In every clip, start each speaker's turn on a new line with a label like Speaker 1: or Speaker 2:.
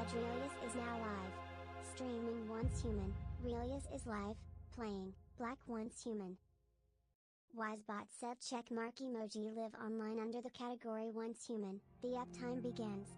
Speaker 1: Rielious is now live. Streaming Once Human, Rielious is live, playing, Black Once Human. Wisebot said checkmark emoji live online under the category Once Human, the uptime begins.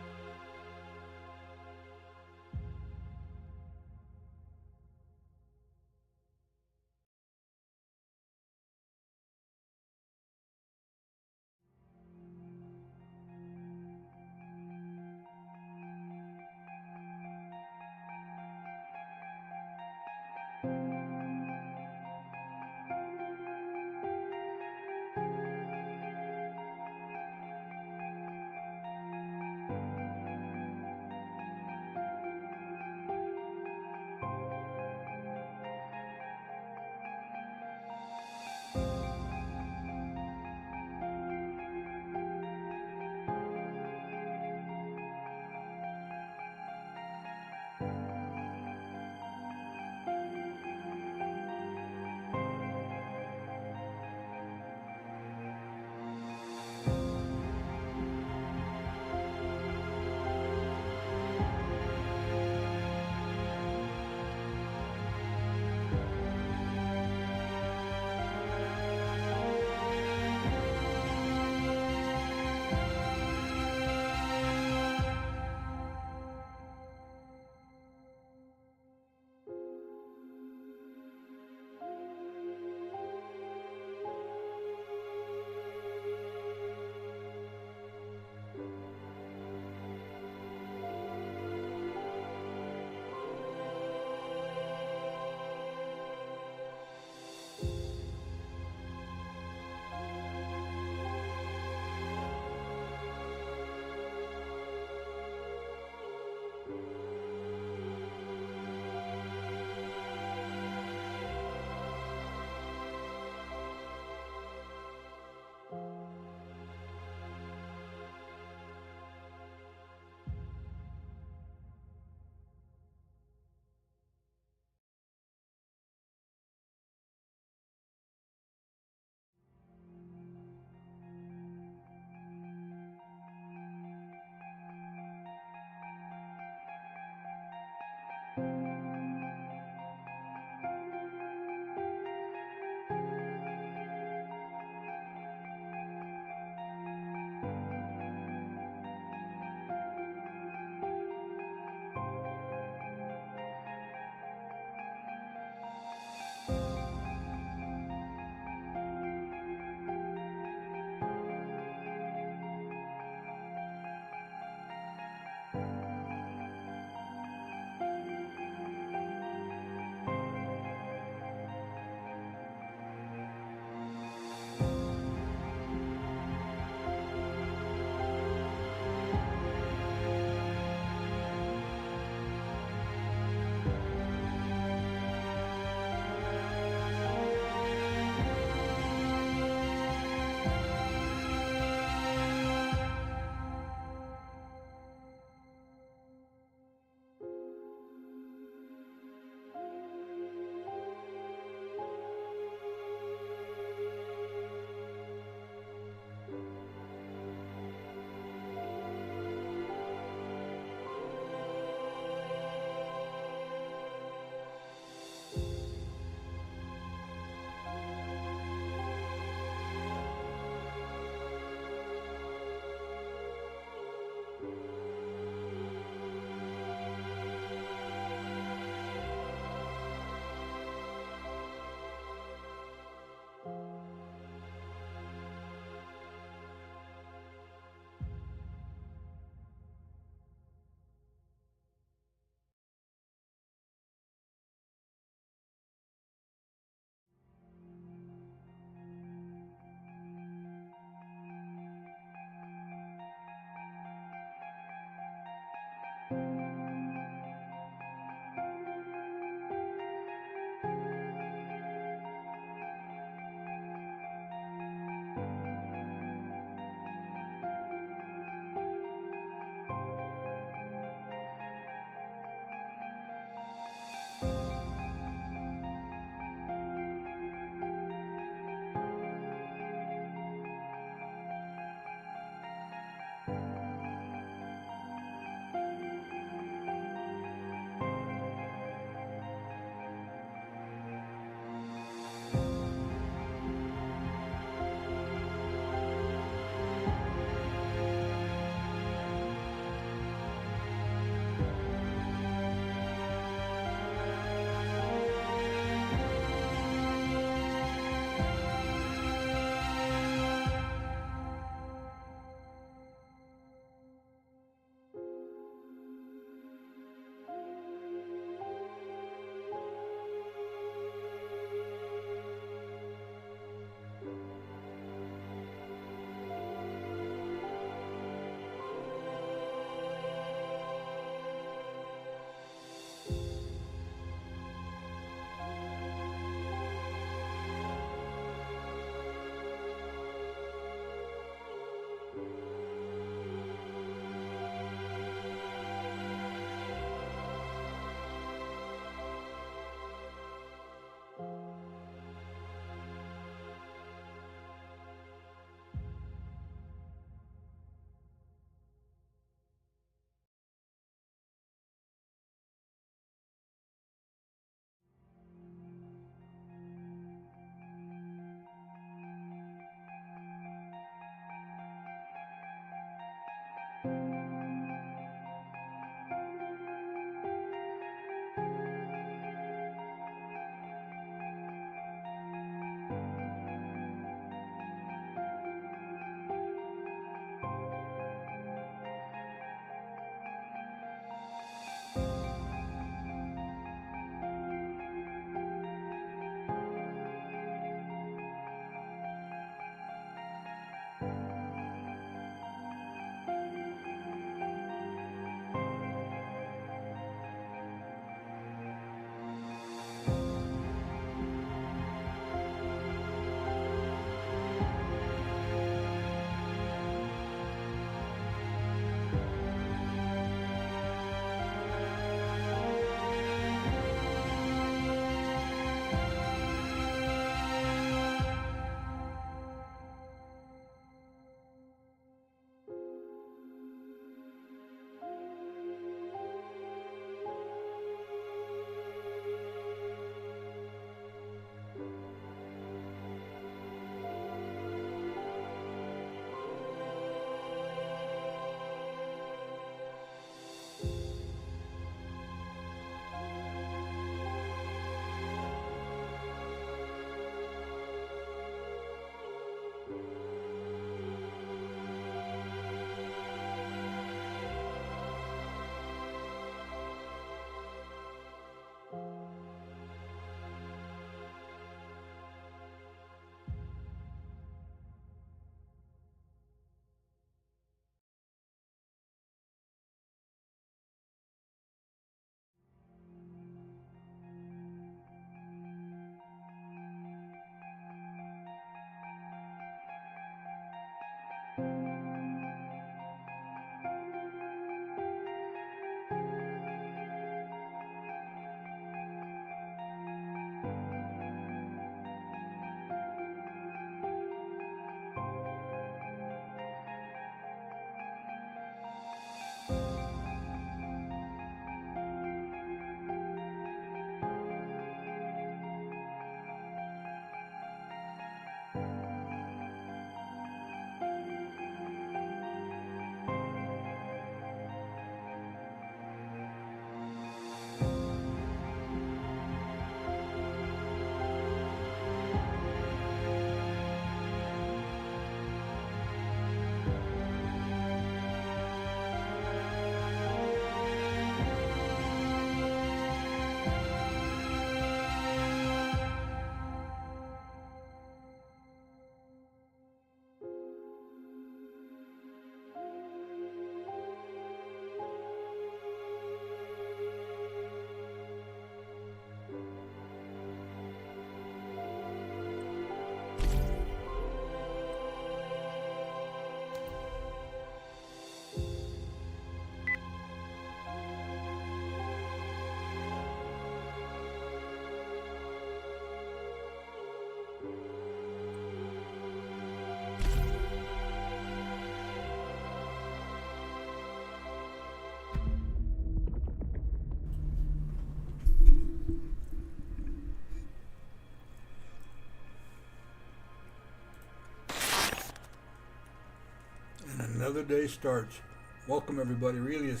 Speaker 2: day starts. Welcome everybody, Rielious.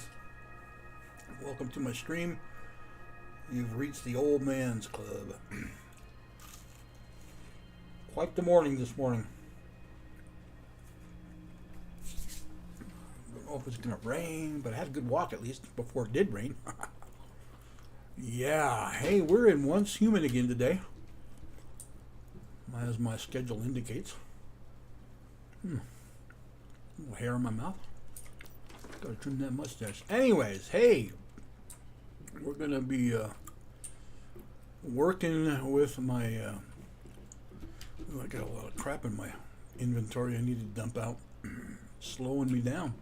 Speaker 2: Welcome to my stream. You've reached the old man's club. Quite the morning this morning. Don't know if it's gonna rain, but I had a good walk at least before it did rain. Yeah, hey, we're in Once Human again today, as my schedule indicates. A little hair in my mouth. Gotta trim that mustache. Anyways, hey, we're gonna be working with my. I got a lot of crap in my inventory I need to dump out, slowing me down.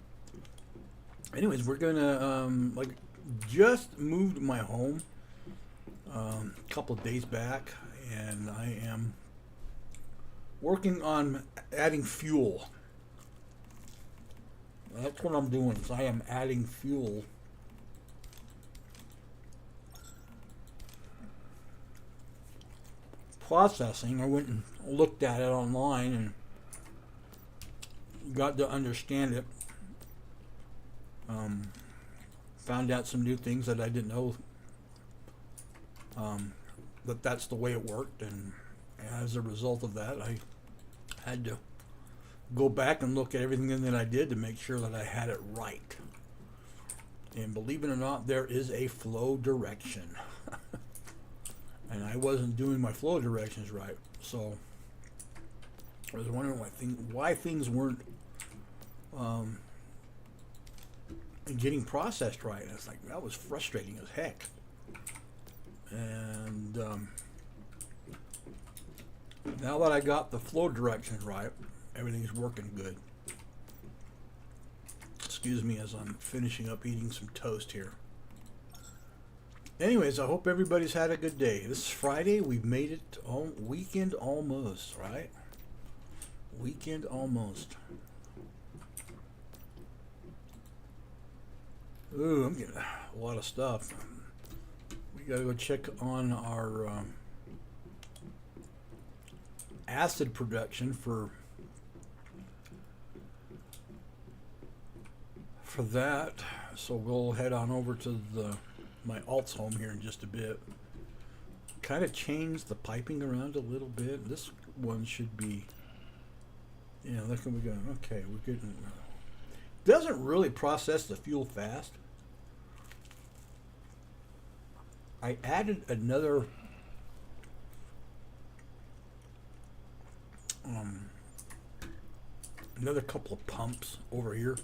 Speaker 2: Anyways, we're gonna just moved my home a couple of days back, and I am working on adding fuel. That's what I'm doing, is I am adding fuel. Processing, I went and looked at it online and got to understand it. Found out some new things that I didn't know, that that's the way it worked, and as a result of that, I had to go back and look at everything that I did to make sure that I had it right. And believe it or not, there is a flow direction. And I wasn't doing my flow directions right, so I was wondering why things weren't getting processed right. And it's like, that was frustrating as heck. And now that I got the flow directions right, everything's working good. Excuse me as I'm finishing up eating some toast here. Anyways, I hope everybody's had a good day. This is Friday. We've made it weekend almost, right? Weekend almost. Ooh, I'm getting a lot of stuff. We gotta go check on our acid production for that. So we'll head on over to my alt's home here in just a bit. Kind of changed the piping around a little bit. This one should be, yeah, look, we go. Okay, we're getting. Doesn't really process the fuel fast. I added another couple of pumps over here.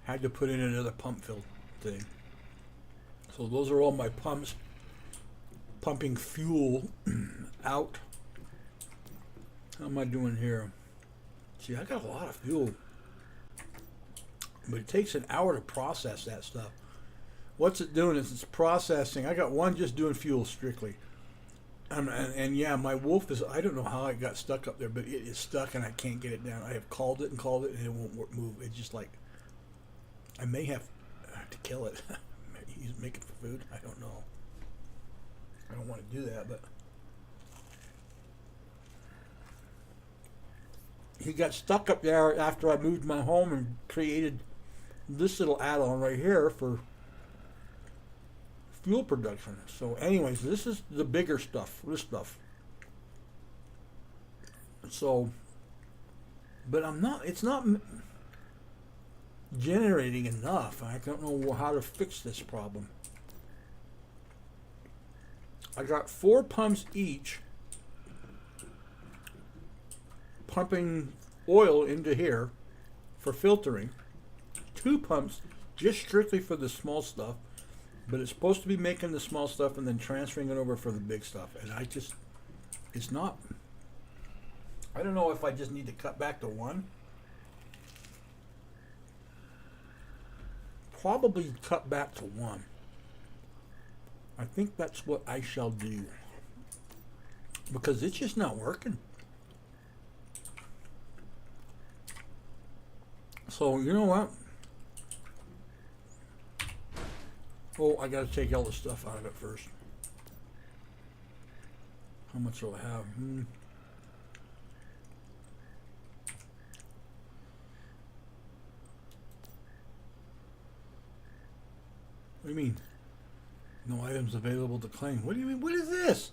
Speaker 2: Had to put in another pump fill thing. So those are all my pumps pumping fuel out. How am I doing here? See, I got a lot of fuel, but it takes an hour to process that stuff. What's it doing is it's processing. I got one just doing fuel strictly. And yeah, my wolf is, I don't know how it got stuck up there, but it is stuck and I can't get it down. I have called it and it won't move. It's just like, I may have to kill it. He's making for food. I don't know. I don't want to do that, but he got stuck up there after I moved my home and created this little add-on right here for fuel production. So anyways, this is the bigger stuff, this stuff. So, but it's not generating enough. I don't know how to fix this problem. I got 4 pumps each pumping oil into here for filtering. 2 pumps just strictly for the small stuff, but it's supposed to be making the small stuff and then transferring it over for the big stuff. And it's not. I don't know if I just need to cut back to 1. Probably cut back to 1. I think that's what I shall do, because it's just not working. So you know what? Oh, I gotta take all the stuff out of it first. How much do I have? What do you mean? No items available to claim. What do you mean? What is this?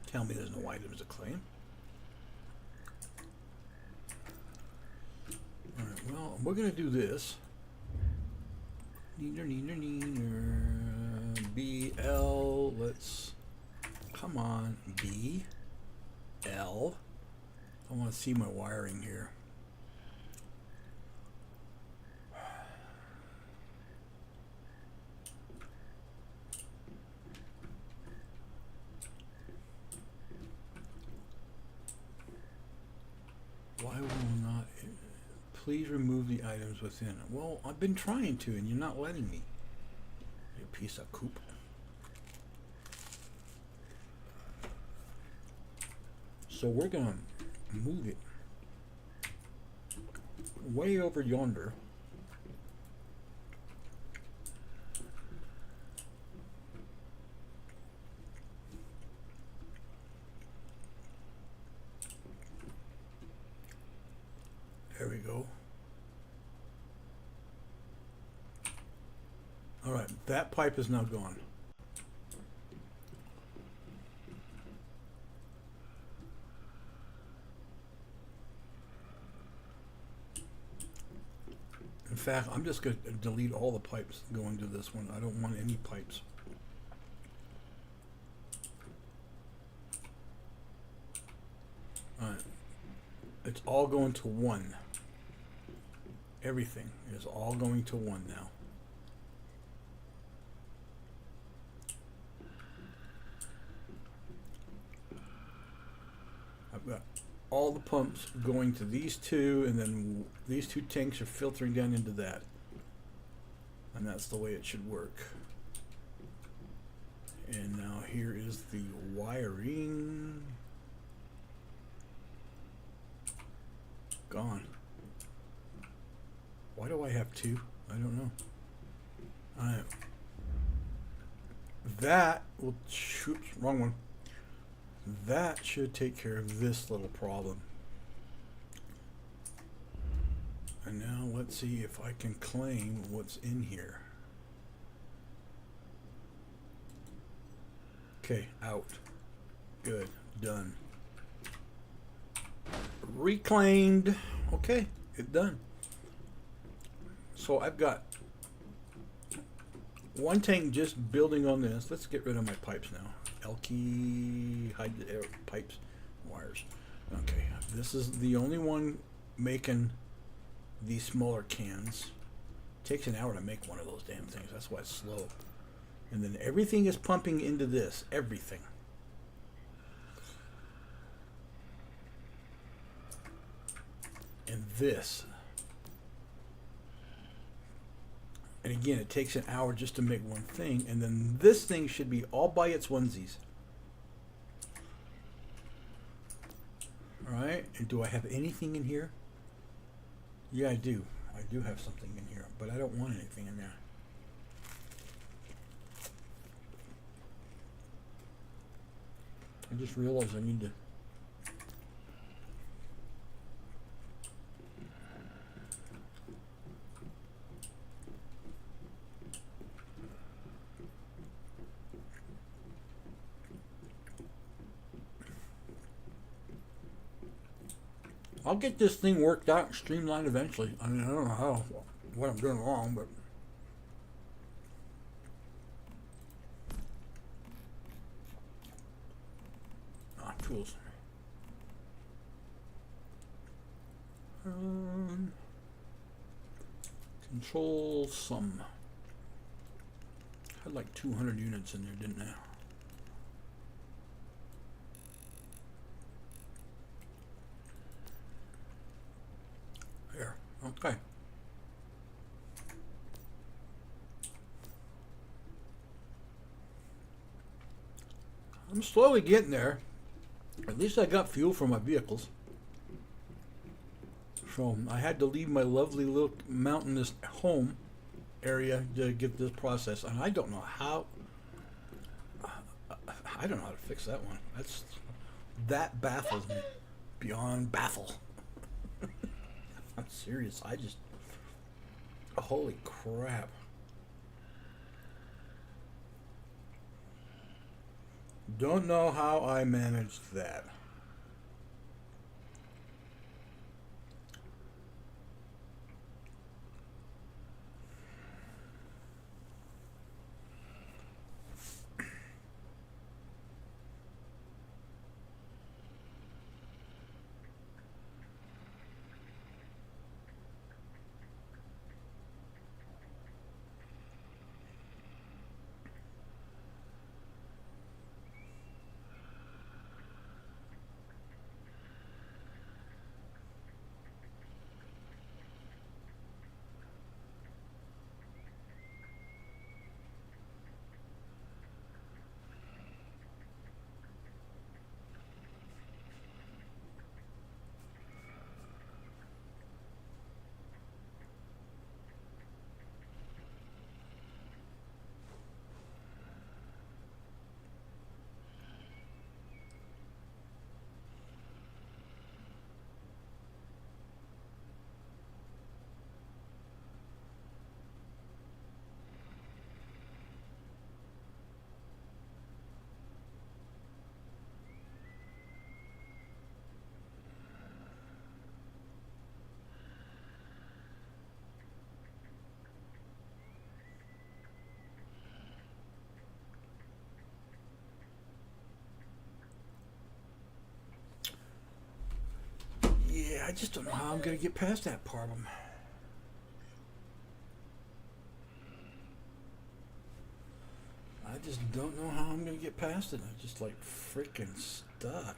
Speaker 2: Tell me there's no items to claim. Alright, well, we're going to do this. Neener, neener, neener. BL. Let's. Come on. BL. I want to see my wiring here. Why will not it, please remove the items within? Well, I've been trying to, and you're not letting me. You piece of poop. So we're gonna move it way over yonder. There we go. All right, that pipe is now gone. In fact, I'm just going to delete all the pipes going to this one. I don't want any pipes. All right. It's all going to one. Everything is all going to one now. I've got all the pumps going to these two, and then these two tanks are filtering down into that. And that's the way it should work. And now here is the wiring. Gone. Why do I have two? I don't know. Alright. That will, oops, wrong one. That should take care of this little problem. And now let's see if I can claim what's in here. Okay, out. Good, done. Reclaimed. Okay, it's done. So I've got one tank just building on this. Let's get rid of my pipes now. Elky, hide the air pipes, wires. Okay, this is the only one making these smaller cans. Takes an hour to make one of those damn things. That's why it's slow. And then everything is pumping into this. Everything. And this. And again, it takes an hour just to make one thing. And then this thing should be all by its onesies. Alright, and do I have anything in here? Yeah, I do. I do have something in here, but I don't want anything in there. I just realized I need to... I'll get this thing worked out and streamlined eventually. I mean, I don't know how, what I'm doing wrong, but... tools. Control sum. Had like 200 units in there, didn't I? There. Okay. I'm slowly getting there. At least I got fuel for my vehicles. So I had to leave my lovely little mountainous home area to get this process, and I don't know how. I don't know how to fix that one. That baffles me beyond baffle. I'm serious. Holy crap. Don't know how I managed that. Yeah, I just don't know how I'm going to get past that problem. I just don't know how I'm going to get past it. I'm just like freaking stuck.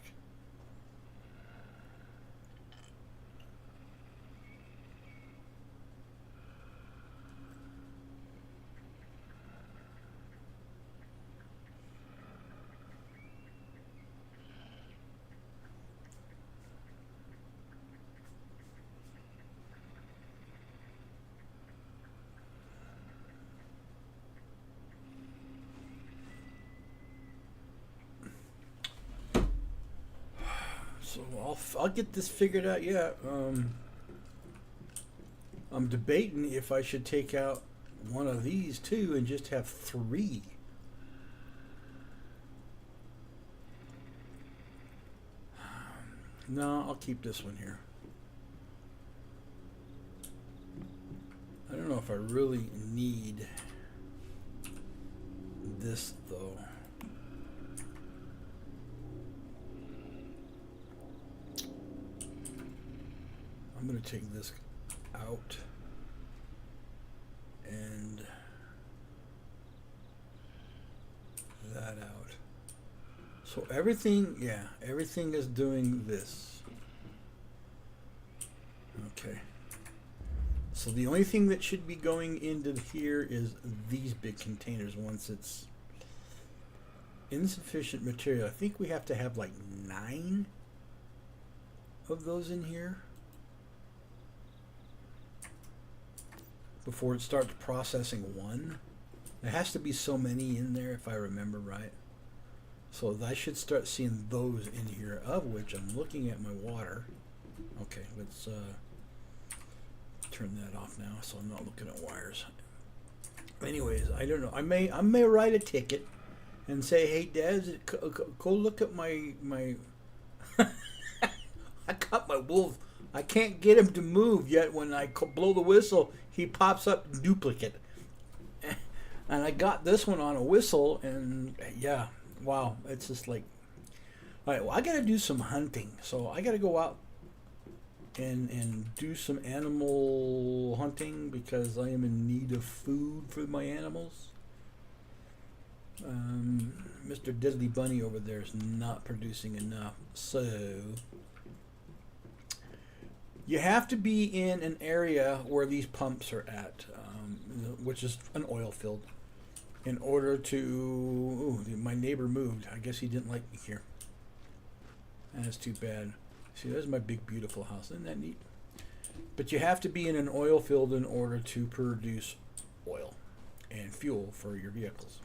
Speaker 2: So I'll get this figured out. Yeah. I'm debating if I should take out one of these two and just have three. No, I'll keep this one here. I don't know if I really need this though. I'm going to take this out and that out. So everything, yeah, everything is doing this. Okay. So the only thing that should be going into here is these big containers once it's insufficient material. I think we have to have like 9 of those in here before it starts processing one. There has to be so many in there if I remember right. So I should start seeing those in here, of which I'm looking at my water. Okay, let's turn that off now so I'm not looking at wires. Anyways, I don't know. I may write a ticket and say, hey, Dad, go look at my I got my wolf. I can't get him to move yet. When I blow the whistle, he pops up duplicate. And I got this one on a whistle, and yeah, wow, it's just like, all right, well, I got to do some hunting. So I got to go out and do some animal hunting because I am in need of food for my animals. Mr. Diddley Bunny over there is not producing enough, so you have to be in an area where these pumps are at, which is an oil field, in order to... Ooh, my neighbor moved. I guess he didn't like me here. That's too bad. See, there's my big, beautiful house. Isn't that neat? But you have to be in an oil field in order to produce oil and fuel for your vehicles.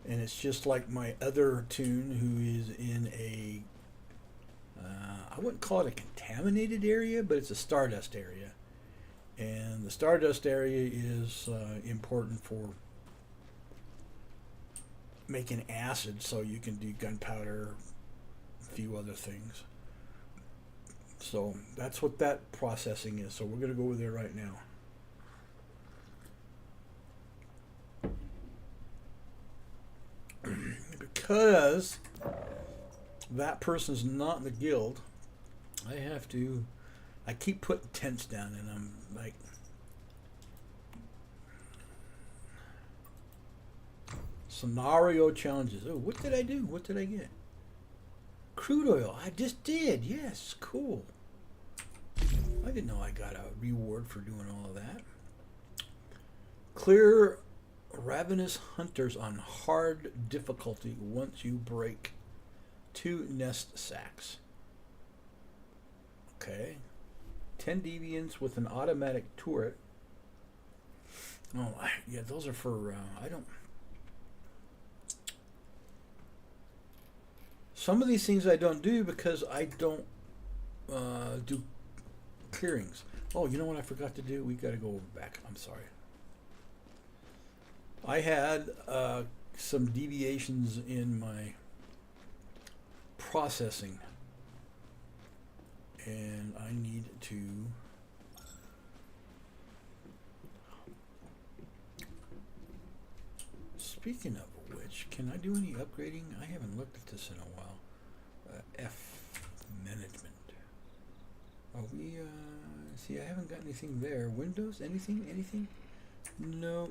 Speaker 2: And it's just like my other tune who is in a... I wouldn't call it a contaminated area, but it's a stardust area. And the stardust area is important for making acid so you can do gunpowder, a few other things. So that's what that processing is. So we're going to go over there right now. Because that person's not in the guild, I keep putting tents down, and I'm like, scenario challenges. Oh, what did I do? What did I get? Crude oil. I just did. Yes, cool. I didn't know I got a reward for doing all of that. Clear ravenous hunters on hard difficulty once you break 2 nest sacks. Okay. 10 deviants with an automatic turret. Oh, yeah, those are for, I don't... Some of these things I don't do because I don't do clearings. Oh, you know what I forgot to do? We got to go back. I'm sorry. I had some deviations in my processing, and I need to speaking of which, can I do any upgrading? I haven't looked at this in a while. F management. Are we see, I haven't got anything there. Windows, anything? No.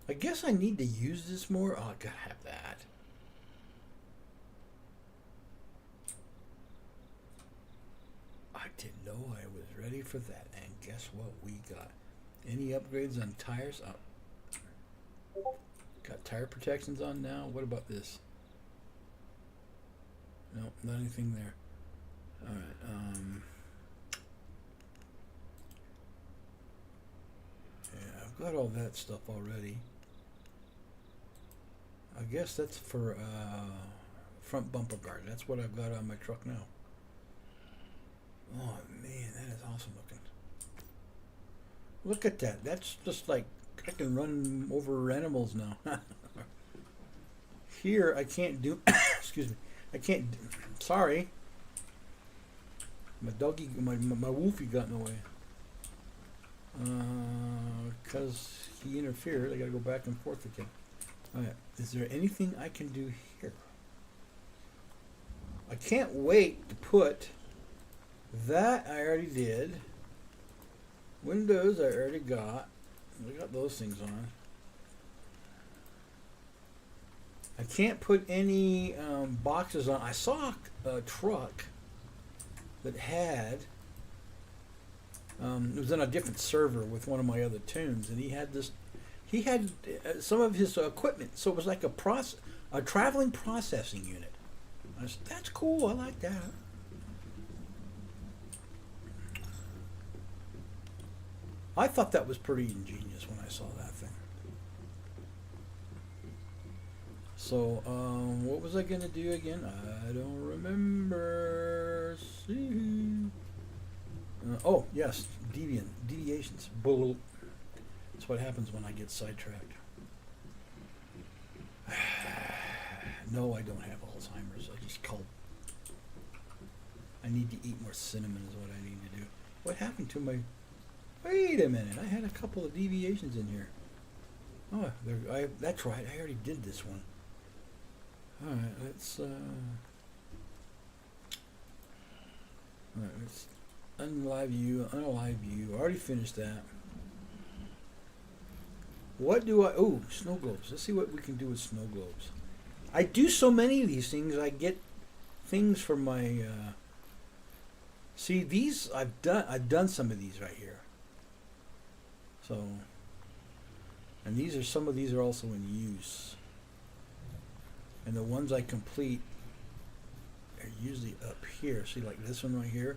Speaker 2: I guess I need to use this more. Oh, I gotta have that. I didn't know I was ready for that. And guess what we got? Any upgrades on tires? Oh. Got tire protections on now. What about this? No, not anything there. Alright, yeah, I've got all that stuff already. I guess that's for front bumper guard. That's what I've got on my truck now. Oh man, that is awesome looking. Look at that. That's just like I can run over animals now. Here I can't do excuse me. I can't sorry. My doggy my wolfie got in the way. Because he interfered, I gotta go back and forth again. Alright, is there anything I can do here? I can't wait to put that. I already did. Windows I already got. I got those things on. I can't put any boxes on. I saw a truck that had it was on a different server with one of my other tunes, and he had this. He had some of his equipment, so it was like a traveling processing unit. I said, that's cool. I like that. I thought that was pretty ingenious when I saw that thing. So, what was I going to do again? I don't remember. See. Oh, yes, deviations. Bull. That's what happens when I get sidetracked. No, I don't have Alzheimer's. I just called. I need to eat more cinnamon is what I need to do. What happened to my... Wait a minute. I had a couple of deviations in here. Oh, that's right. I already did this one. All right, let's unalive you. I already finished that. What do I... Oh, snow globes. Let's see what we can do with snow globes. I do so many of these things. I get things for my... see, these I've done some of these right here. So... And some of these are also in use. And the ones I complete are usually up here. See, like this one right here?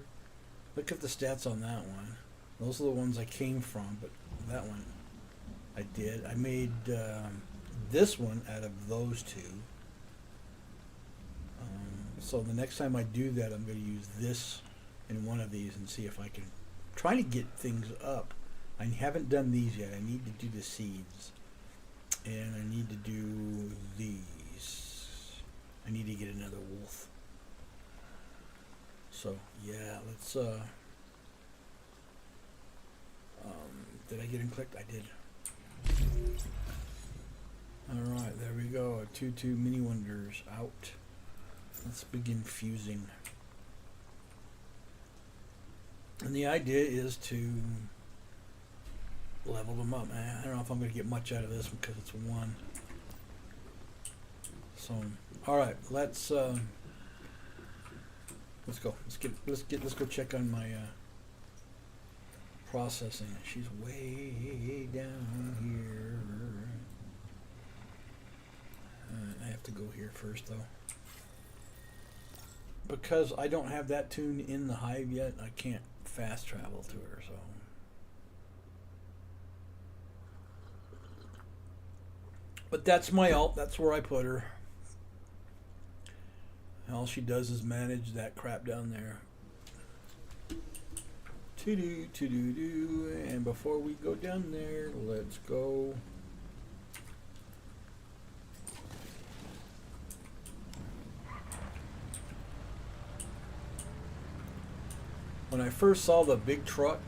Speaker 2: Look at the stats on that one. Those are the ones I came from, but that one I did. I made this one out of those two. So the next time I do that, I'm going to use this in one of these and see if I can try to get things up. I haven't done these yet. I need to do the seeds. And I need to do these. Jeez. I need to get another wolf. So, yeah, let's, did I get him clicked? I did. Alright, there we go. 2-2 mini wonders out. Let's begin fusing. And the idea is to level them up, man. I don't know if I'm going to get much out of this one because it's 1. So, all right, let's go. Let's go check on my processing. She's way down here. I have to go here first though, because I don't have that tune in the hive yet. I can't fast travel to her, so. But that's my alt. That's where I put her. All she does is manage that crap down there. To-do. And before we go down there, let's go. When I first saw the big truck,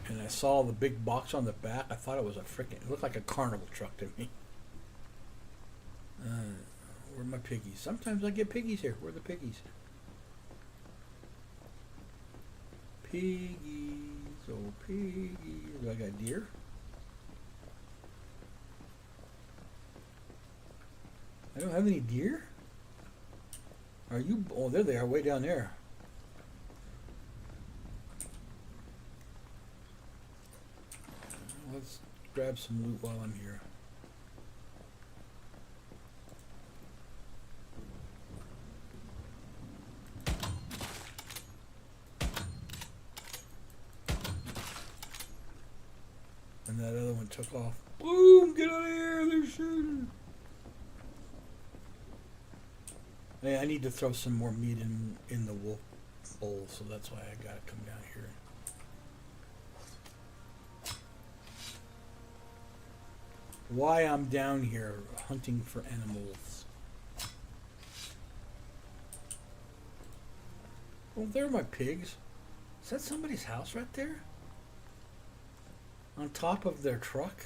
Speaker 2: and I saw the big box on the back, I thought it was it looked like a carnival truck to me. Where are my piggies? Sometimes I get piggies here. Where are the piggies? Piggies, oh piggies. Do I got deer? I don't have any deer? Are you? Oh, there they are, way down there. Let's grab some loot while I'm here. And that other one took off. Boom! Get out of here! They're shooting! Hey, I need to throw some more meat in the wolf bowl, so that's why I gotta come down here. Why I'm down here hunting for animals. Well, there are my pigs. Is that somebody's house right there? On top of their truck?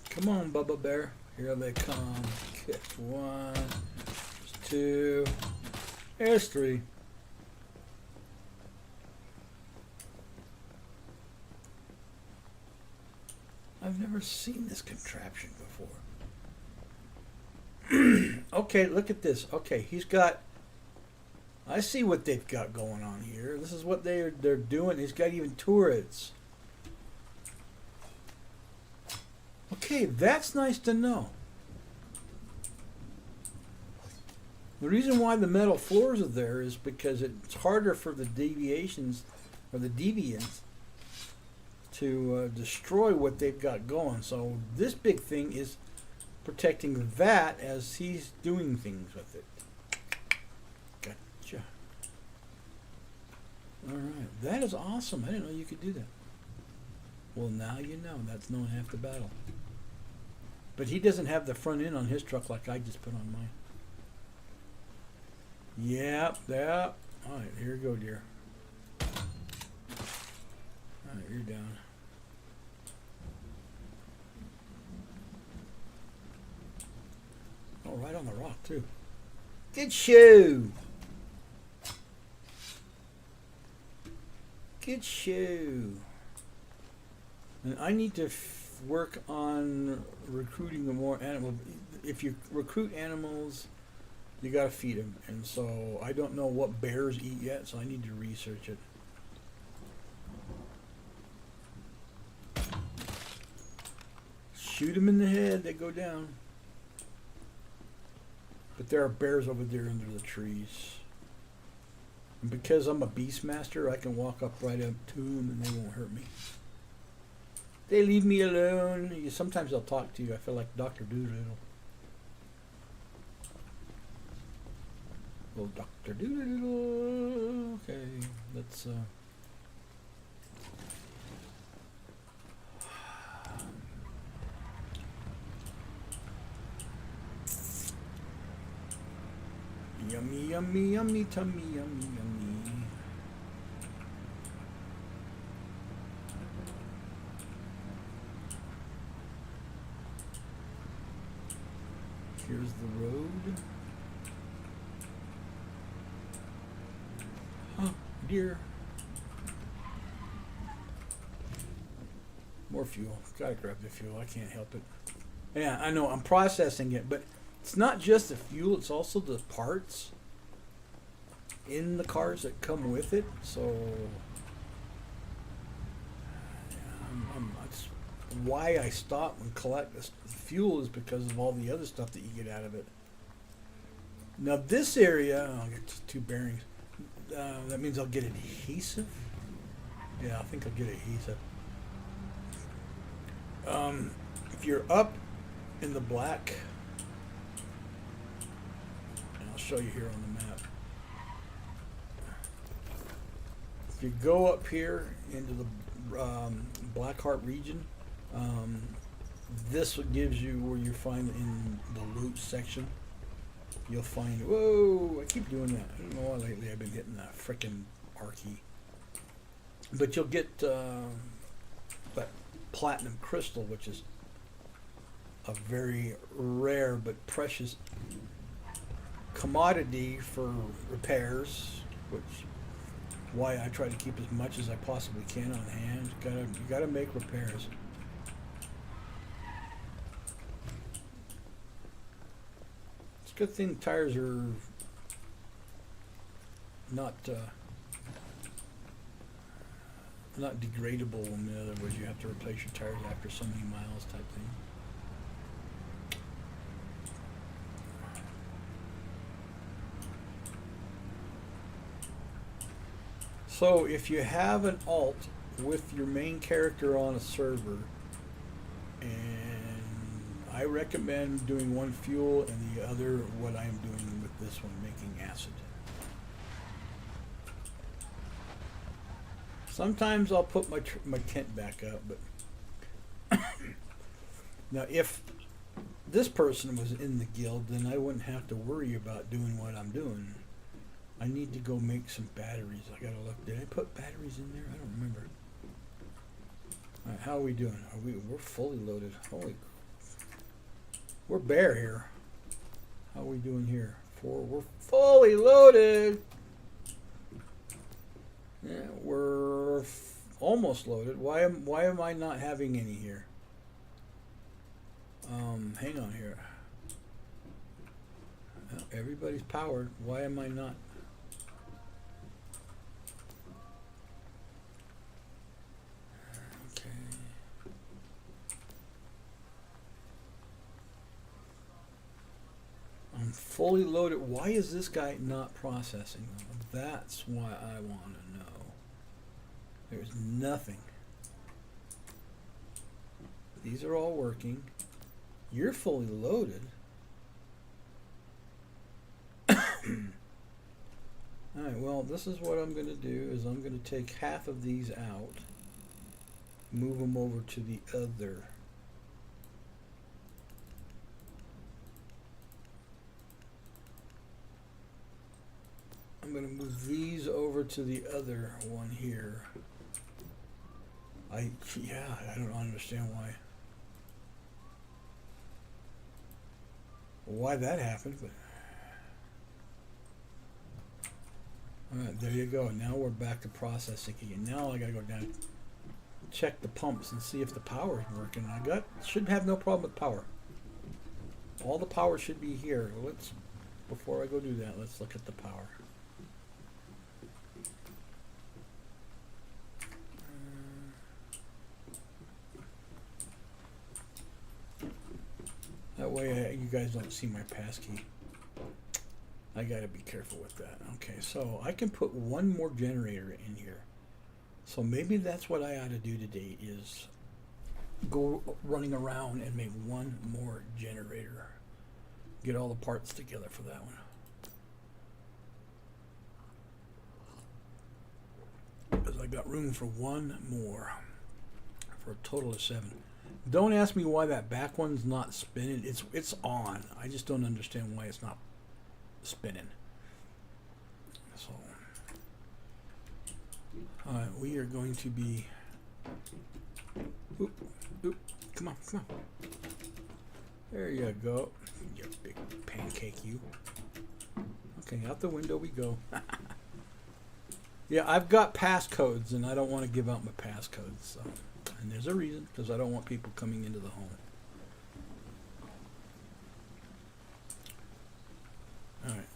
Speaker 2: Come on, Bubba Bear. Here they come. Catch 1. There's 2. There's 3. I've never seen this contraption before. Okay, look at this. Okay, he's got... I see what they've got going on here. This is what they're doing. He's got even turrets. Okay, that's nice to know. The reason why the metal floors are there is because it's harder for the deviations or the deviants to destroy what they've got going. So this big thing is protecting that as he's doing things with it. Gotcha. Alright, that is awesome. I didn't know you could do that. Well, now you know. That's knowing half the battle. But he doesn't have the front end on his truck like I just put on mine. Yep. Alright, here you go, dear. Alright, you're down. Oh, right on the rock, too. Good show! Good show. And I need to work on recruiting more animals. If you recruit animals, you gotta feed them. And so I don't know what bears eat yet, so I need to research it. Shoot them in the head, they go down. But there are bears over there under the trees. And because I'm a beastmaster, I can walk up right up to them and they won't hurt me. They leave me alone. Sometimes they'll talk to you. I feel like Dr. Doolittle. Little Doctor Doodle. Okay, let's. Yummy, yummy, yummy, tummy, yummy, yummy. Here's the road. Oh, dear. More fuel. Gotta grab the fuel. I can't help it. Yeah, I know. I'm processing it, but it's not just the fuel. It's also the parts in the cars that come with it. So, yeah, that's why I stop and collect the fuel is because of all the other stuff that you get out of it. Now this area, I'll get two bearings. That means I'll get adhesive. Yeah, I think I'll get adhesive. If you're up in the black, and I'll show you here on the map. If you go up here into the Blackheart region, this gives you where you find in the loot section. You'll find, whoa, I keep doing that. I don't know why lately I've been hitting that frickin' R key. But you'll get that platinum crystal, which is a very rare but precious commodity for repairs, which why I try to keep as much as I possibly can on hand. You gotta make repairs. It's a good thing tires are not degradable. In other words, you have to replace your tires after so many miles type thing. So if you have an alt with your main character on a server, and I recommend doing one fuel and the other what I'm doing with this one, making acid. Sometimes I'll put my tent back up, but now if this person was in the guild, then I wouldn't have to worry about doing what I'm doing. I need to go make some batteries. I gotta look. Did I put batteries in there? I don't remember. All right, how are we doing? We're fully loaded. Holy, we're bare here. How are we doing here? We're fully loaded. Yeah, we're almost loaded. Why am I not having any here? Hang on here. Well, everybody's powered. Why am I not? Okay. I'm fully loaded. Why is this guy not processing? That's why I want to know. There's nothing. These are all working. You're fully loaded. Alright, well, this is what I'm going to do, is I'm going to take half of these out, move them over to the other. I'm going to move these over to the other one here. I don't understand why that happened, but all right, there you go. Now we're back to processing again. Now I gotta go down, check the pumps and see if the power is working. Should have no problem with power. All the power should be here. Before I go do that, let's look at the power. That way you guys don't see my passkey. I gotta be careful with that. Okay, so I can put one more generator in here. So maybe that's what I ought to do today, is go running around and make one more generator. Get all the parts together for that one. I got room for one more, for a total of 7. Don't ask me why that back one's not spinning. It's on. I just don't understand why it's not spinning. So, all right, we are going to be. Oop, oop, come on, come on. There you go. You big pancake, you. Okay, out the window we go. Yeah, I've got passcodes, and I don't want to give out my passcodes. So. And there's a reason, because I don't want people coming into the home. All right.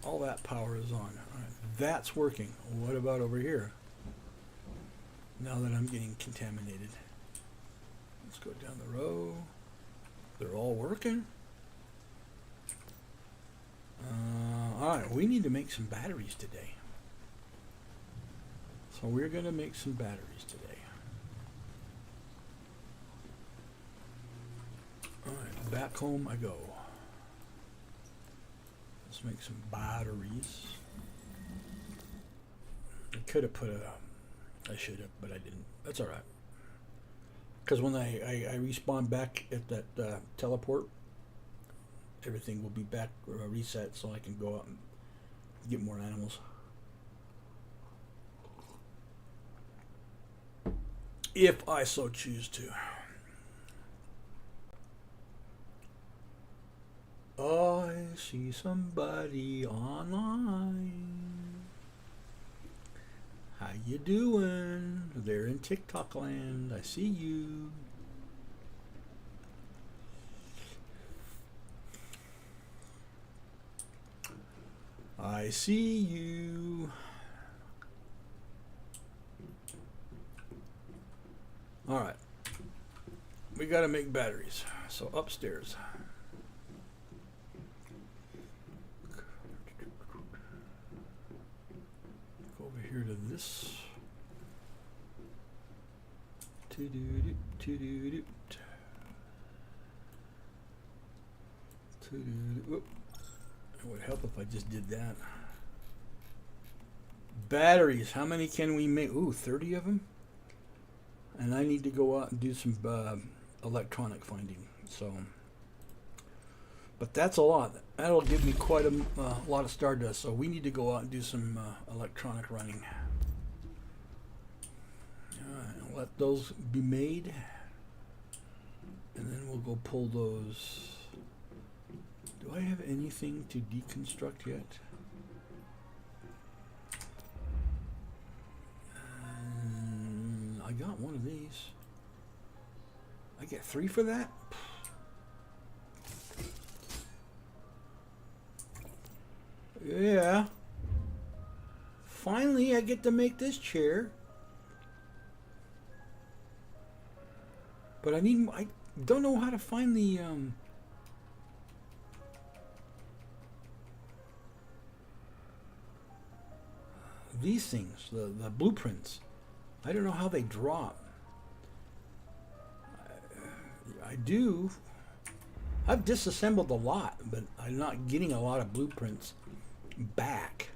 Speaker 2: All that power is on. All right. That's working. What about over here? Now that I'm getting contaminated. Let's go down the row. They're all working. All right, we need to make some batteries today. So we're going to make some batteries today. All right, back home I go. Let's make some batteries. I could have put I should have, but I didn't. That's all right. Because when I respawn back at that teleport, everything will be back reset, so I can go out and get more animals. If I so choose to. I see somebody online. How you doing? They're in TikTok land. I see you. I see you. All right. We got to make batteries. So upstairs. Go over here to this. Whoop. It would help if I just did that. Batteries. How many can we make? Ooh, 30 of them? And I need to go out and do some electronic finding. So, but that's a lot. That'll give me quite a lot of stardust. So we need to go out and do some electronic running. All right, let those be made, and then we'll go pull those. Do I have anything to deconstruct yet? I got one of these. I get 3 for that? Yeah. Finally, I get to make this chair. But I don't know how to find the, these things, the blueprints. I don't know how they drop. I do. I've disassembled a lot, but I'm not getting a lot of blueprints back.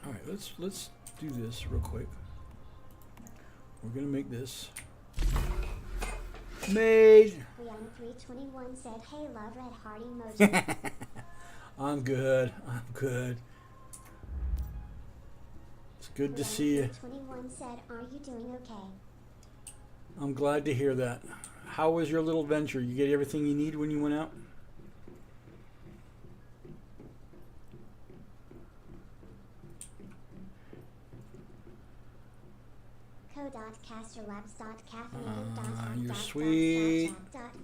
Speaker 2: All right, let's do this real quick. We're gonna make this. Made.
Speaker 1: Rihanna321 said, "Hey, love, red heart emoji."
Speaker 2: I'm good. I'm good. It's good to see you.
Speaker 1: 21 said, "Are you doing okay?"
Speaker 2: I'm glad to hear that. How was your little venture? You get everything you need when you went out?
Speaker 1: You're
Speaker 2: sweet.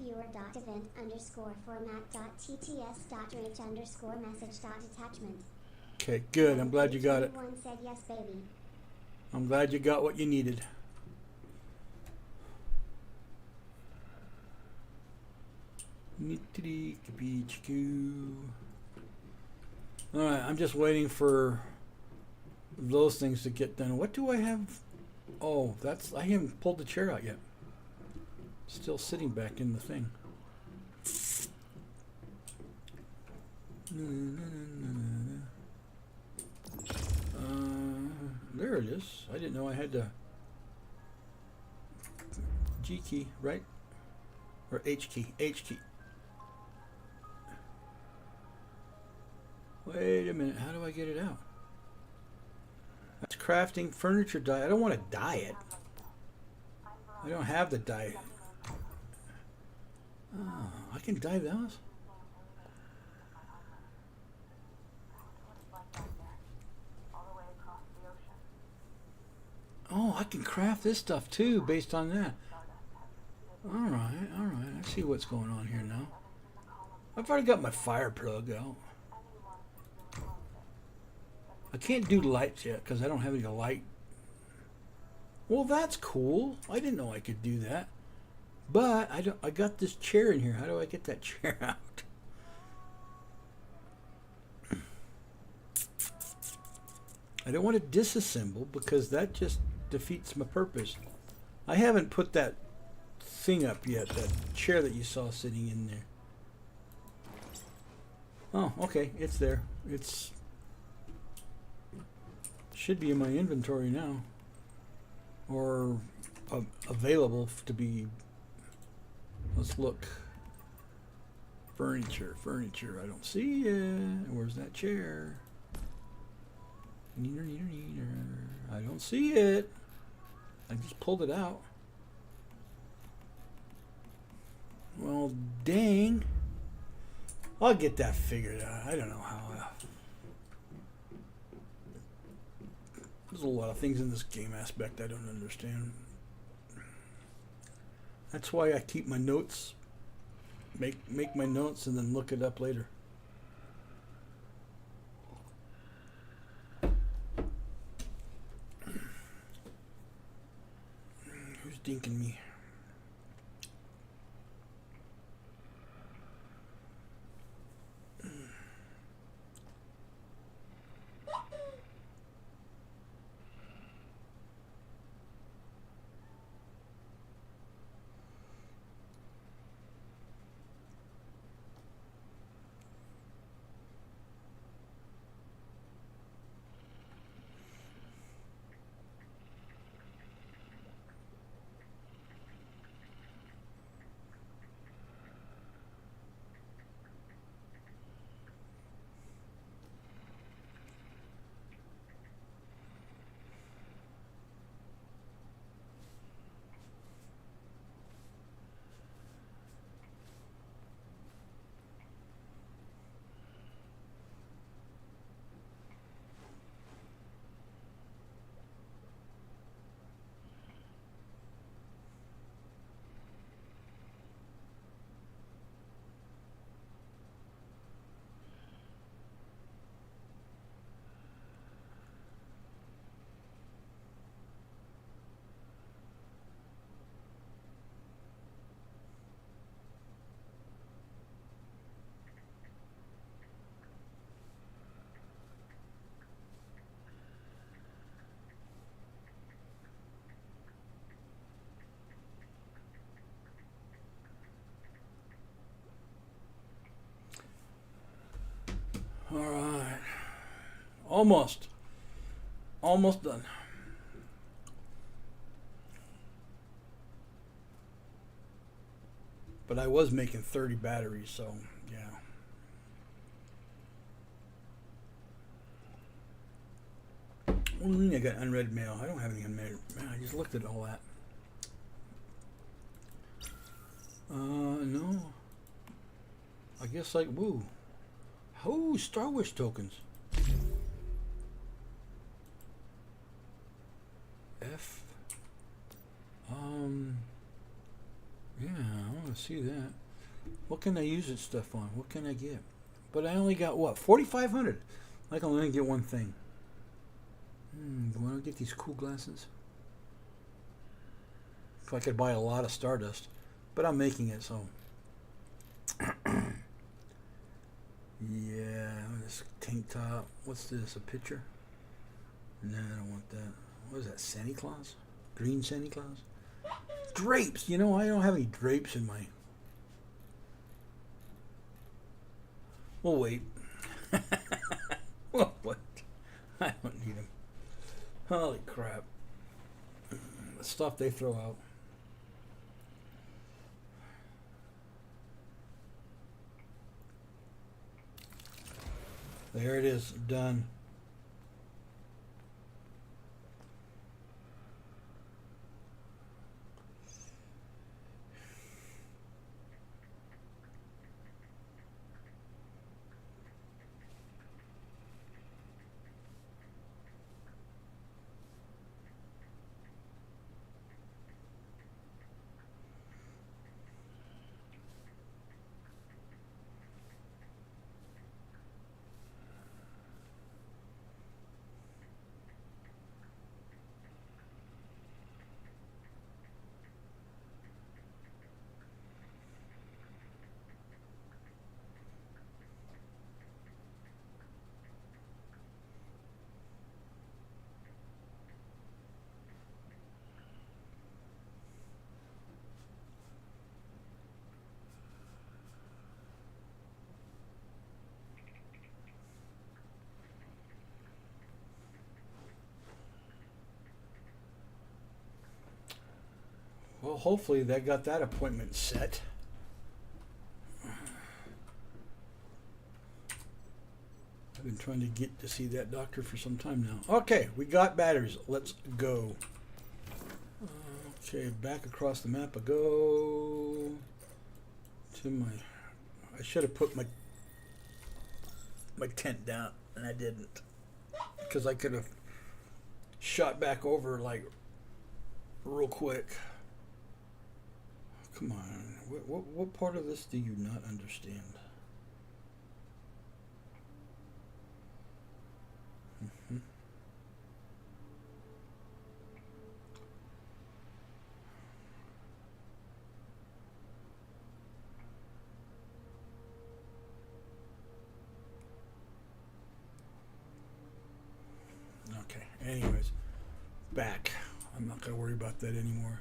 Speaker 1: Viewer.event_format.tts.rich_message.attachment.
Speaker 2: Okay, good. I'm glad you got it.
Speaker 1: Said yes, baby.
Speaker 2: I'm glad you got what you needed. Alright, I'm just waiting for those things to get done. What do I have? Oh, I haven't pulled the chair out yet. Still sitting back in the thing. it is. I didn't know I had the G key, right? Or H key. H key. Wait a minute. How do I get it out? That's crafting furniture dye. I don't want to dye it. I don't have the dye. Oh, I can dye those? Oh, I can craft this stuff too based on that. Alright, alright. I see what's going on here now. I've already got my fire plug out. I can't do lights yet because I don't have any light. Well, that's cool. I didn't know I could do that. But I got this chair in here. How do I get that chair out? I don't want to disassemble because that just defeats my purpose. I haven't put that thing up yet, that chair that you saw sitting in there. Oh, okay, it's there. It's should be in my inventory now, or available to be. Let's look. Furniture. I don't see it. Where's that chair? Neater. I don't see it. I just pulled it out. Well, dang. I'll get that figured out. I don't know how. There's a lot of things in this game aspect I don't understand. That's why I keep my notes. Make my notes and then look it up later. Who's dinking me? All right. Almost done. But I was making 30 batteries, so yeah. What do you mean I got unread mail? I don't have any unread mail. I just looked at all that. No. I guess like, woo. Oh, Star Wars tokens. F. Yeah, I want to see that. What can I use this stuff on? What can I get? But I only got what? 4,500. I can only get one thing. Do I want to get these cool glasses? If I could buy a lot of Stardust. But I'm making it, so. Yeah, this tank top. What's this? A picture? No, I don't want that. What is that? Santa Claus? Green Santa Claus? Drapes! You know, I don't have any drapes in my. We'll wait. Well, what? I don't need them. Holy crap. The stuff they throw out. There it is, done. Well, hopefully they got that appointment set. I've been trying to get to see that doctor for some time now. Okay, we got batteries. Let's go. Okay, back across the map I go to my... I should have put my tent down, and I didn't. Because I could have shot back over, like, real quick. Come on. What part of this do you not understand? Mm-hmm. Okay, anyways, back. I'm not going to worry about that anymore.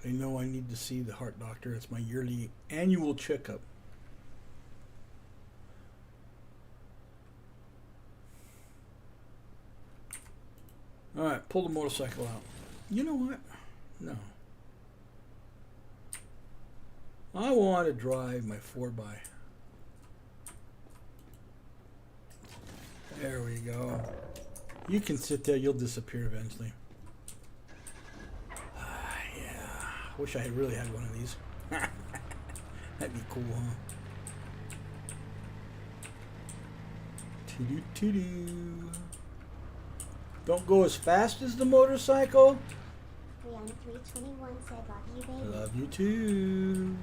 Speaker 2: They know I need to see the heart doctor. It's my yearly annual checkup. All right, pull the motorcycle out. You know what? No. I want to drive my 4x. There we go. You can sit there. You'll disappear eventually. Wish I had really had one of these. That'd be cool, huh? Toodoo. Don't go as fast as the motorcycle.
Speaker 1: Brianna321 said, "Love you, baby."
Speaker 2: Love you too.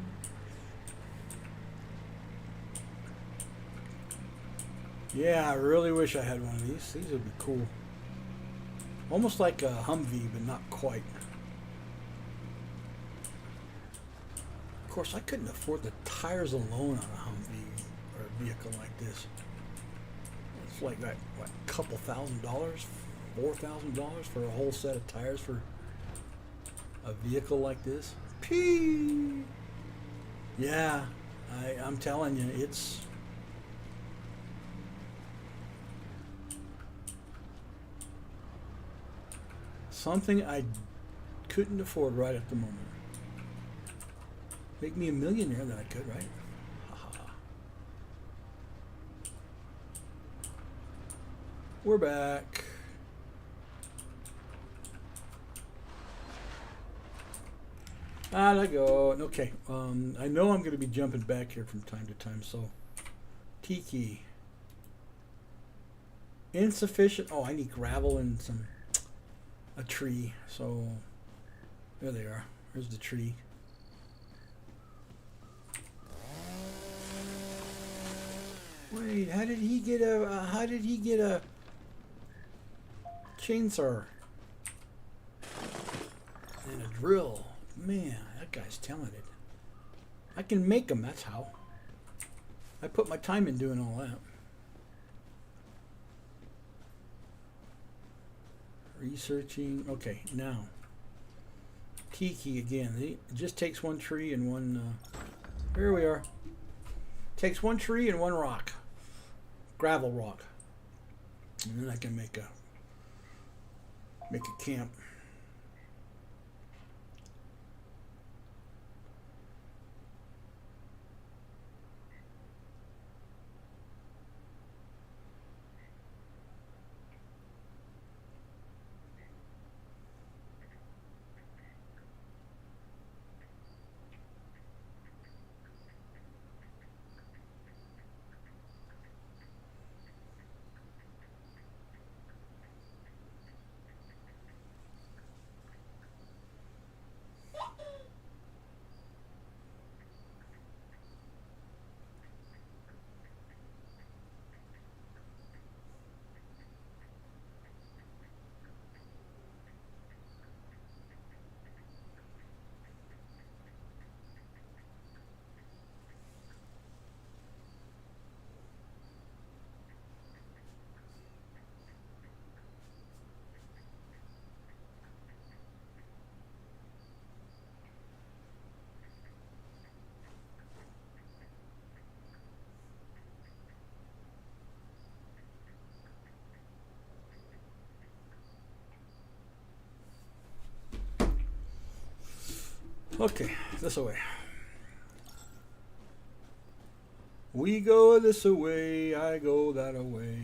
Speaker 2: Yeah, I really wish I had one of these. These would be cool. Almost like a Humvee, but not quite. Of course, I couldn't afford the tires alone on a Humvee or a vehicle like this. It's like that, what, couple $1,000, $4,000 for a whole set of tires for a vehicle like this. Pee. Yeah, I'm telling you, it's something I couldn't afford right at the moment. Make me a millionaire, then I could, right? Haha. We're back. I go. Okay. I know I'm going to be jumping back here from time to time, so Tiki. Insufficient. Oh, I need gravel and a tree. So there they are. There's the tree. Wait, how did he get a chainsaw and a drill? Man, that guy's talented. I can make them, that's how. I put my time in doing all that. Researching. Okay, now. Tiki again. It just takes one tree and one... here we are. Takes one tree and one rock. Gravel rock. And then I can make Make a camp. Okay, this away. We go this away, I go that away.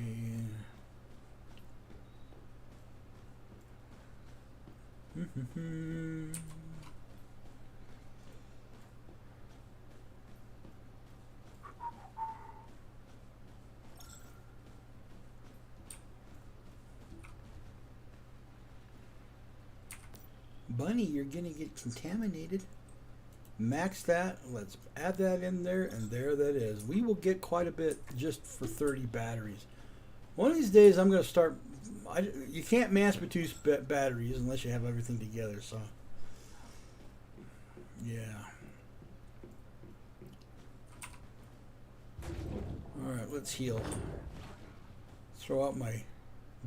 Speaker 2: Bunny, you're gonna get contaminated. Max that. Let's add that in there, and there that is. We will get quite a bit just for 30 batteries. One of these days, I'm gonna start. You can't mass produce batteries unless you have everything together. So, yeah. All right, let's heal. Throw out my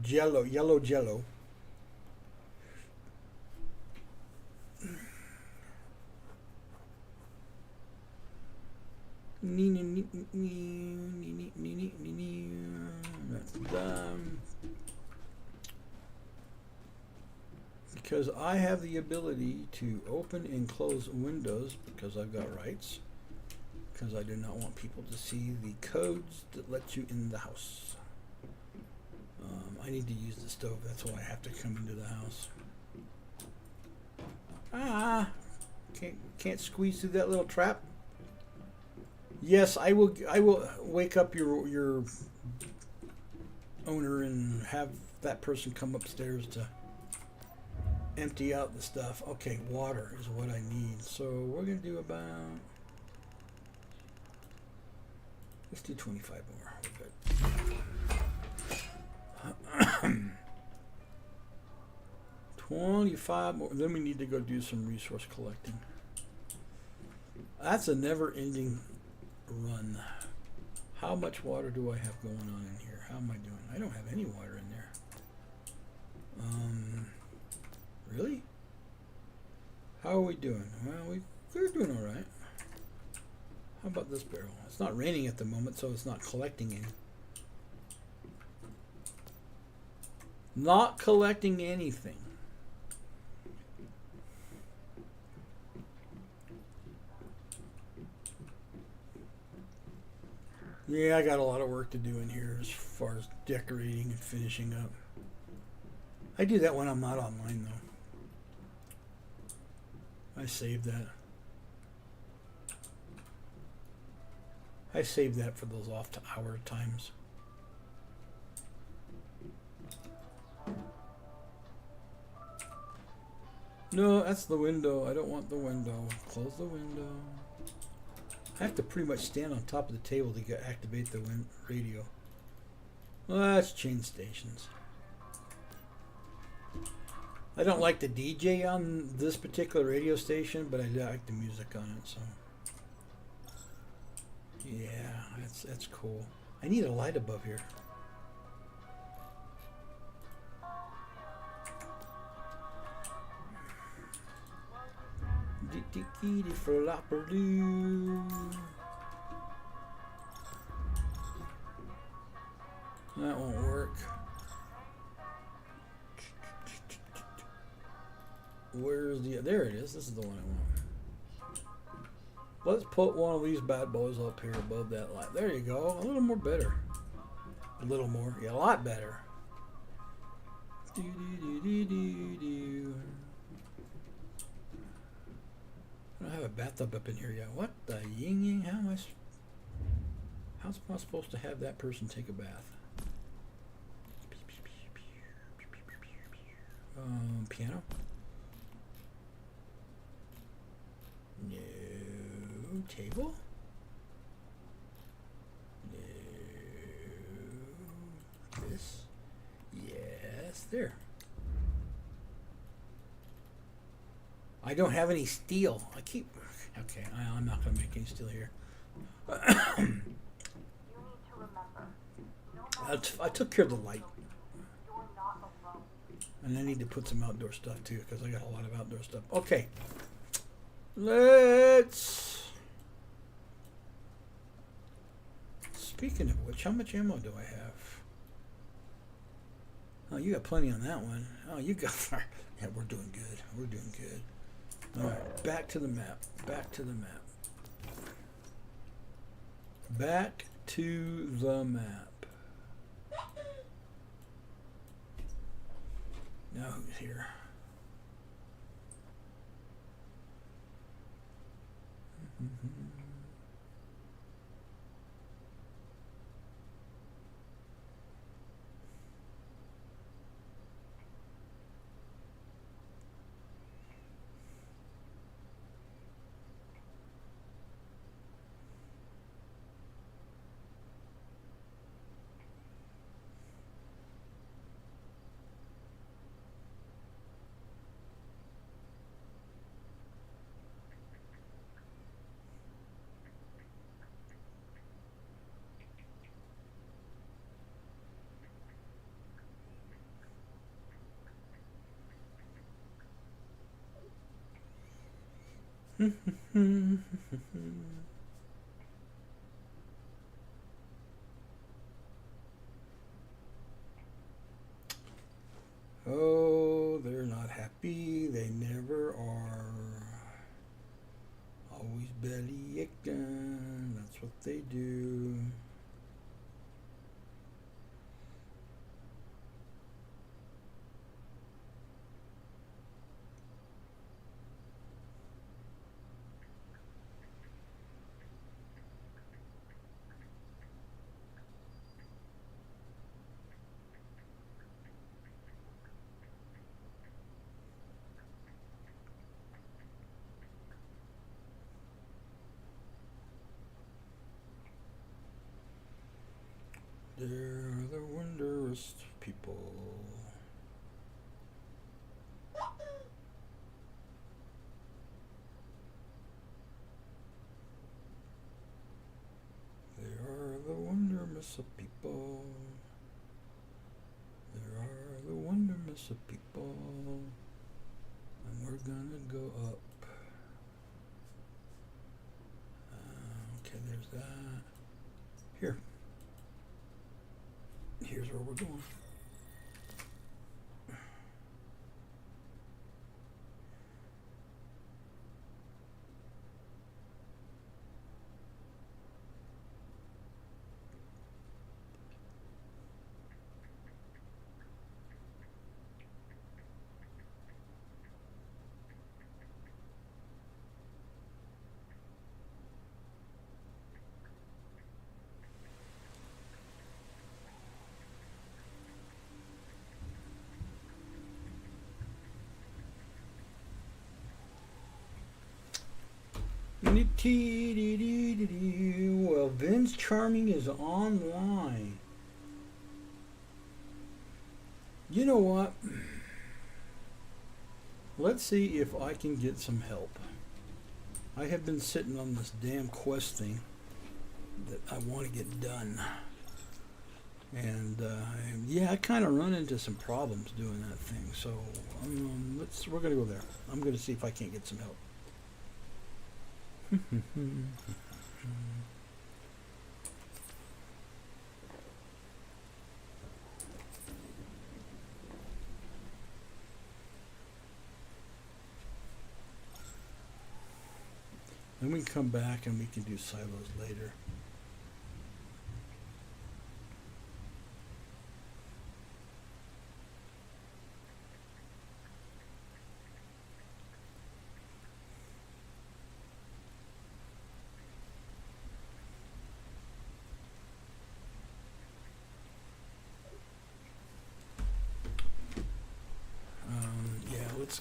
Speaker 2: yellow jello. That's done. Because I have the ability to open and close windows because I've got rights. Because I do not want people to see the codes that let you in the house. I need to use the stove. That's why I have to come into the house. Ah, can't squeeze through that little trap. Yes, I will wake up your owner and have that person come upstairs to empty out the stuff. Okay, water is what I need. So we're gonna do about. Let's do 25 more. We're good. 25 more. Then we need to go do some resource collecting. That's a never-ending run. How much water do I have going on in here? How am I doing? I don't have any water in there. Really? How are we doing? Well, we're doing all right. How about this barrel? It's not raining at the moment, so it's not collecting any. Not collecting anything. Yeah, I got a lot of work to do in here as far as decorating and finishing up. I do that when I'm not online, though. I save that. I save that for those off-hour times. No, that's the window. I don't want the window. Close the window. I have to pretty much stand on top of the table to activate the radio. Well, that's chain stations. I don't like the DJ on this particular radio station, but I like the music on it, so. Yeah, that's cool. I need a light above here. That won't work. Where's the... There it is. This is the one I want. Let's put one of these bad boys up here above that light. There you go. A little more better. A little more. Yeah, a lot better. Do, do, do, do, do, do. I don't have a bathtub up in here yet. What the ying ying? How am I supposed to have that person take a bath? Piano? No. Table? No. This? Yes. There. I don't have any steel. I keep... Okay, I'm not going to make any steel here. I took care of the light. And I need to put some outdoor stuff too, because I got a lot of outdoor stuff. Okay. Let's... Speaking of which, how much ammo do I have? Oh, you got plenty on that one. Oh, you got... Yeah, we're doing good. We're doing good. Alright, back to the map. Back to the map. Back to the map. Now who's here? Oh, they're not happy. They never are. Always belly aching. That's what they do. They're the wondrous people. They are the wondrous of people. There are the wondrous of people. And we're gonna go up. Okay, there's that. Here. Here's where we're going. Well, Vince Charming is online. You know what? Let's see if I can get some help. I have been sitting on this damn quest thing that I want to get done. And yeah, I kind of run into some problems doing that thing. So we're going to go there. I'm going to see if I can't get some help. Then we can come back and we can do silos later.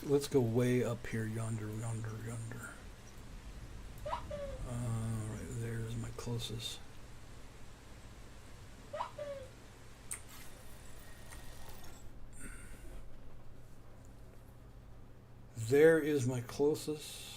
Speaker 2: Let's go way up here, yonder. Right there's my closest. There is my closest.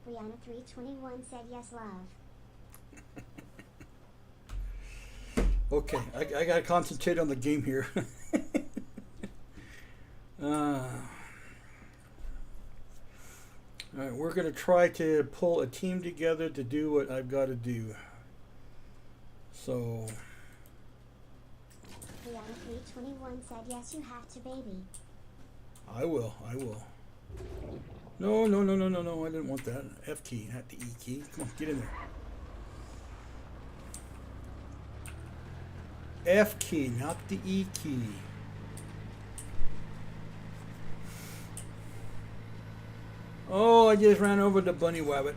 Speaker 1: Rihanna321 said yes, love.
Speaker 2: Okay, I gotta concentrate on the game here. Alright, we're gonna try to pull a team together to do what I've got to do. So
Speaker 1: Rihanna321 said yes, you have to, baby.
Speaker 2: I will. No, I didn't want that. F key, not the E key. Come on, get in there. F key, not the E key. Oh, I just ran over the bunny wabbit.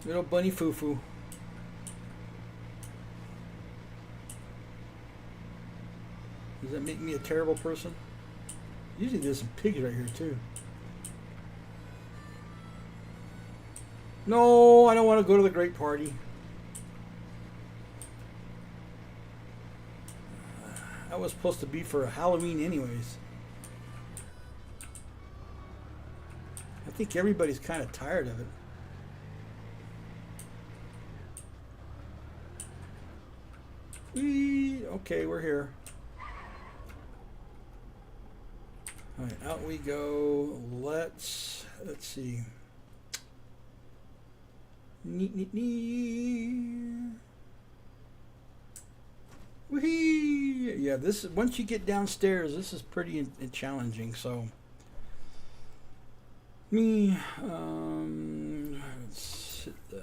Speaker 2: Little bunny foo-foo. Does that make me a terrible person? Usually there's some pigs right here too. No, I don't want to go to the great party. That was supposed to be for Halloween anyways. I think everybody's kind of tired of it. Okay, we're here. All right, out we go. Let's see. Neat. Whee! Yeah, this once you get downstairs, this is pretty challenging. So, let's hit the.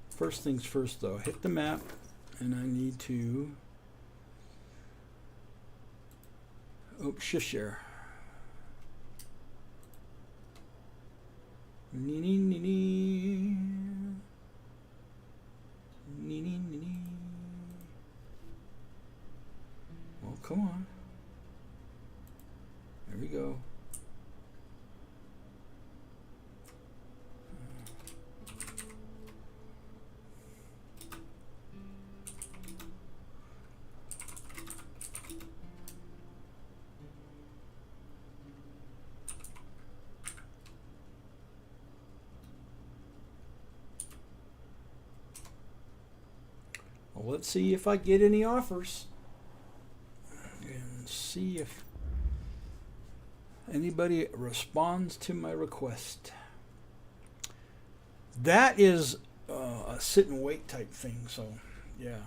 Speaker 2: First things first, though. Hit the map, and I need to. Shift share. Well, come on. There we go. Well, let's see if I get any offers. And see if anybody responds to my request. That is a sit and wait type thing, so yeah.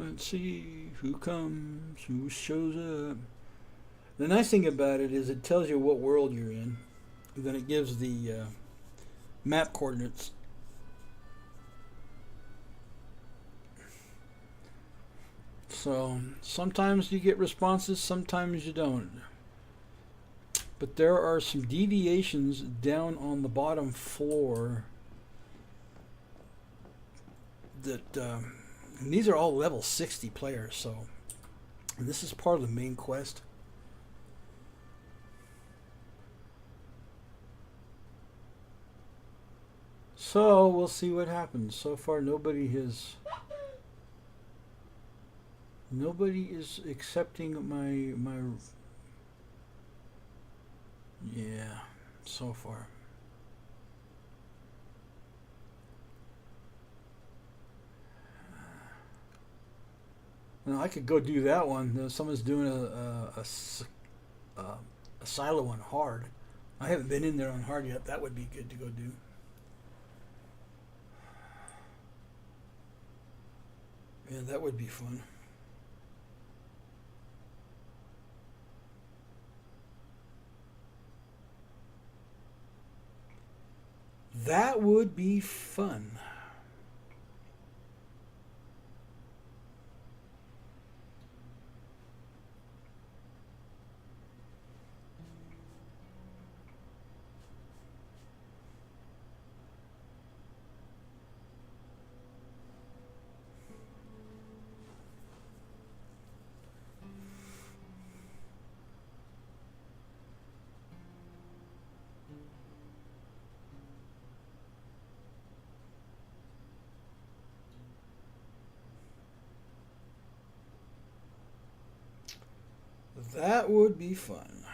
Speaker 2: Let's see who comes, who shows up. The nice thing about it is it tells you what world you're in. And then it gives the map coordinates. So sometimes you get responses, sometimes you don't. But there are some deviations down on the bottom floor that... and these are all level 60 players, so this is part of the main quest. So we'll see what happens. So far nobody is accepting my yeah, so far. Now I could go do that one. Someone's doing a silo on hard. I haven't been in there on hard yet. That would be good to go do. Yeah, that would be fun. That would be fun. That would be fun.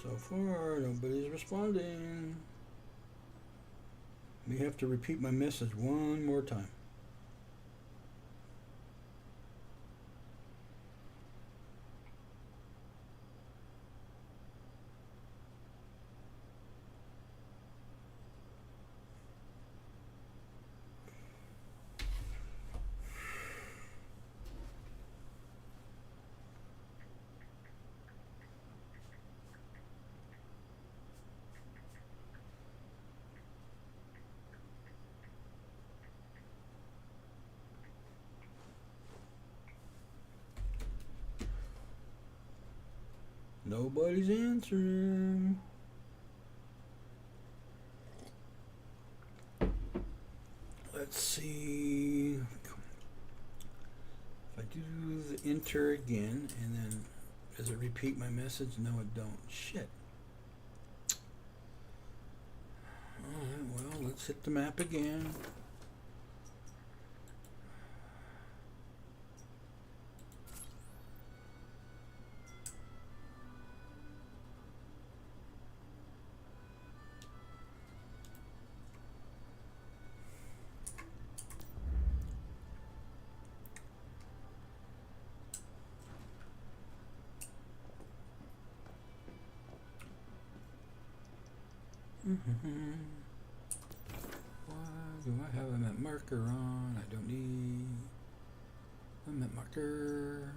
Speaker 2: So far, nobody's responding. May have to repeat my message one more time. Nobody's answering. Let's see. If I do the enter again, and then does it repeat my message? No, it don't. Shit. Alright, well, let's hit the map again. Why do I have a map marker on? I don't need a map marker.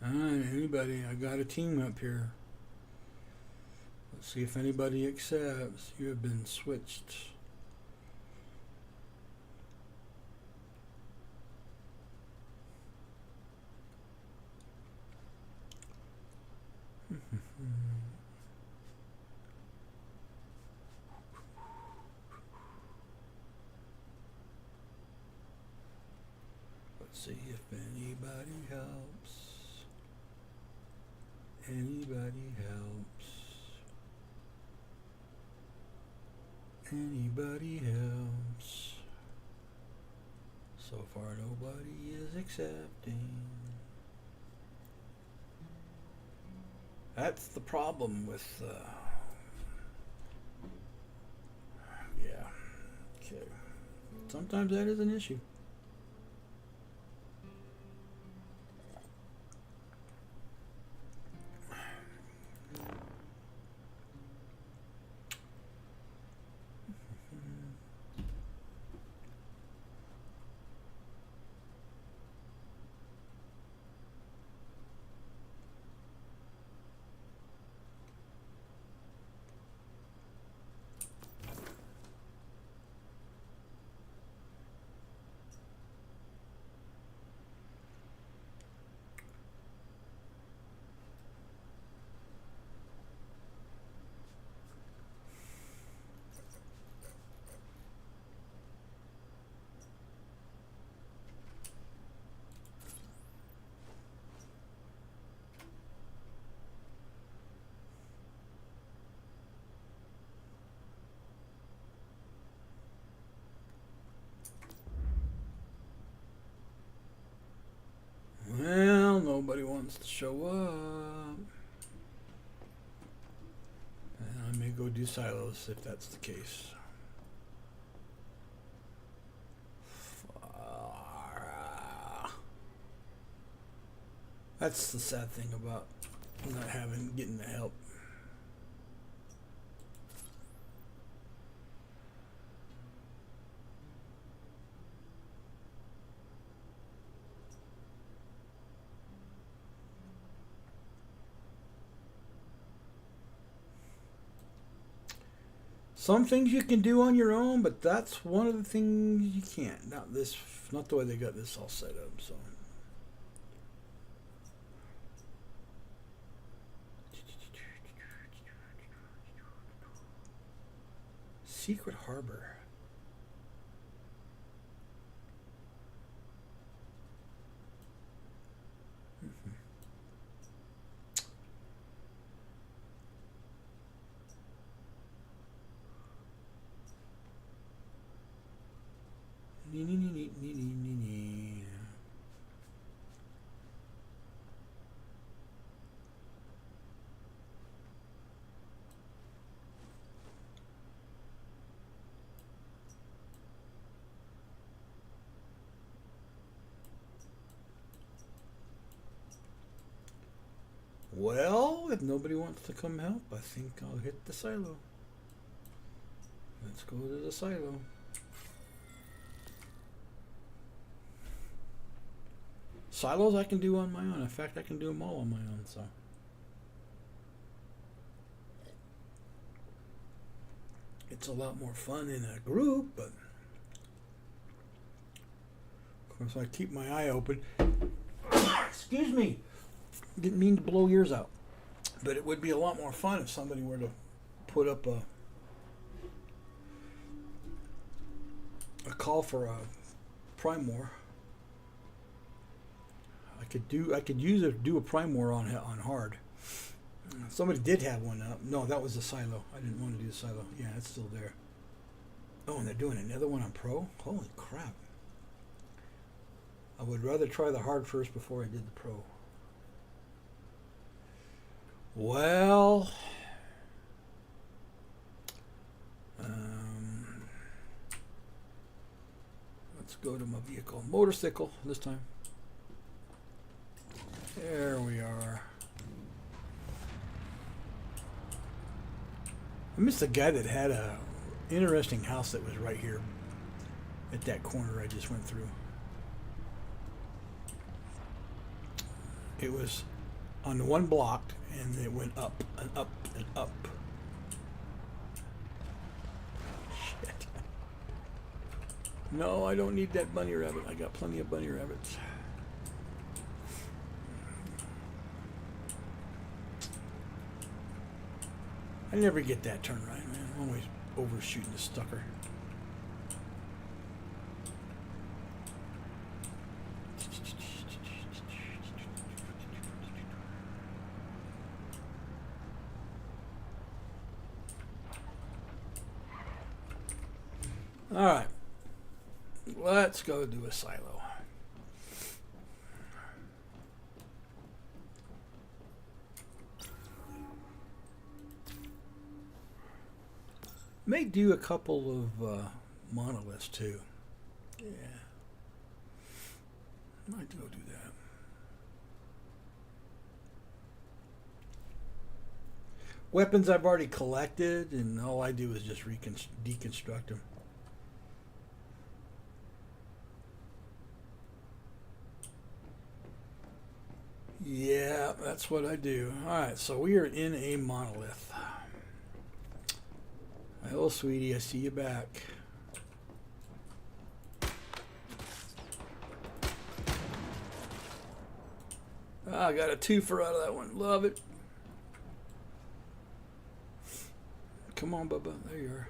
Speaker 2: Anybody? I got a team up here. Let's see if anybody accepts. You have been switched. Let's see if anybody helps. Anybody helps. Anybody helps. So far nobody is accepting. That's the problem with yeah. Okay. Sometimes that is an issue. Well, nobody wants to show up. And I may go do silos if that's the case. That's the sad thing about not getting the help. Some things you can do on your own, but that's one of the things you can't. Not the way they got this all set up. So Secret Harbor. Well, if nobody wants to come help, I think I'll hit the silo. Let's go to the silo. Silos I can do on my own. In fact, I can do them all on my own, so. It's a lot more fun in a group, but of course I keep my eye open. Excuse me. Didn't mean to blow yours out. But it would be a lot more fun if somebody were to put up a call for a Prime War. I could do a Prime War on hard. Somebody did have one up. No, that was the silo. I didn't want to do the silo. Yeah, it's still there. Oh, and they're doing another one on Pro? Holy crap. I would rather try the hard first before I did the Pro. Well, let's go to my vehicle. Motorcycle this time. There we are. I missed the guy that had a interesting house that was right here at that corner I just went through. It was on the one block, and it went up and up and up. Shit. No, I don't need that bunny rabbit. I got plenty of bunny rabbits. I never get that turn right, man. I'm always overshooting the stucker. All right, let's go do a silo. May do a couple of monoliths too. Yeah, might go do that. Weapons I've already collected, and all I do is just deconstruct them. Yeah, that's what I do. Alright, so we are in a monolith. Hello, sweetie. I see you back. I got a twofer out of that one. Love it. Come on, Bubba. There you are.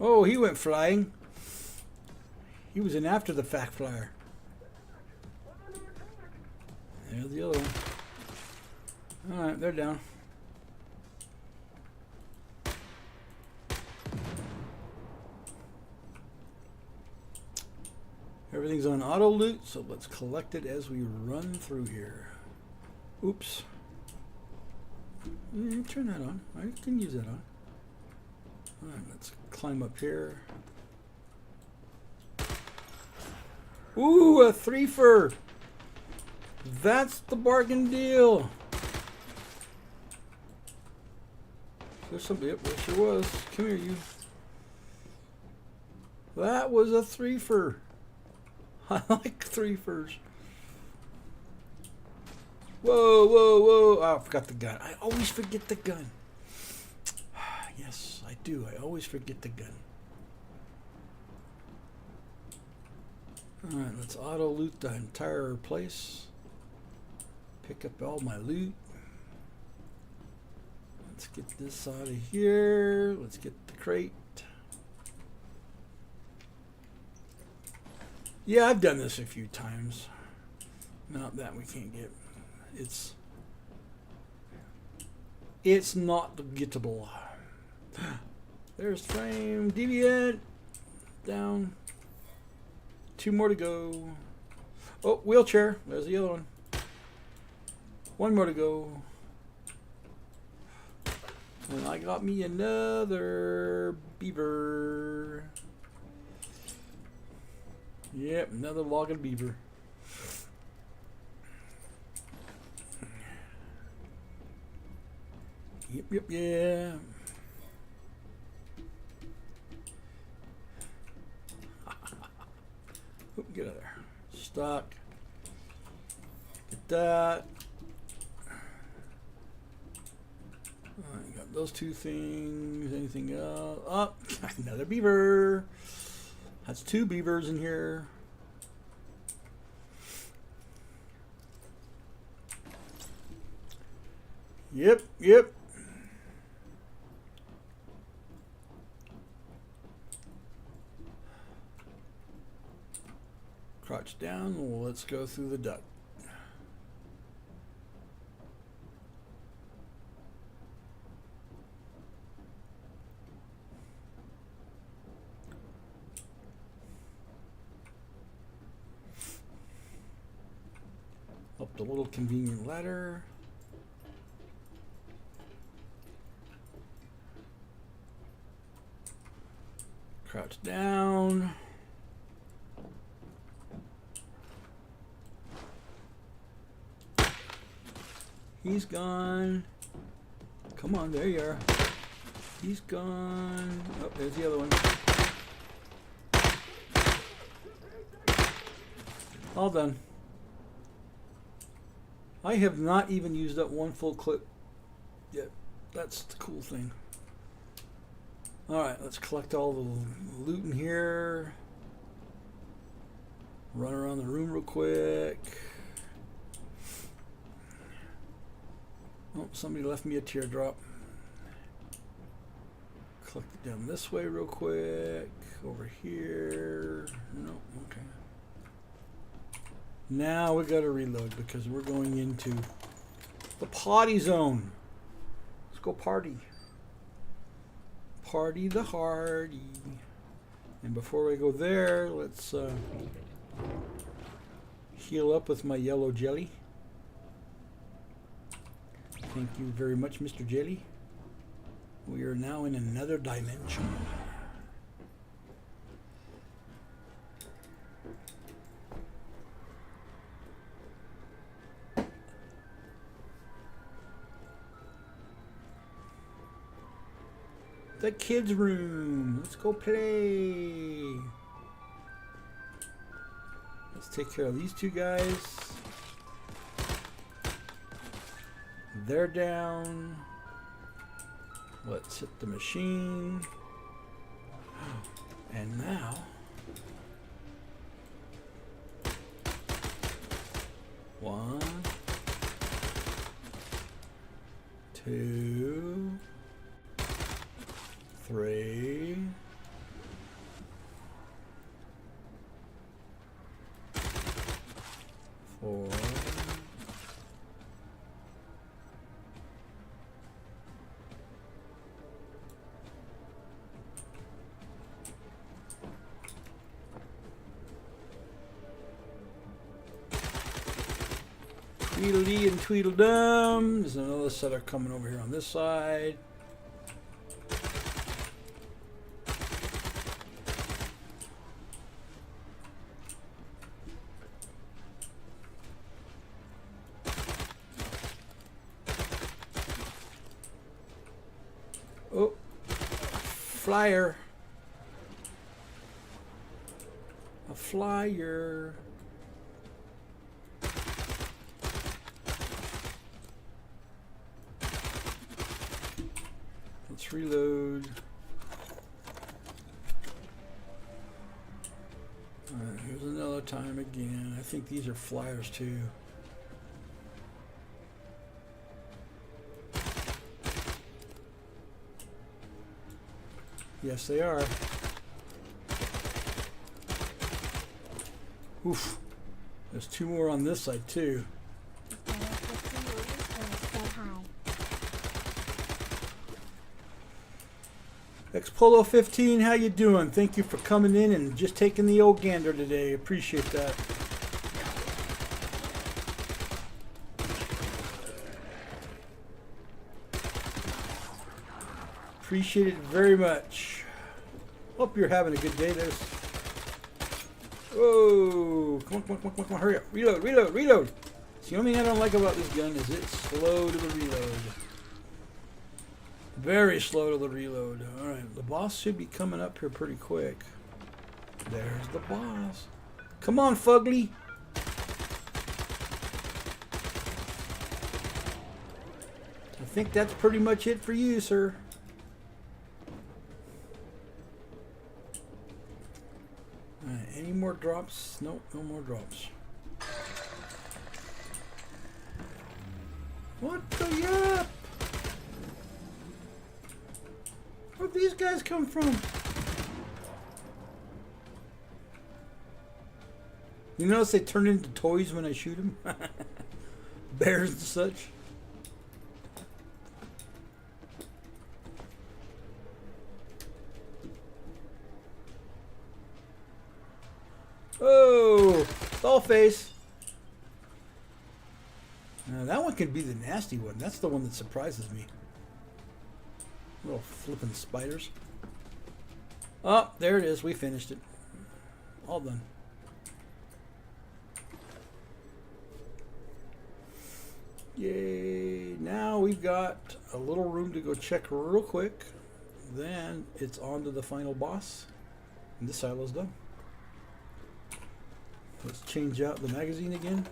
Speaker 2: Oh, he went flying. He was an after the fact flyer. There's the other one. Alright, they're down. Everything's on auto loot, so let's collect it as we run through here. Oops. Yeah, turn that on. I can use that on. Alright, let's climb up here. Ooh, a threefer! That's the bargain deal! There's somebody up there. Sure was. Come here, you. That was a threefer. I like threefers. Whoa, whoa, whoa. Oh, I forgot the gun. I always forget the gun. Yes, I do. I always forget the gun. Alright, let's auto loot the entire place. Pick up all my loot. Let's get this out of here. Let's get the crate. Yeah, I've done this a few times. Not that we can't get. It's not gettable. There's frame. Deviant. Down. 2 more to go. Oh, wheelchair. There's the other one. 1 more to go. And I got me another beaver. Yep, another logging beaver. Yep, yeah. Oop, get out of there. Stock. Get that. Alright, got those 2 things. Anything else? Oh, another beaver. That's 2 beavers in here. Yep, yep. Crouch down. Let's go through the duct. Up the little convenient ladder. Crouch down. He's gone. Come on, there you are. He's gone. Oh, there's the other one. All done. I have not even used up 1 full clip yet. That's the cool thing. Alright, let's collect all the loot in here. Run around the room real quick. Oh, somebody left me a teardrop. Collect it down this way real quick. Over here. No, okay. Now we gotta reload because we're going into the potty zone. Let's go party. Party the hardy. And before we go there, let's heal up with my yellow jelly. Thank you very much, Mr. Jelly. We are now in another dimension. The kids' room. Let's go play. Let's take care of these 2 guys. They're down. Let's hit the machine. And now, one, 2, 3, 4, 5. Tweedledee and Tweedledum. There's another setter coming over here on this side. Oh, flyer. A flyer. Let's reload. Alright, here's another time again. I think these are flyers too. Yes, they are. Oof. There's two more on this side too. Xpolo 15, how you doing? Thank you for coming in and just taking the old gander today. Appreciate that. Appreciate it very much. Hope you're having a good day. There's. Whoa! Come on, come on, come on, come on, hurry up! Reload, reload, reload! It's the only thing I don't like about this gun is it's slow to the reload. Very slow to the reload. Alright, the boss should be coming up here pretty quick. There's the boss. Come on, Fugly! I think that's pretty much it for you, sir. Alright, any more drops? Nope, no more drops. What the yap? Where'd these guys come from? You notice they turn into toys when I shoot them? Bears and such. Oh, doll face. Now that one could be the nasty one. That's the one that surprises me. Little flipping spiders. Oh, there it is. We finished it. All done. Yay. Now we've got a little room to go check real quick. Then it's on to the final boss. And this silo's done. Let's change out the magazine again.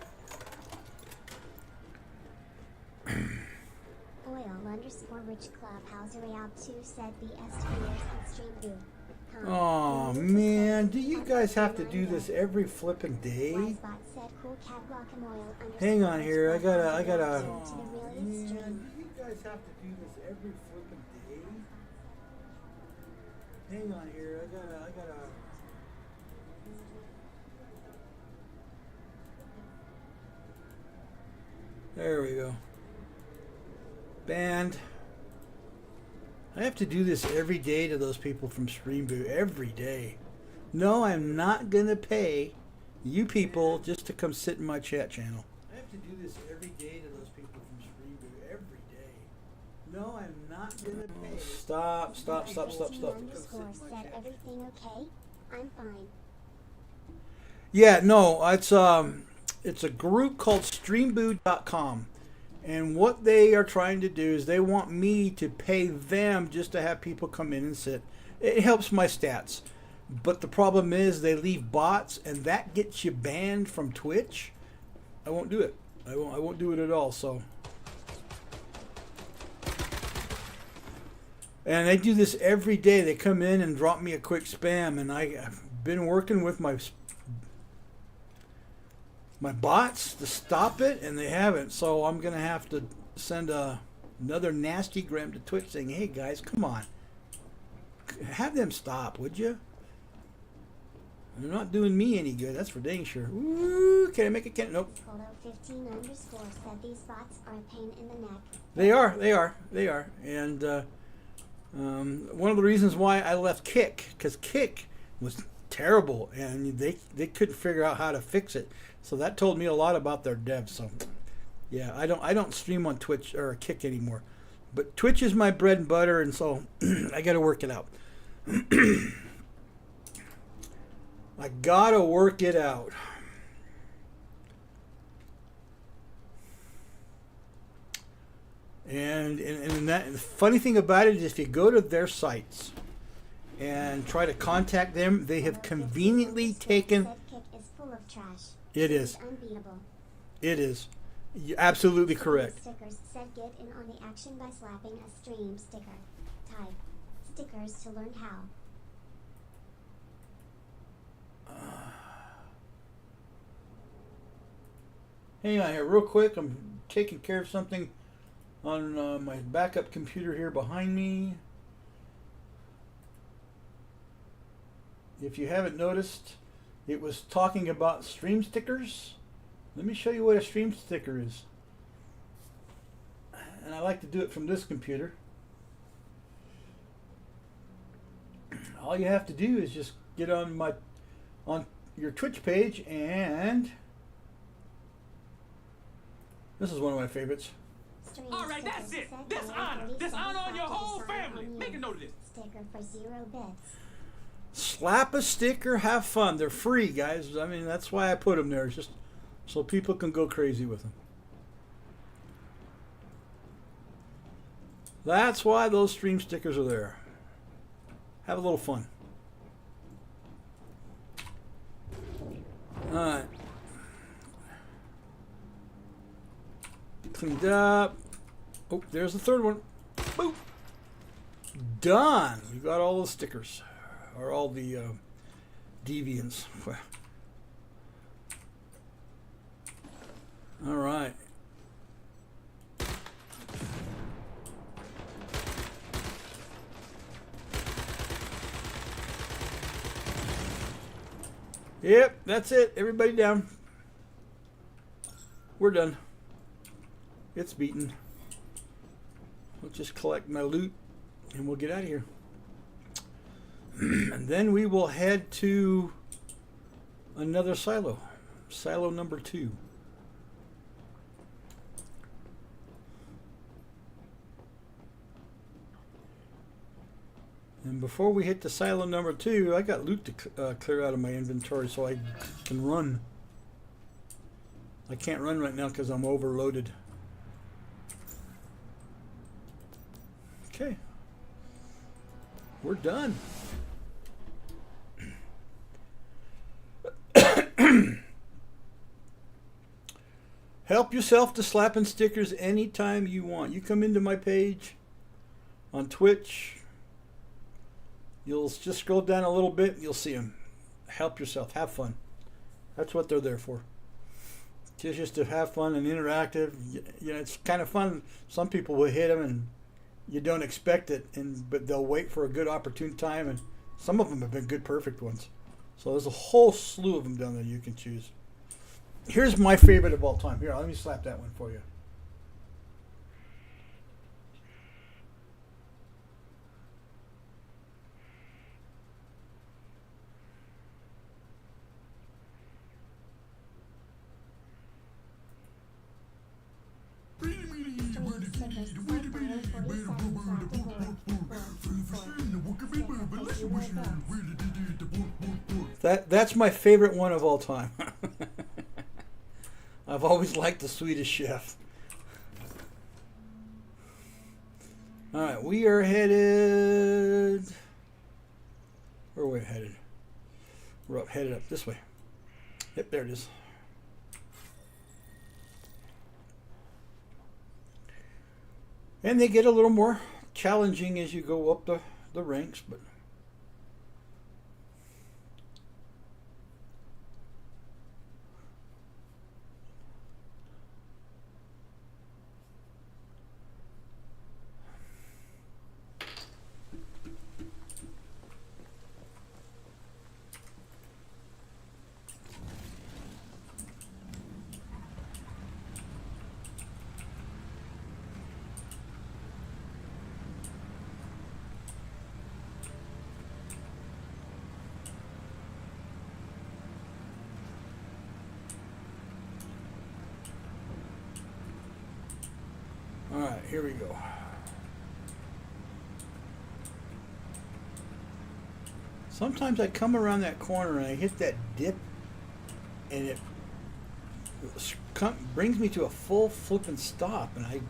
Speaker 1: Oil_rich Clubhouse Real 2 said the STers and stream boo.
Speaker 2: Oh man, do you guys have to do this every flipping day? Hang on here, I gotta. Oh, man, do you guys have to do this every flipping day? Hang on here, I gotta. There we go. Banned. I have to do this every day to those people from Streamboo. Every day. No, I'm not going to pay you people just to come sit in my chat channel. I have to do this every day to those people from Streamboo. Every day. No, I'm not going to pay. Stop.
Speaker 1: Said everything okay? I'm fine.
Speaker 2: Yeah, no, it's a group called streamboo.com. And what they are trying to do is they want me to pay them just to have people come in and sit. It helps my stats. But the problem is they leave bots and that gets you banned from Twitch. I won't do it. I won't do it at all. So, and they do this every day. They come in and drop me a quick spam, and I've been working with my bots to stop it, and they haven't. So I'm gonna have to send another nasty gram to Twitch saying, "Hey guys, come on, have them stop, would you? They're not doing me any good. That's for dang sure." Ooh, can I make it? Nope.
Speaker 1: Photo15_ said these bots are a pain in the neck.
Speaker 2: They are. And one of the reasons why I left Kick, because Kick was terrible, and they couldn't figure out how to fix it. So that told me a lot about their devs. So yeah, I don't stream on Twitch or Kick anymore. But Twitch is my bread and butter, and so I got to work it out. I gotta work it out. And that, the funny thing about it is if you go to their sites and try to contact them, they have conveniently taken...
Speaker 1: Kick is full of trash.
Speaker 2: It is.
Speaker 1: Unbeatable.
Speaker 2: It is. You're absolutely correct.
Speaker 1: Stickers said get in on the action by slapping a stream sticker. Type stickers to learn how.
Speaker 2: Hang on here real quick. I'm taking care of something on my backup computer here behind me. If you haven't noticed, it was talking about stream stickers. Let me show you what a stream sticker is. And I like to do it from this computer. All you have to do is just get on your Twitch page, and this is one of my favorites.
Speaker 3: All right, that's it. Dishonor on your whole family. Make a note of this.
Speaker 1: Sticker for 0 bits.
Speaker 2: Slap a sticker, have fun. They're free, guys. I mean, that's why I put them there, just so people can go crazy with them. That's why those stream stickers are there. Have a little fun. All right. Cleaned up. Oh, there's the third one. Boop. Done. You got all the stickers. Or all the deviants. All right. Yep, that's it. Everybody down. We're done. It's beaten. We'll just collect my loot and we'll get out of here. And then we will head to another silo. Silo number 2. And before we hit the silo number 2, I got loot to clear out of my inventory so I can run. I can't run right now because I'm overloaded. Okay. We're done. Help yourself to slapping stickers anytime you want. You come into my page on Twitch. You'll just scroll down a little bit. You'll see them. Help yourself. Have fun. That's what they're there for. Just to have fun and interactive. You know, it's kind of fun. Some people will hit them and you don't expect it, but they'll wait for a good opportune time. And some of them have been good, perfect ones. So there's a whole slew of them down there you can choose. Here's my favorite of all time. Here, let me slap that one for you. That's my favorite one of all time. I've always liked the Swedish Chef. All right, we are headed. Where are we headed? We're headed up this way. Yep, there it is. And they get a little more challenging as you go up the ranks, but all right, here we go. Sometimes I come around that corner and I hit that dip and it brings me to a full flipping stop and I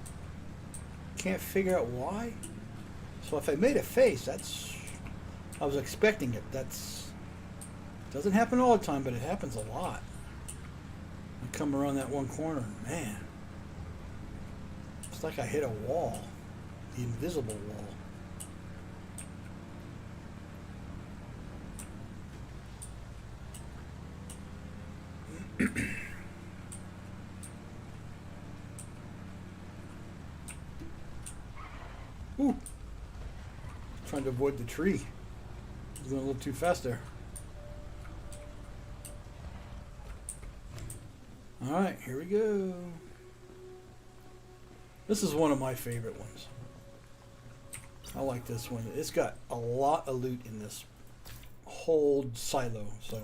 Speaker 2: can't figure out why. So if I made a face, I was expecting it. Doesn't happen all the time, but it happens a lot. I come around that one corner, man. It's like I hit a wall, the invisible wall. Ooh. Trying to avoid the tree. Going a little too fast there. Alright, here we go. This is one of my favorite ones. I like this one. It's got a lot of loot in this whole silo, so.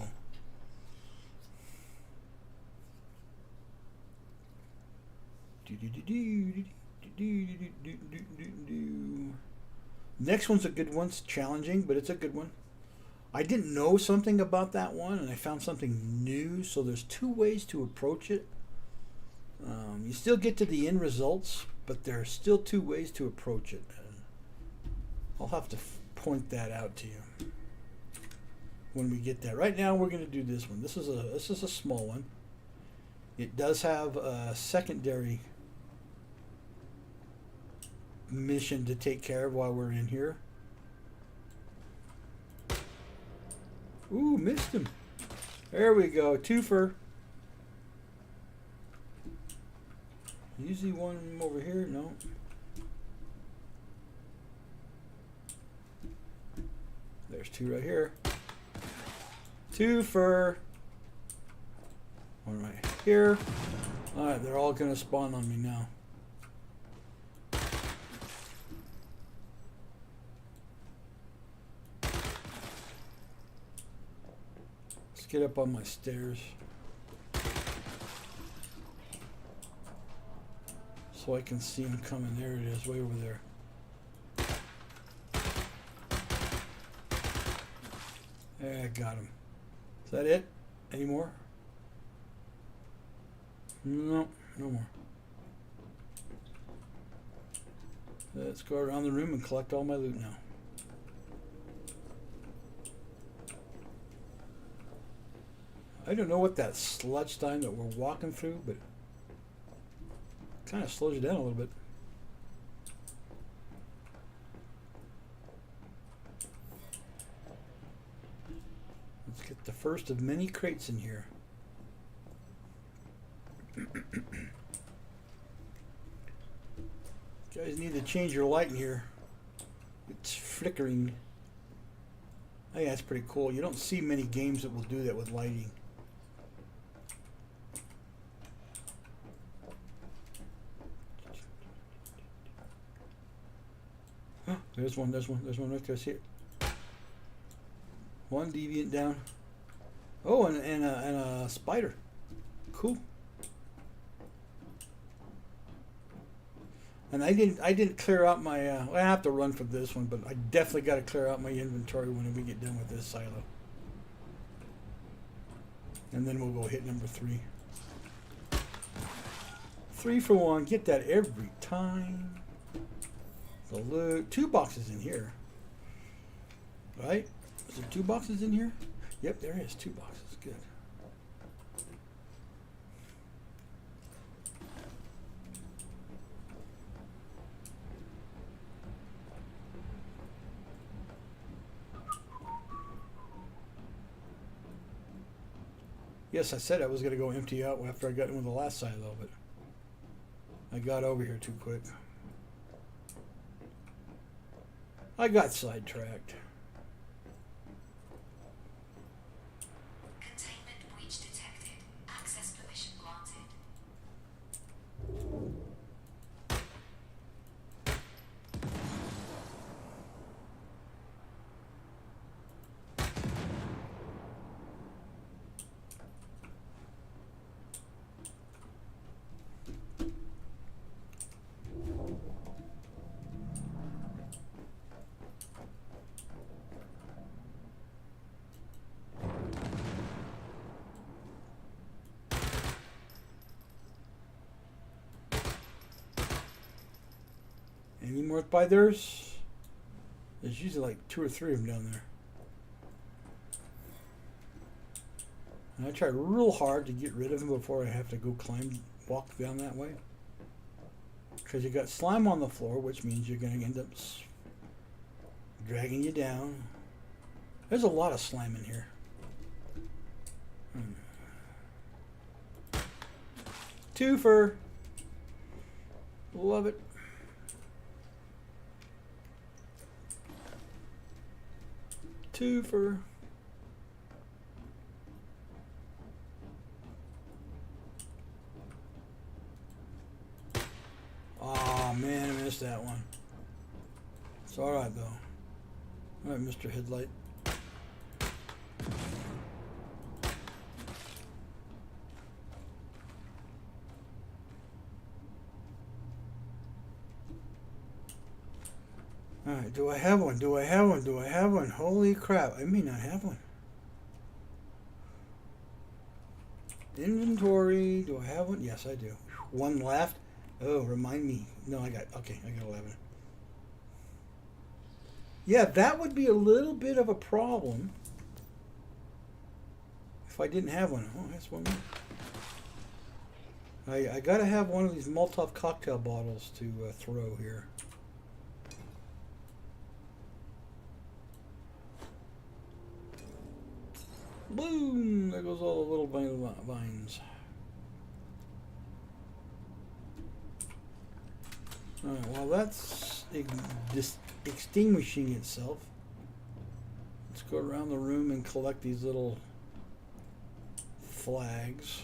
Speaker 2: Next one's a good one. It's challenging, but it's a good one. I didn't know something about that one, and I found something new. So there's two ways to approach it. You still get to the end results, but there are still two ways to approach it. I'll have to point that out to you when we get there. Right now, we're going to do this one. This is a small one. It does have a secondary mission to take care of while we're in here. Ooh, missed him. There we go. Twofer. Usually one over here. No. There's two right here. Twofer. One right here. Alright, they're all going to spawn on me now. Let's get up on my stairs. So I can see them coming. There it is, way over there. There, I got him. Is that it? Any more? No, no more. Let's go around the room and collect all my loot now. I don't know what that sludge time that we're walking through, but kind of slows you down a little bit. Let's get the first of many crates in here. Guys need to change your light in here. It's flickering. I think that's pretty cool. You don't see many games that will do that with lighting. There's one right there. See it? One deviant down. Oh, and a spider. Cool. And I didn't clear out my. I have to run for this one, but I definitely got to clear out my inventory when we get done with this silo. And then we'll go hit number 3. 3 for 1. Get that every time. The loot. 2 boxes in here. Right? Is there 2 boxes in here? Yep, there is 2 boxes. Good. Yes, I said I was going to go empty out after I got in with the last silo, but I got over here too quick. I got sidetracked.
Speaker 4: Containment breach detected. Access permission granted.
Speaker 2: Any more by theirs? There's usually like 2 or 3 of them down there. And I try real hard to get rid of them before I have to go walk down that way. Because you got slime on the floor, which means you're going to end up dragging you down. There's a lot of slime in here. Twofer. Love it. twofer. Oh man, I missed that one. It's alright though. Alright, Mr. Headlight. Alright, do I have one? Do I have one? Do I have one? Holy crap, I may not have one. Inventory, do I have one? Yes, I do. One left. Oh, remind me. No, I got 11. Yeah, that would be a little bit of a problem if I didn't have one. Oh, that's one more. I gotta have one of these Molotov cocktail bottles to throw here. Boom! There goes all the little vines. Alright, well that's extinguishing itself. Let's go around the room and collect these little flags.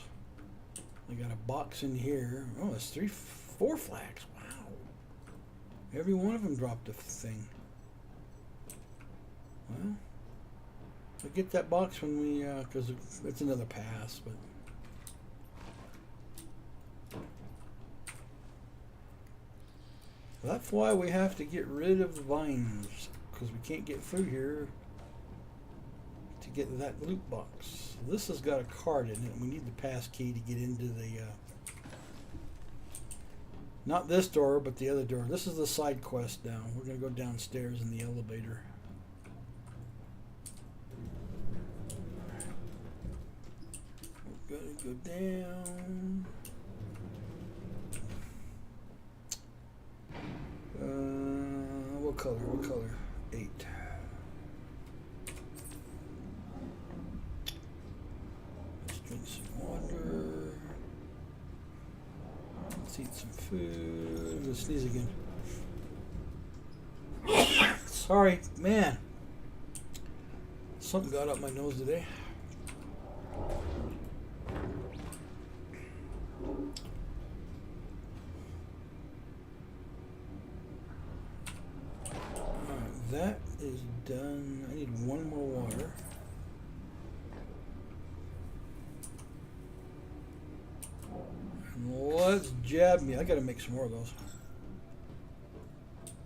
Speaker 2: I got a box in here. Oh, it's 4 flags. Wow. Every one of them dropped a thing. Well, I'll get that box when we, because it's another pass, but. That's why we have to get rid of the vines, because we can't get through here to get that loot box. This has got a card in it. We need the pass key to get into the, not this door, but the other door. This is the side quest now. We're going to go downstairs in the elevator. We're going to go down. What color? What color? 8. Let's drink some water. Let's eat some food. Let's sneeze again. Sorry, man. Something got up my nose today. That is done. I need one more water. And let's jab me. I gotta make some more of those.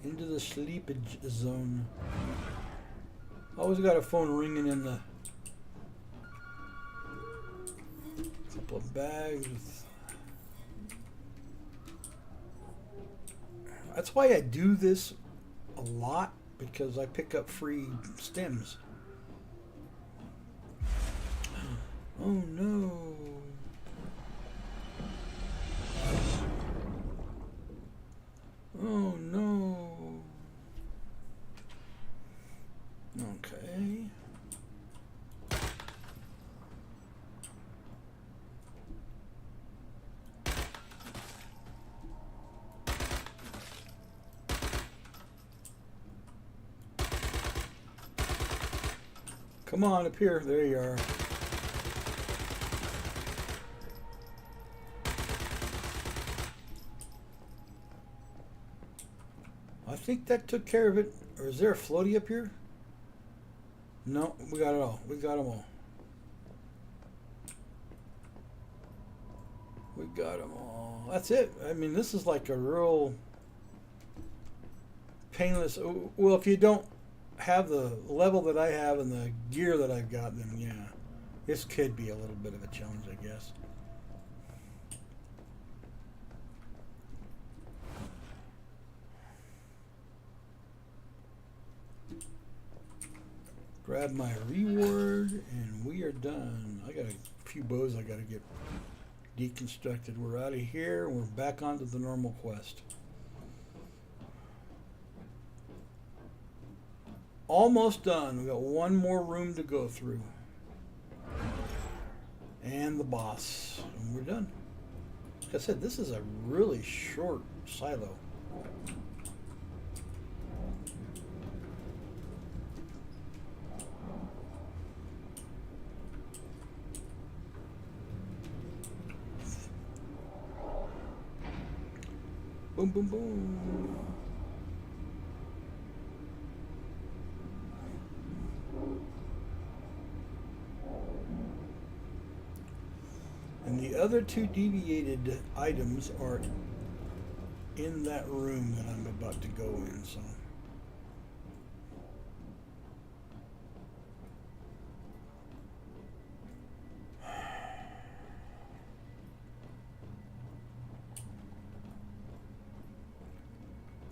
Speaker 2: Into the sleepage zone. Always got a phone ringing in the. Couple of bags with. That's why I do this a lot. Because I pick up free stems. Oh no. Oh no. Okay. Come on, up here. There you are. I think that took care of it. Or is there a floaty up here? No, we got it all. We got them all. We got them all. That's it. I mean, this is like a real painless. Well, if you don't have the level that I have and the gear that I've got, then yeah, this could be a little bit of a challenge, I guess. Grab my reward and we are done. I got a few bows I got to get deconstructed. We're out of here and we're back onto the normal quest. Almost done. We got one more room to go through. And the boss. And we're done. Like I said, this is a really short silo. Boom, boom, boom. And the other two deviated items are in that room that I'm about to go in, so.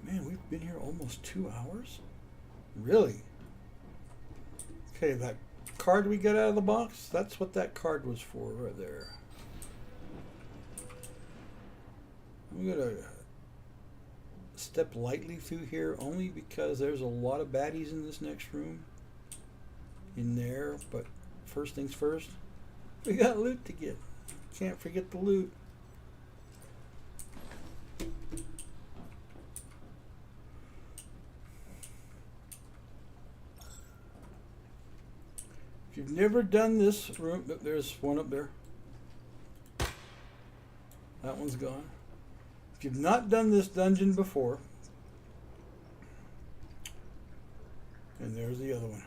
Speaker 2: Man, we've been here almost 2 hours? Really? Okay, that card we got out of the box, that's what that card was for right there. I'm going to step lightly through here only because there's a lot of baddies in this next room. In there, but first things first, we got loot to get. Can't forget the loot. If you've never done this room, there's one up there. That one's gone. If you've not done this dungeon before, and there's the other one.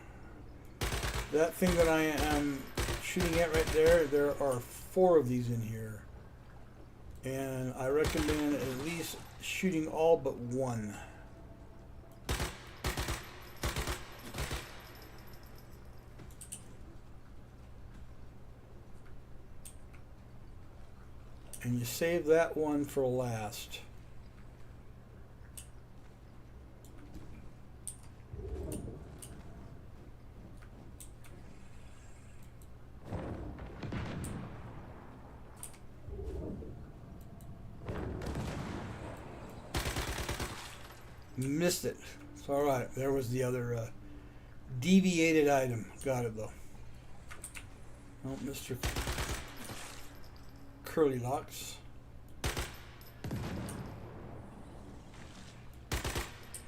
Speaker 2: That thing that I am shooting at right there, there are 4 of these in here. And I recommend at least shooting all but one. And you save that one for last. Missed it. It's alright. There was the other deviated item. Got it though. Oh, Mr. Curly Locks.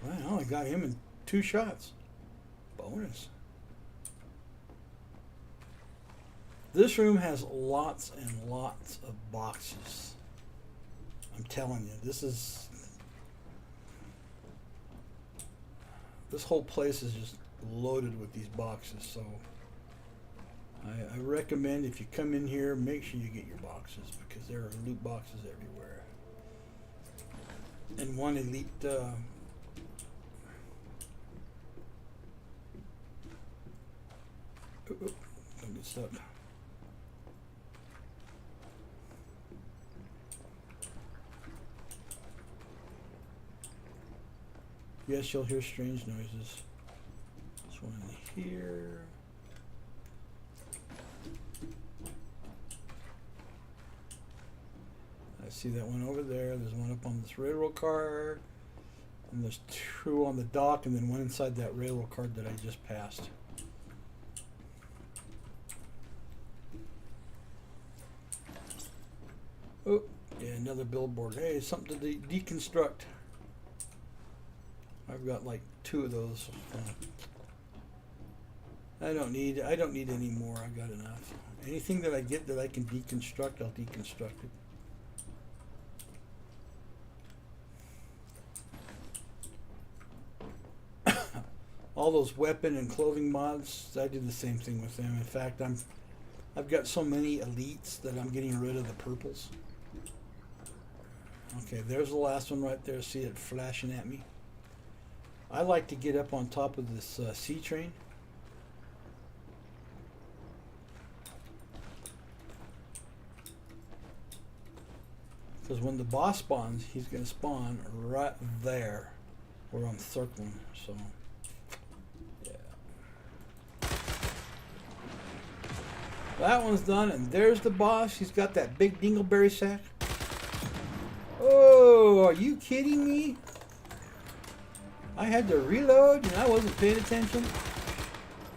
Speaker 2: Well, I got him in 2 shots. Bonus. This room has lots and lots of boxes. I'm telling you, this whole place is just loaded with these boxes, so I recommend if you come in here, make sure you get your boxes because there are loot boxes everywhere. And one elite don't get stuck. Yes, you'll hear strange noises. This one in here. I see that one over there. There's one up on this railroad car. And there's 2 on the dock, and then one inside that railroad car that I just passed. Oh, yeah, another billboard. Hey, something to deconstruct. I've got like 2 of those. I don't need any more. I got enough. Anything that I get that I can deconstruct, I'll deconstruct it. All those weapon and clothing mods, I do the same thing with them. In fact, I've got so many elites that I'm getting rid of the purples. Okay, there's the last one right there. See it flashing at me? I like to get up on top of this C train. Because when the boss spawns, he's going to spawn right there where I'm circling. So, yeah. That one's done, and there's the boss. He's got that big dingleberry sack. Oh, are you kidding me? I had to reload and I wasn't paying attention.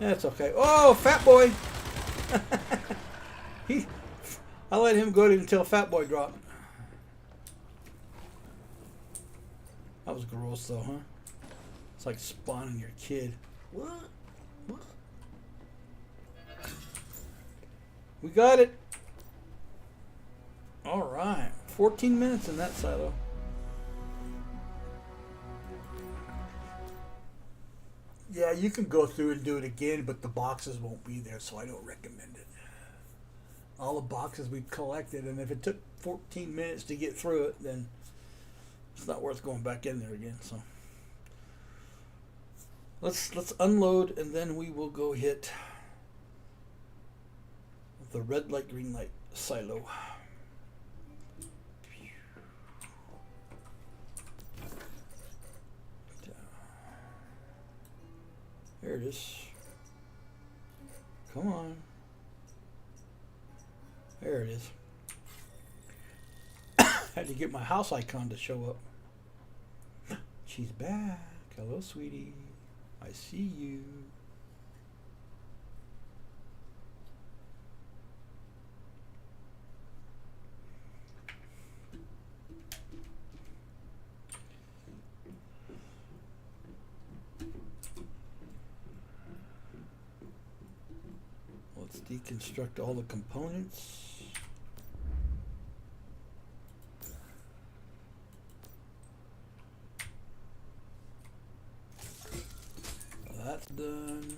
Speaker 2: That's okay. Oh, Fat Boy! I let him go until Fat Boy dropped. That was gross though, huh? It's like spawning your kid. What? What? We got it. All right. 14 minutes in that silo. Yeah, you can go through and do it again, but the boxes won't be there, so I don't recommend it. All the boxes we've collected, and if it took 14 minutes to get through it, then it's not worth going back in there again. So let's unload, and then we will go hit the red light, green light silo. There it is. Come on. There it is. Had to get my house icon to show up. She's back. Hello, sweetie. I see you. Let's deconstruct all the components. That's done.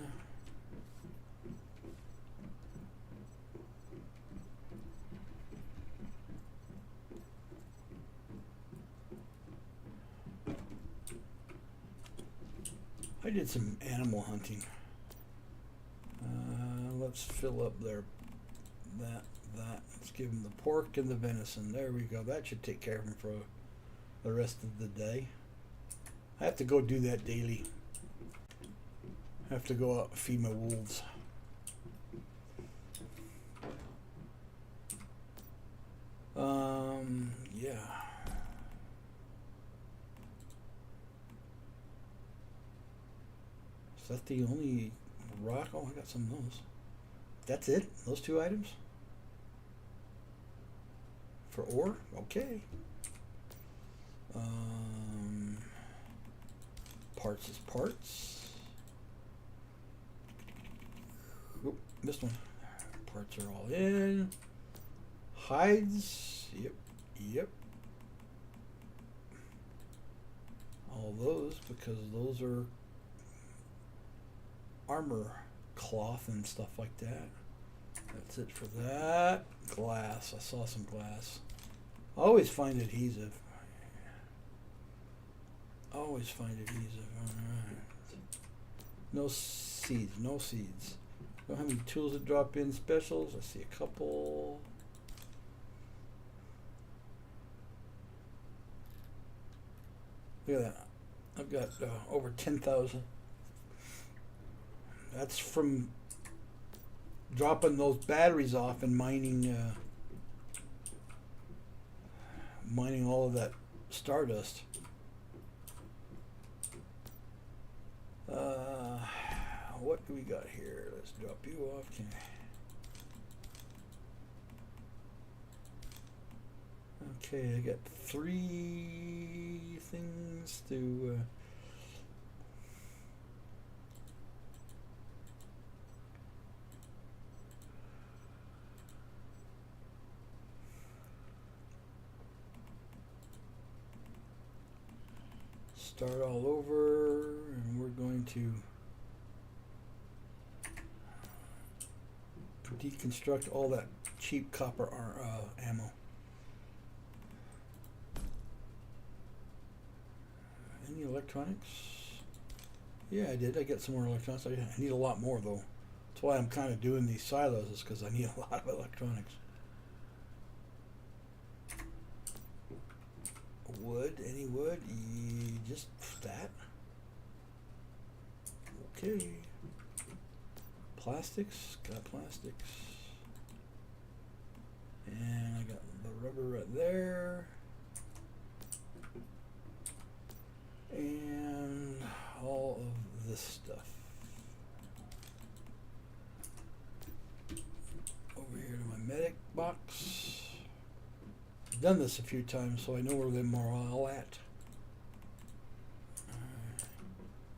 Speaker 2: I did some animal hunting. Let's fill up there. That. Let's give them the pork and the venison. There we go. That should take care of them for the rest of the day. I have to go do that daily. I have to go out and feed my wolves. Yeah. Is that the only rock? Oh, I got some of those. That's it? Those two items? For ore? Okay. Parts is parts. Oop, missed one. Parts are all in. Hides. Yep. All those, because those are armor cloth and stuff like that. That's it for that. Glass. I saw some glass. I always find adhesive. Always find adhesive. Alright. No seeds. No seeds. Don't have any tools to drop in specials. I see a couple. Look at that. I've got over 10,000. That's from dropping those batteries off and mining all of that stardust. What do we got here? Let's drop you off. Okay, I got 3 things to start all over, and we're going to deconstruct all that cheap copper ammo. Any electronics? Yeah, I did. I got some more electronics. I need a lot more, though. That's why I'm kind of doing these silos, is because I need a lot of electronics. Wood? Any wood? Just that? Okay. Plastics? Got plastics. And I got the rubber right there. And all of this stuff. Over here to my medic box. I've done this a few times, so I know where them are all at.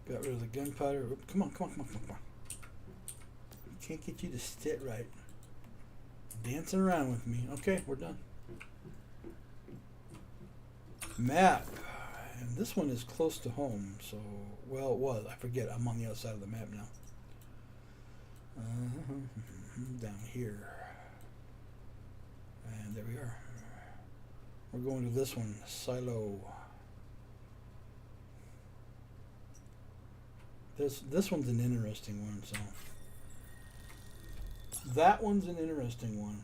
Speaker 2: Got rid of the gunpowder. Come on. Can't get you to sit right. Dancing around with me. Okay, we're done. Map. And This one is close to home, so, well, it was. I forget. I'm on the other side of the map now. Down here. And there we are. We're going to this one, Silo. This one's an interesting one, so. That one's an interesting one.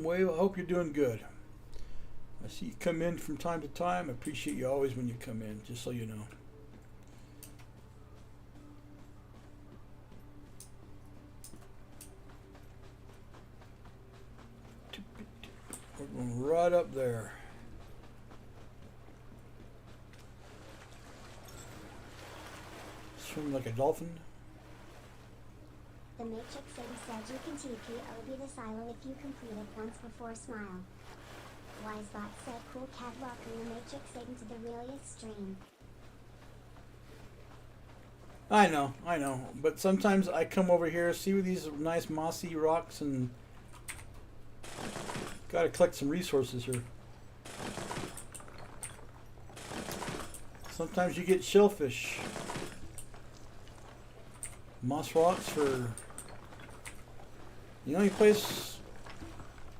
Speaker 2: Wave, I hope you're doing good. I see you come in from time to time. I appreciate you always when you come in, just so you know. We're going right up there. Swim like a dolphin.
Speaker 1: The Matrix City said you can TP the silo if you complete it once before smile. Wisebot said cool cat welcome the Matrix Satan to the Rielious stream.
Speaker 2: I know. But sometimes I come over here, see these nice mossy rocks, and gotta collect some resources here. Sometimes you get shellfish. Moss rocks for the only place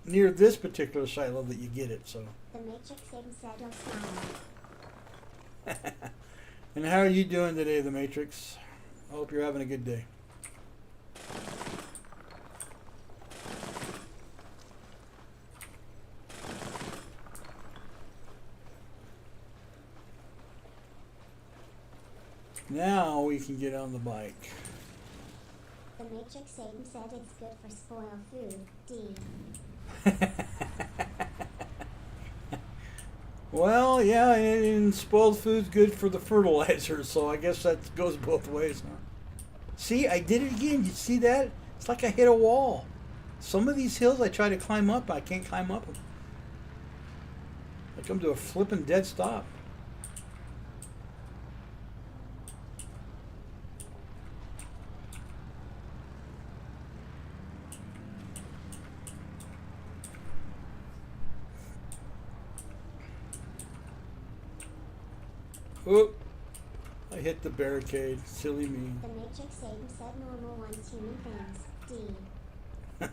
Speaker 2: near this particular silo that you get it, so.
Speaker 1: The Matrix Satan said don't smile.
Speaker 2: And how are you doing today, the Matrix? I hope you're having a good day. Now we can get on the bike.
Speaker 1: The Matrix Satan said it's good for spoiled food. D.
Speaker 2: Well, yeah, and spoiled food's good for the fertilizer, so I guess that goes both ways, huh? See, I did it again. You see that? It's like I hit a wall. Some of these hills I try to climb up, I can't climb up them. I come to a flipping dead stop. Oop! I hit the barricade. Silly me.
Speaker 1: The Matrix Satan said normal wants human things. D.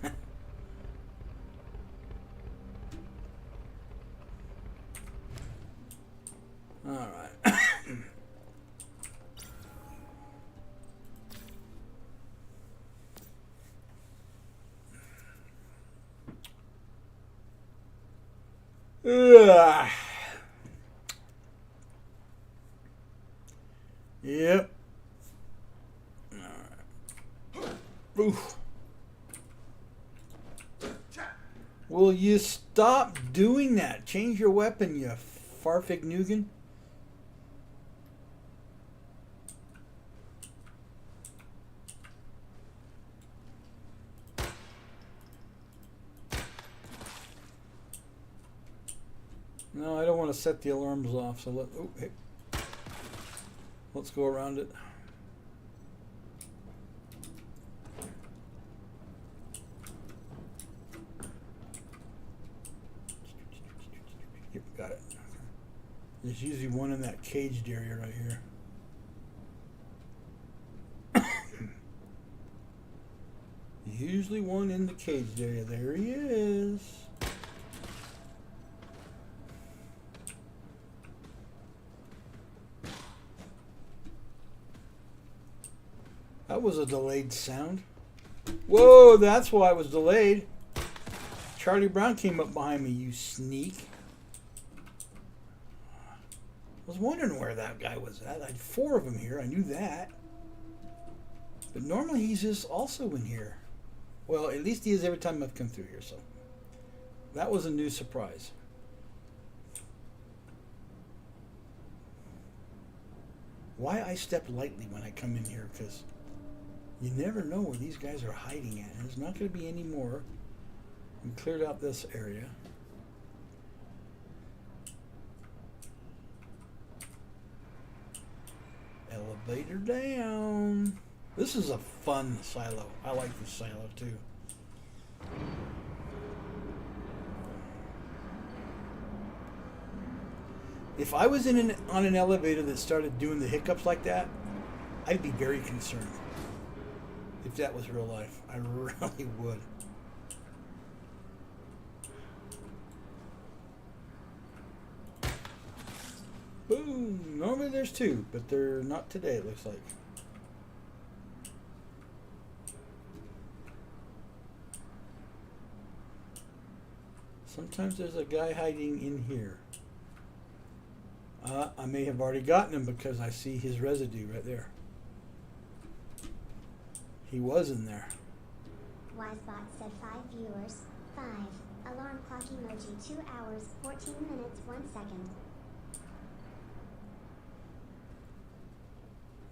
Speaker 2: Alright. Ugh. Yep. Alright. Oof. Will you stop doing that? Change your weapon, you farfignugan. No, I don't want to set the alarms off, so let's go around it. Yep, got it. There's usually one in that caged area right here. Usually one in the caged area. There he is. That was a delayed sound. Whoa, that's why it was delayed. Charlie Brown came up behind me, you sneak. I was wondering where that guy was at. I had 4 of them here. I knew that. But normally he's just also in here. Well, at least he is every time I've come through here, so. That was a new surprise. Why I step lightly when I come in here, because you never know where these guys are hiding at. And there's not going to be any more. We cleared out this area. Elevator down. This is a fun silo. I like this silo too. If I was on an elevator that started doing the hiccups like that, I'd be very concerned. If that was real life, I really would. Boom! Normally there's two, but they're not today, it looks like. Sometimes there's a guy hiding in here. I may have already gotten him because I see his residue right there. He was in there.
Speaker 1: Wisebot said 5 viewers, 5. Alarm clock emoji 2 hours, 14 minutes, 1 second.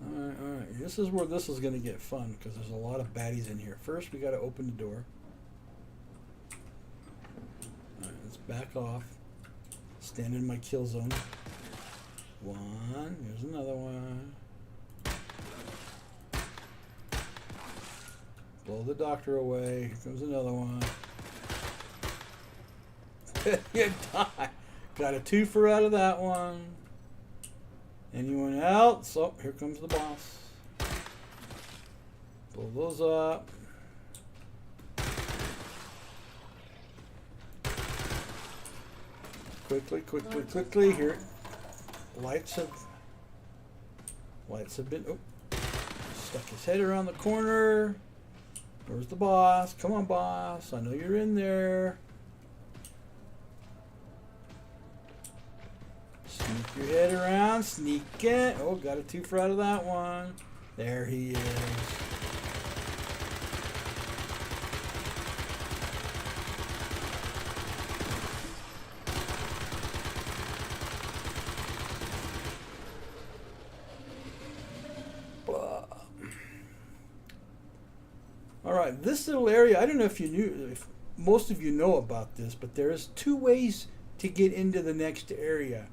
Speaker 2: Alright. This is where this is going to get fun because there's a lot of baddies in here. First, we got to open the door. Alright, let's back off. Stand in my kill zone. One. Here's another one. Blow the doctor away. Here comes another one. You die. Got a twofer out of that one. Anyone else? Oh, here comes the boss. Blow those up. Quickly. Here. Lights have been. Oh, stuck his head around the corner. Where's the boss? Come on, boss. I know you're in there. Sneak your head around. Sneak it. Oh, got a twofer out of that one. There he is. Alright, this little area, I don't know if you knew, if most of you know about this, but there's 2 ways to get into the next area.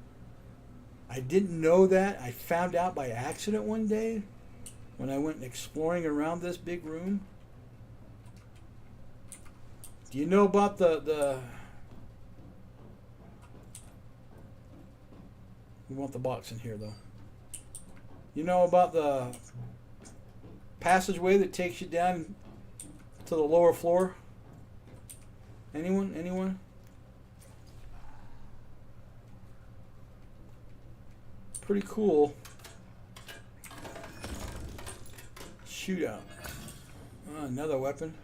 Speaker 2: I didn't know that. I found out by accident one day when I went exploring around this big room. Do you know about the we want the box in here though. You know about the passageway that takes you down to the lower floor? Anyone? Pretty cool. Shootout. Another weapon.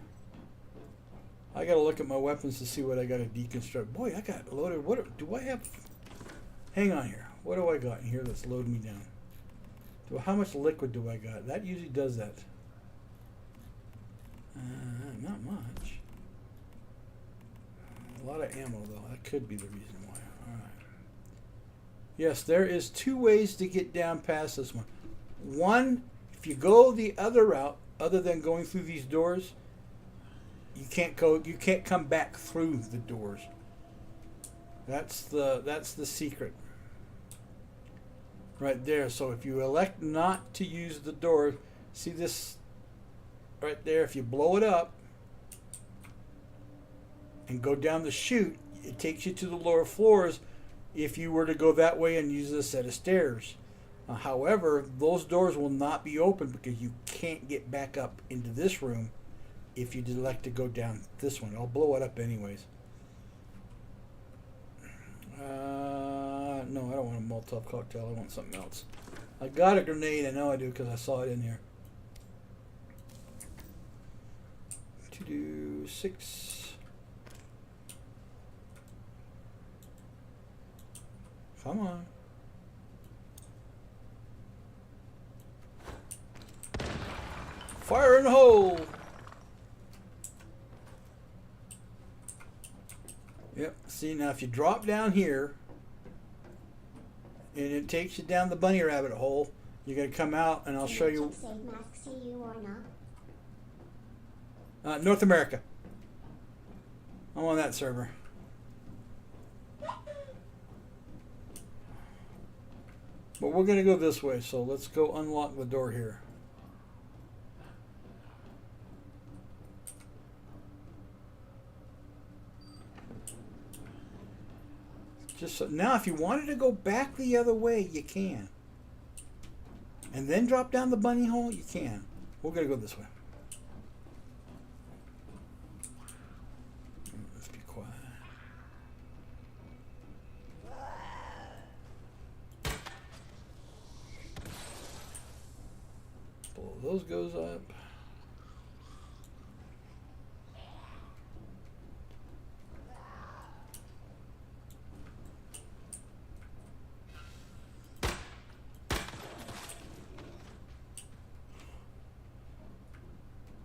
Speaker 2: I gotta look at my weapons to see what I gotta deconstruct. Boy, I got loaded. What do I have? Hang on here. What do I got in here that's loading me down? How much liquid do I got? That usually does that. Not much. A lot of ammo, though. That could be the reason why. Alright. Yes, there is 2 ways to get down past this one. One, if you go the other route, other than going through these doors, you can't come back through the doors. That's the secret. Right there. So if you elect not to use the door, see this right there, if you blow it up and go down the chute, it takes you to the lower floors if you were to go that way and use a set of stairs. However, those doors will not be open because you can't get back up into this room if you elect to go down this one. I'll blow it up anyways. No, I don't want a Molotov cocktail. I want something else. I got a grenade. I know I do because I saw it in here. 226. Come on. Fire in the hole. Yep. See, now if you drop down here and it takes you down the bunny rabbit hole, you're going to come out and I'll show you. North America. I'm on that server. But we're going to go this way, so let's go unlock the door here. Just so, now, if you wanted to go back the other way, you can. And then drop down the bunny hole, you can. We're going to go this way. Let's be quiet. Pull those goes up.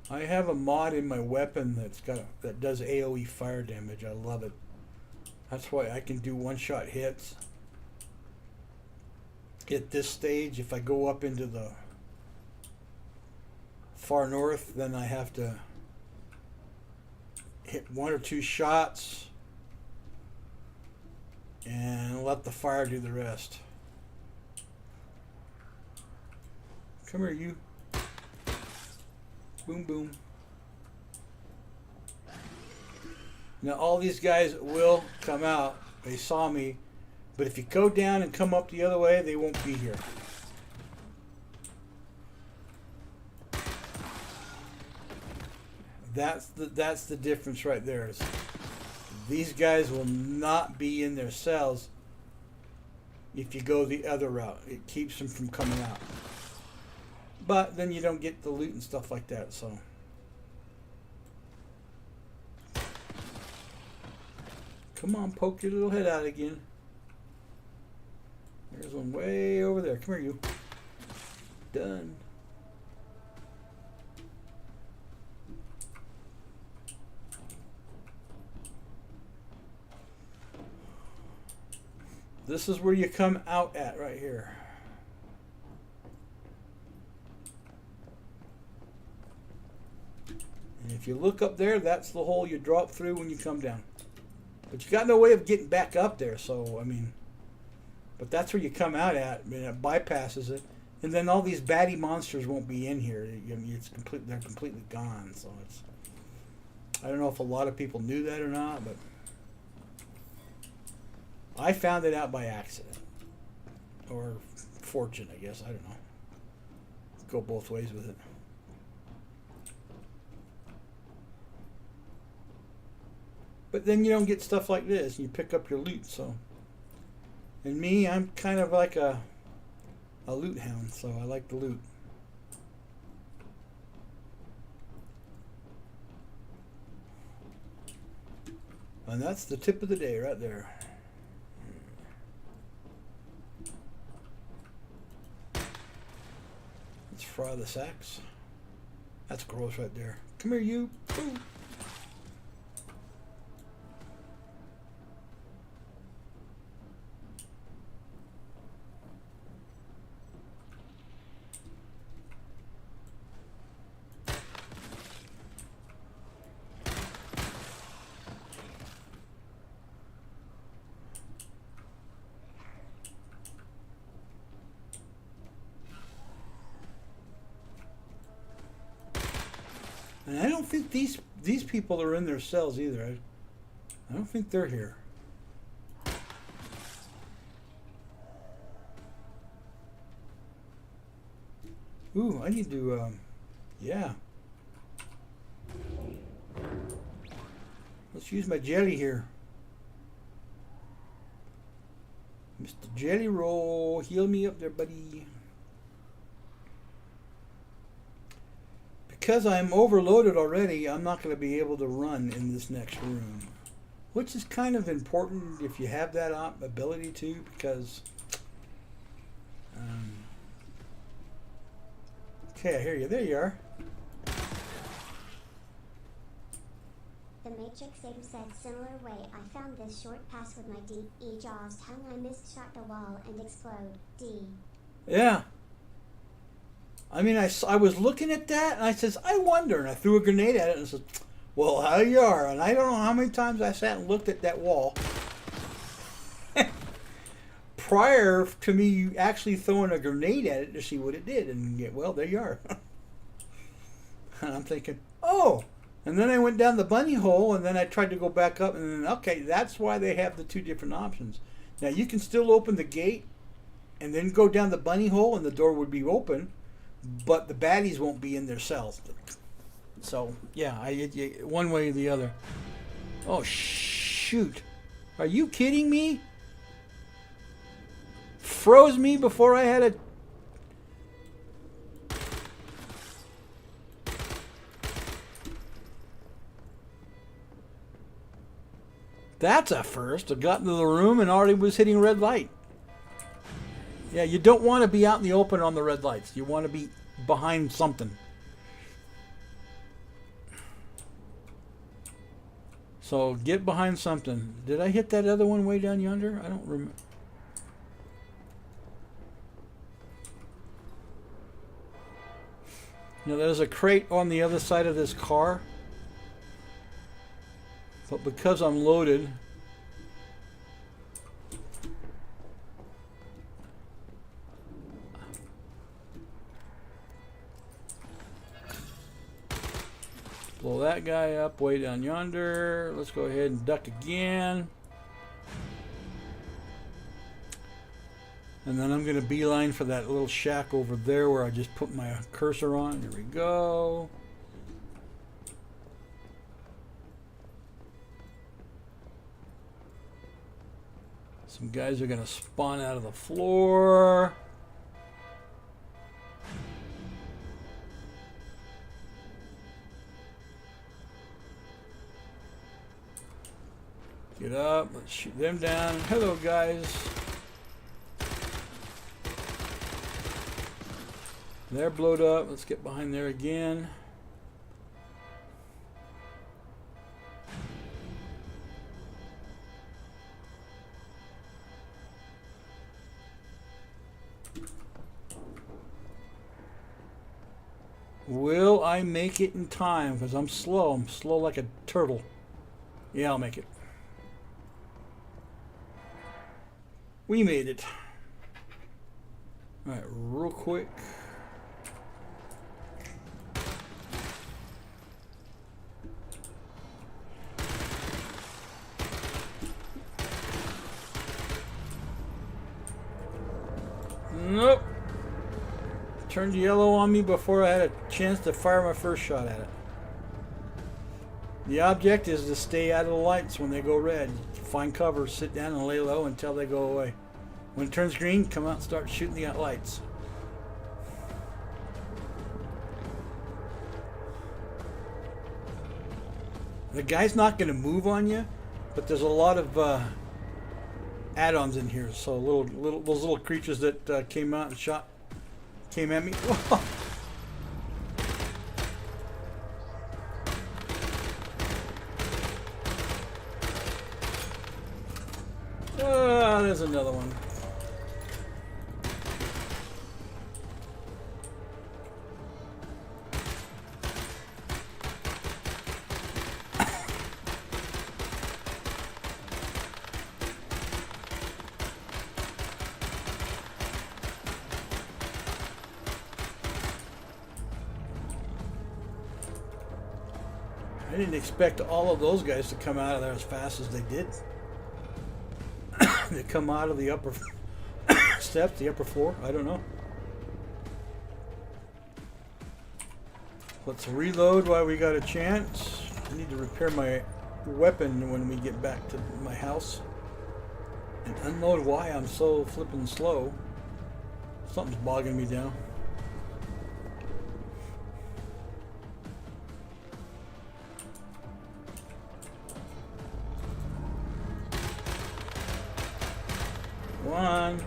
Speaker 2: I have a mod in my weapon that does AoE fire damage. I love it. That's why I can do one-shot hits. At this stage, if I go up into the far north, then I have to hit 1 or 2 shots and let the fire do the rest. Come here, you. Boom, boom. Now all these guys will come out. They saw me. But if you go down and come up the other way, they won't be here. That's the difference right there. Is these guys will not be in their cells if you go the other route. It keeps them from coming out. But then you don't get the loot and stuff like that, so. Come on, poke your little head out again. There's one way over there. Come here, you. Done. This is where you come out at right here. And if you look up there, that's the hole you drop through when you come down. But you got no way of getting back up there, so I mean, but that's where you come out at, and it bypasses it. And then all these baddie monsters won't be in here. I mean, they're completely gone. So it's, I don't know if a lot of people knew that or not, but I found it out by accident. Or fortune, I guess. I don't know. Go both ways with it. But then you don't get stuff like this. You pick up your loot, so. And me, I'm kind of like a loot hound, so I like the loot. And that's the tip of the day right there. Let's fry the sacks. That's gross right there. Come here, you. Ooh. And I don't think these people are in their cells either. I don't think they're here. Ooh, I need to, yeah. Let's use my jelly here. Mr. Jelly Roll, heal me up there, buddy. Because I'm overloaded already, I'm not going to be able to run in this next room. Which is kind of important if you have that ability to, because... okay, I hear you. There you are.
Speaker 1: The Matrix Abe said similar way. I found this short pass with my DE jaws tongue. I missed shot the wall and explode. D.
Speaker 2: Yeah. I mean, I was looking at that, and I says, I wonder. And I threw a grenade at it, and I said, well, how you are? And I don't know how many times I sat and looked at that wall. prior to me actually throwing a grenade at it to see what it did. And yeah, well, there you are. And I'm thinking, oh. And then I went down the bunny hole, and then I tried to go back up, and then, okay, that's why they have the two different options. Now, you can still open the gate and then go down the bunny hole, and the door would be open, but the baddies won't be in their cells. So, yeah, one way or the other. Oh, shoot. Are you kidding me? Froze me before I had a... That's a first. I got into the room and already was hitting red light. Yeah, you don't want to be out in the open on the red lights. You want to be behind something. So get behind something. Did I hit that other one way down yonder? I don't remember. Now there's a crate on the other side of this car. But because I'm loaded, blow that guy up way down yonder. Let's go ahead and duck again. And then I'm going to beeline for that little shack over there where I just put my cursor on. Here we go. Some guys are going to spawn out of the floor. Get up. Let's shoot them down. Hello, guys. They're blowed up. Let's get behind there again. Will I make it in time? Because I'm slow. I'm slow like a turtle. Yeah, I'll make it. We made it. Alright, real quick. Nope. Turned yellow on me before I had a chance to fire my first shot at it. The object is to stay out of the lights when they go red. Find cover, sit down and lay low until they go away. When it turns green, come out and start shooting the lights. The guy's not going to move on you, but there's a lot of add-ons in here. So those little creatures that came out and came at me. There's another one. I didn't expect all of those guys to come out of there as fast as they did. They come out of the upper steps, the upper floor. I don't know. Let's reload while we got a chance. I need to repair my weapon when we get back to my house. And unload why I'm so flippin' slow. Something's bogging me down. One.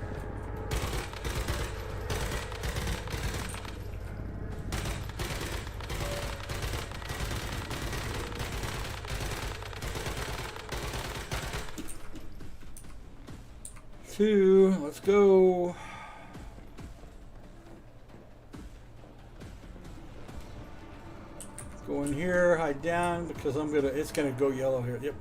Speaker 2: Two. Let's go. Go in here, hide down because it's gonna go yellow here. Yep.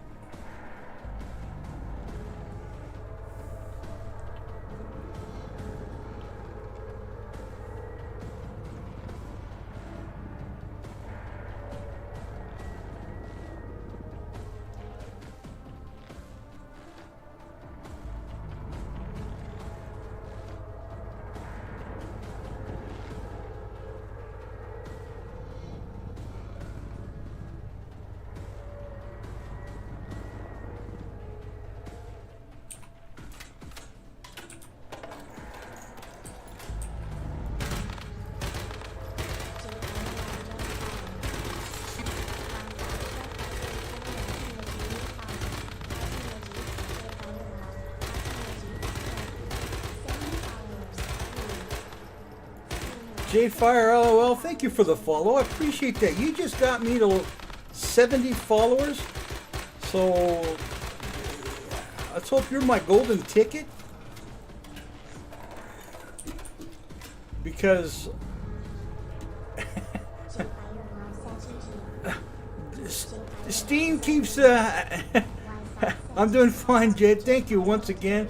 Speaker 2: J-Fire LOL, thank you for the follow. I appreciate that. You just got me to 70 followers. So let's hope you're my golden ticket. Because Steam keeps I'm doing fine, Jed. Thank you once again.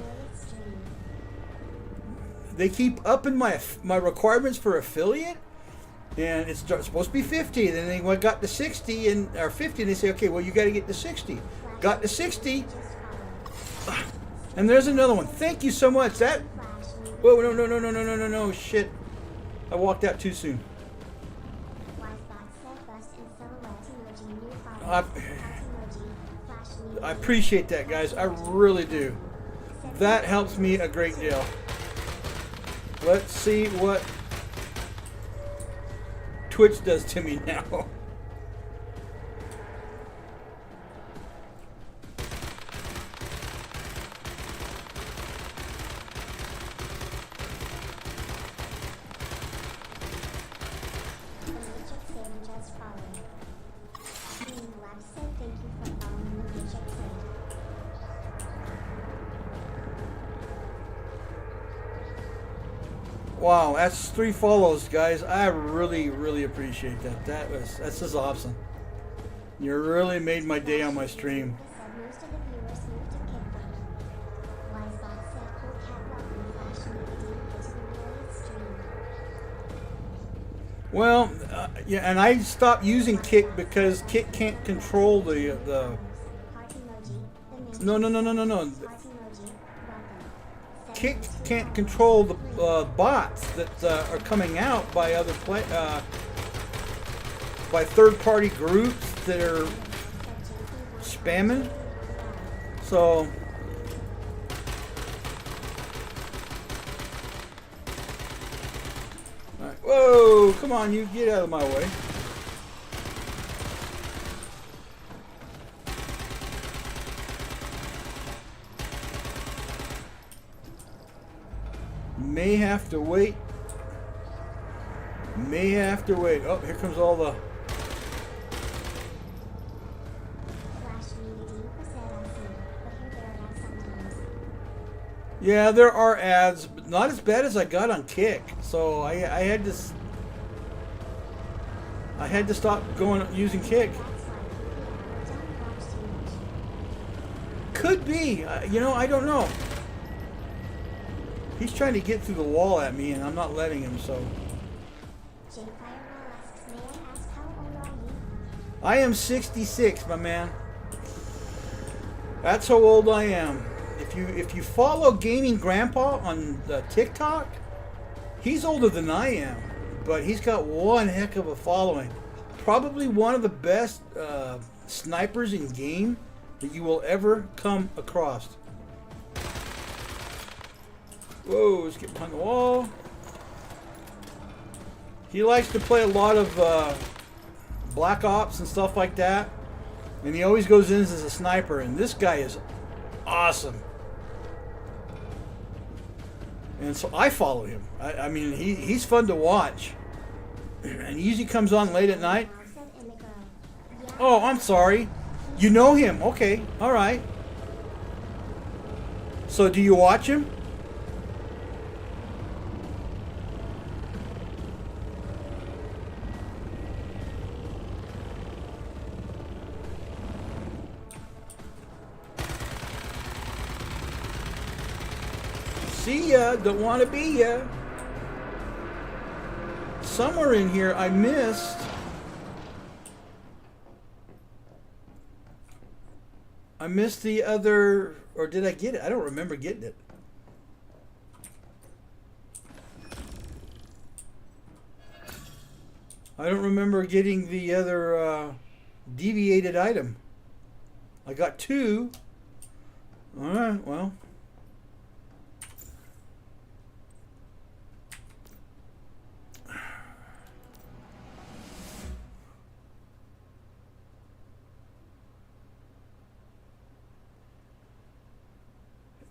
Speaker 2: They keep upping my requirements for affiliate, and it's supposed to be 50. Then they got to 60 or 50, and they say, okay, well, you got to get to 60. Got to 60, and there's another one. Thank you so much. That. Whoa, no, shit! I walked out too soon. I appreciate that, guys. I really do. That helps me a great deal. Let's see what Twitch does to me now. Wow, that's 3 follows, guys. I really, really appreciate that. That's just awesome. You really made my day on my stream. Well, yeah, and I stopped using Kick because Kick can't control the. No. Kick can't control the bots that are coming out by other by third-party groups that are spamming. So all right. Whoa, come on, you get out of my way. May have to wait. Oh, here comes all the. Yeah, there are ads, but not as bad as I got on Kick. So I had to stop using Kick. Could be, I don't know. He's trying to get through the wall at me, and I'm not letting him, so. I am 66, my man. That's how old I am. If you follow Gaming Grandpa on TikTok, he's older than I am, but he's got one heck of a following. Probably one of the best snipers in game that you will ever come across. Whoa, let's get behind the wall. He likes to play a lot of Black Ops and stuff like that. And he always goes in as a sniper. And this guy is awesome. And so I follow him. I mean, he's fun to watch. And he usually comes on late at night. Oh, I'm sorry. You know him. Okay, all right. So do you watch him? See ya, don't want to be ya. Somewhere in here I missed. The other, or did I get it? I don't remember getting it. I don't remember getting the other deviated item. I got 2. Alright, well.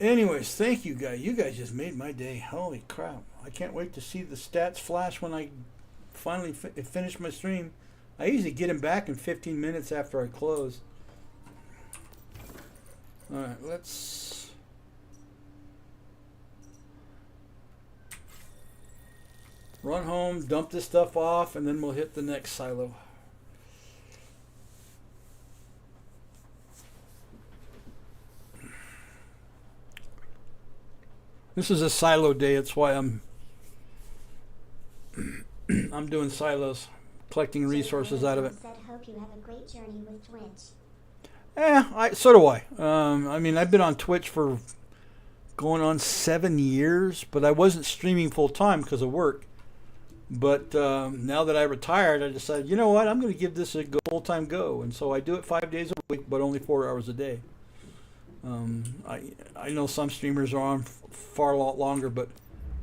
Speaker 2: Anyways, thank you guys. You guys just made my day. Holy crap. I can't wait to see the stats flash when I finally finish my stream. I usually get them back in 15 minutes after I close. Alright, let's... run home, dump this stuff off, and then we'll hit the next silo. This is a silo day. That's why I'm doing silos, collecting resources out of it.
Speaker 1: Said, hope you have a great journey with Twitch.
Speaker 2: So do I. I mean, I've been on Twitch for going on 7 years, but I wasn't streaming full time because of work. But now that I retired, I decided, you know what, I'm going to give this a full time go, and so I do it 5 days a week, but only 4 hours a day. I know some streamers are on far a lot longer, but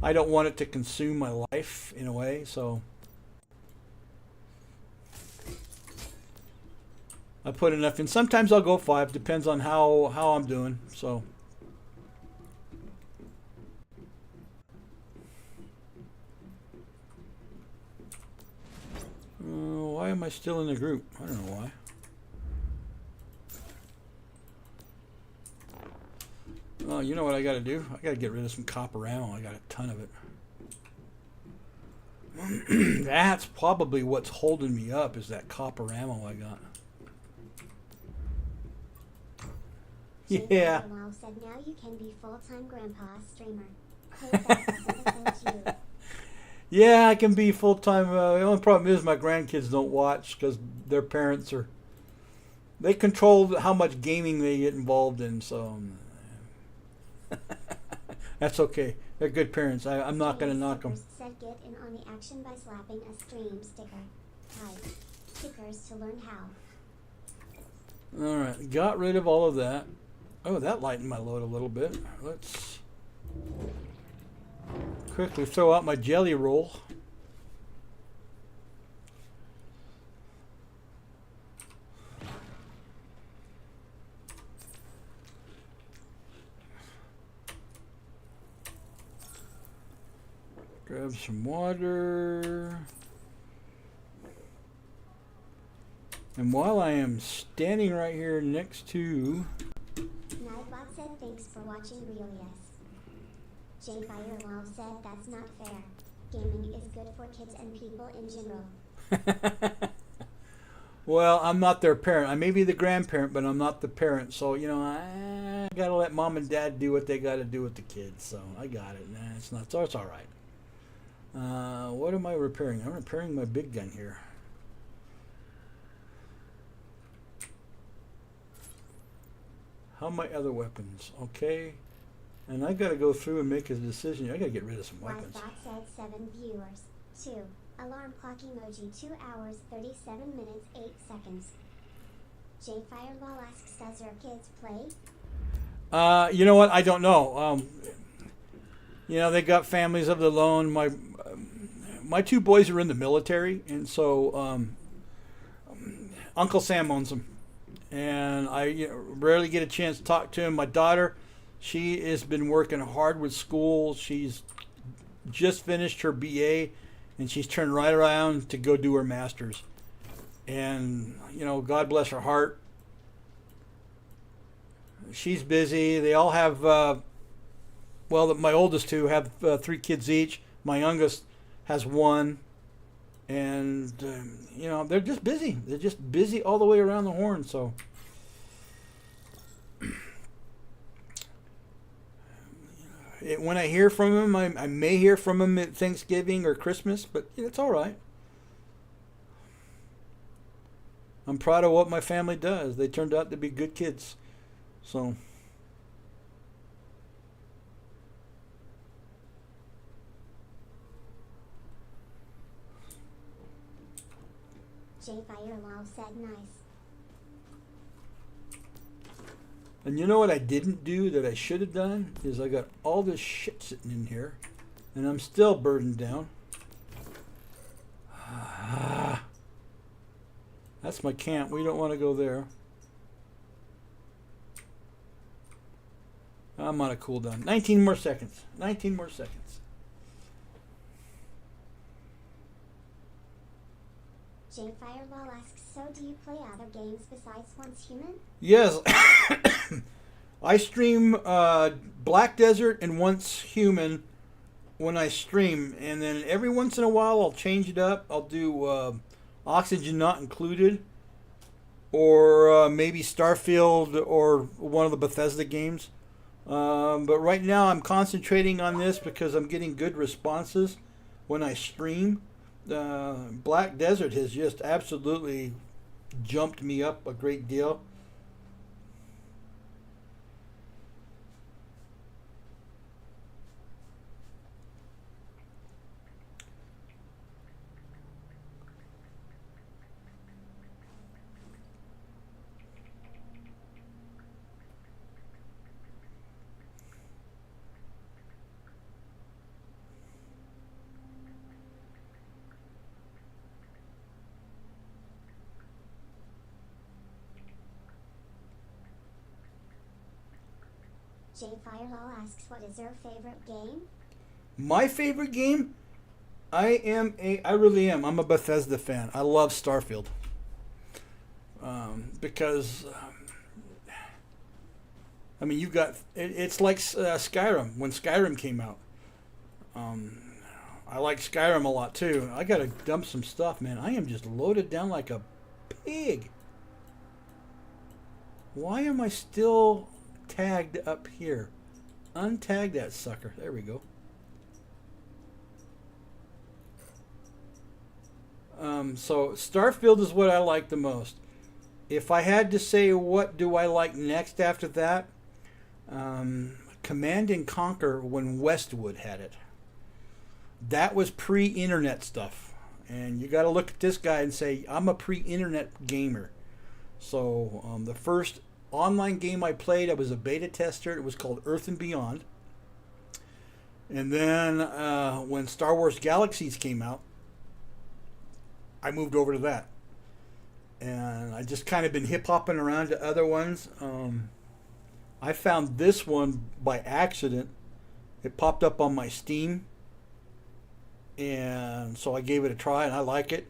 Speaker 2: I don't want it to consume my life in a way, so I put enough in. Sometimes I'll go 5, depends on how I'm doing. So why am I still in the group? I don't know why. Oh, you know what I got to do? I got to get rid of some copper ammo. I got a ton of it. That's probably what's holding me up, is that copper ammo I got. Yeah.
Speaker 1: Wow said now you can be full-time grandpa streamer. Hey, that's you.
Speaker 2: Yeah, I can be full-time. The only problem is my grandkids don't watch because their parents they control how much gaming they get involved in, so that's okay. They're good parents. I'm not going to knock them.
Speaker 1: Said get in on the action by slapping a stream sticker. Type stickers to learn how.
Speaker 2: All right, got rid of all of that. Oh, that lightened my load a little bit. Let's quickly throw out my jelly roll. Grab some water. And while I am standing right here next to...
Speaker 1: Nightbot said thanks for watching Rielious. J Firewall said that's not fair. Gaming is good for kids and people in general.
Speaker 2: Well, I'm not their parent. I may be the grandparent, but I'm not the parent. So, you know, I got to let mom and dad do what they got to do with the kids. So, I got it. Nah, it's not. So, it's all right. What am I repairing? I'm repairing my big gun here. How are my other weapons? Okay. And I got to go through and make a decision. I got to get rid of some weapons.
Speaker 1: Wisebot said 7 viewers. 2. Alarm clock emoji 2 hours 37 minutes 8 seconds. J Fireball asks, does your kids play?
Speaker 2: You know what? I don't know. You know, they got families of their own. My 2 boys are in the military, and so Uncle Sam owns them. And I rarely get a chance to talk to him. My daughter, she has been working hard with school. She's just finished her BA, and she's turned right around to go do her master's. And, you know, God bless her heart. She's busy. They all have, my oldest 2 have 3 kids each. My youngest has 1. And, you know, they're just busy. They're just busy all the way around the horn. So, when I hear from them, I may hear from them at Thanksgiving or Christmas, but it's all right. I'm proud of what my family does. They turned out to be good kids. So...
Speaker 1: J Firewall said nice.
Speaker 2: And you know what I didn't do that I should have done? Is I got all this shit sitting in here, and I'm still burdened down. That's my camp. We don't want to go there. I'm on a cooldown. 19 more seconds. 19 more seconds.
Speaker 1: J Fireball asks, so do you play other games besides Once Human?
Speaker 2: Yes. I stream Black Desert and Once Human when I stream, and then every once in a while I'll change it up. I'll do Oxygen Not Included, or maybe Starfield or one of the Bethesda games. But right now I'm concentrating on this because I'm getting good responses when I stream. Black Desert has just absolutely jumped me up a great deal.
Speaker 1: J Fireball asks, what is your favorite game?
Speaker 2: My favorite game? I really am. I'm a Bethesda fan. I love Starfield. Because, I mean, you've got, it's like Skyrim, when Skyrim came out. I like Skyrim a lot too. I gotta dump some stuff, man. I am just loaded down like a pig. Why am I still tagged up here? Untag that sucker. There we go. So Starfield is what I like the most. If I had to say what do I like next after that, Command and Conquer when Westwood had it. That was pre-internet stuff. And you got to look at this guy and say, I'm a pre-internet gamer. So the first online game I played, I was a beta tester. It was called Earth and Beyond. And then when Star Wars Galaxies came out, I moved over to that. And I just kind of been hip-hopping around to other ones. I found this one by accident. It popped up on my Steam. And so I gave it a try, and I like it.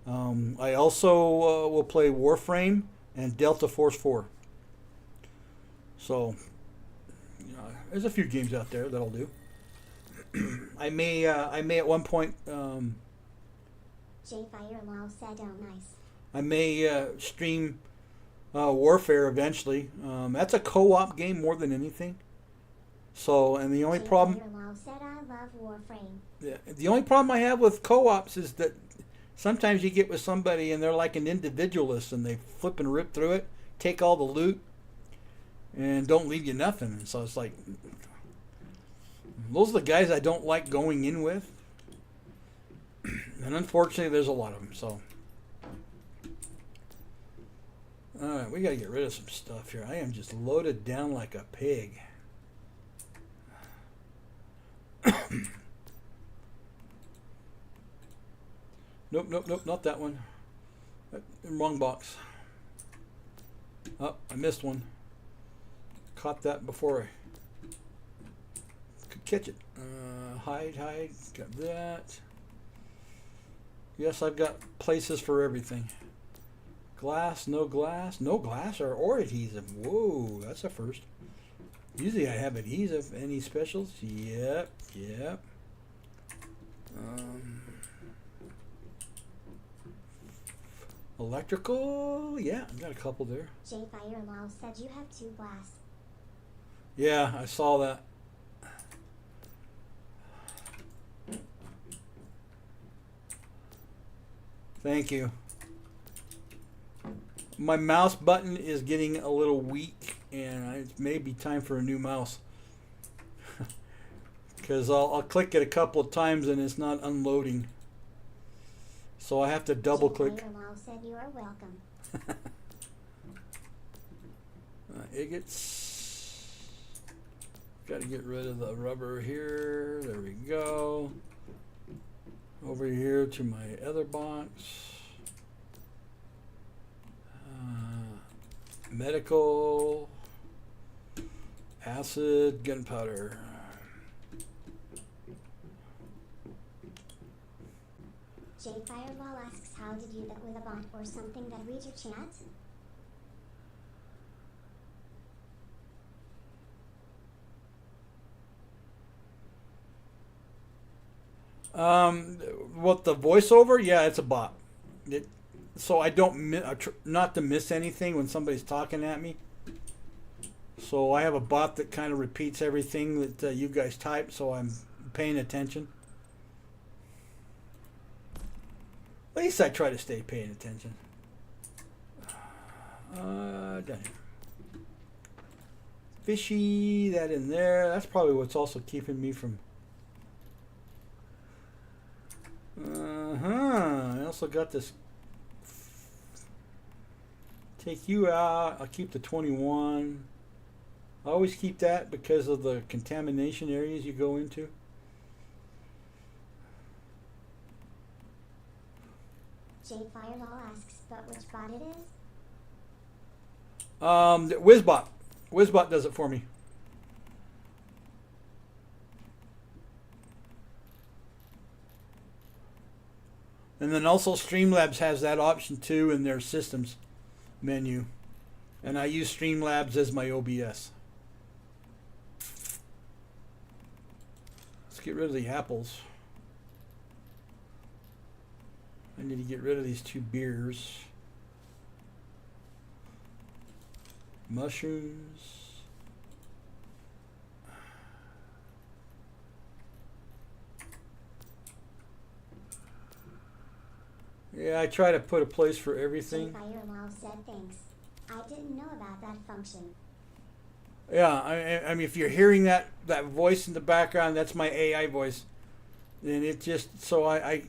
Speaker 2: I also will play Warframe and Delta Force 4. So, there's a few games out there that'll do. I may at one point.
Speaker 1: J Fireball said, oh nice.
Speaker 2: I may stream Warfare eventually. That's a co-op game more than anything. So, and the only problem.
Speaker 1: Fireball said, I love Warframe.
Speaker 2: Yeah, the only problem I have with co-ops is that sometimes you get with somebody and they're like an individualist and they flip and rip through it, take all the loot, and don't leave you nothing. And so it's like, those are the guys I don't like going in with. And unfortunately, there's a lot of them. So, all right, we got to get rid of some stuff here. I am just loaded down like a pig. Nope, not that one. Wrong box. Oh, I missed one. Caught that before I could catch it. Hide, got that. Yes, I've got places for everything. Glass, no glass or adhesive. Whoa, that's a first. Usually I have adhesive. Any specials? Yep. Electrical, yeah, I got a couple there.
Speaker 1: J Fireball said you have 2 glass.
Speaker 2: Yeah, I saw that. Thank you. My mouse button is getting a little weak, and it may be time for a new mouse. Because I'll click it a couple of times and it's not unloading. So I have to double click.
Speaker 1: Said you are welcome.
Speaker 2: Agates. Got to get rid of the rubber here. There we go. Over here to my other box. Medical. Acid. Gunpowder.
Speaker 1: J J Fireball asks, how did you that with a bot or something that reads your chat?
Speaker 2: What, the voiceover? Yeah, it's a bot. So I don't not to miss anything when somebody's talking at me. So I have a bot that kind of repeats everything that you guys type, so I'm paying attention. At least I try to stay paying attention. Done here. Fishy, that in there. That's probably what's also keeping me from... I also got this. Take you out. I'll keep the 21. I always keep that because of the contamination areas you go into.
Speaker 1: J Fireball asks, but which bot it is?
Speaker 2: Whizbot. Whizbot does it for me. And then also Streamlabs has that option too in their systems menu. And I use Streamlabs as my OBS. Let's get rid of the apples. I need to get rid of these 2 beers. Mushrooms. Yeah, I try to put a place for everything.
Speaker 1: Firewall said thanks. I didn't know about that function.
Speaker 2: Yeah, I mean, if you're hearing that voice in the background, that's my AI voice. And it just, so I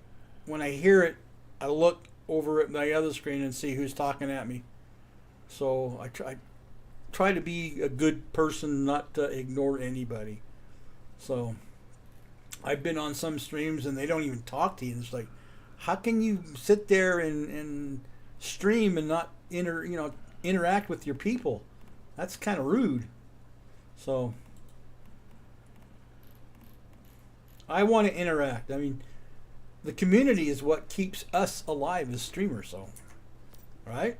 Speaker 2: when I hear it, I look over at my other screen and see who's talking at me. So I try to be a good person, not to ignore anybody. So I've been on some streams and they don't even talk to you. And it's like, how can you sit there and stream and not interact with your people? That's kind of rude. So I want to interact. I mean, the community is what keeps us alive as streamers. So, right?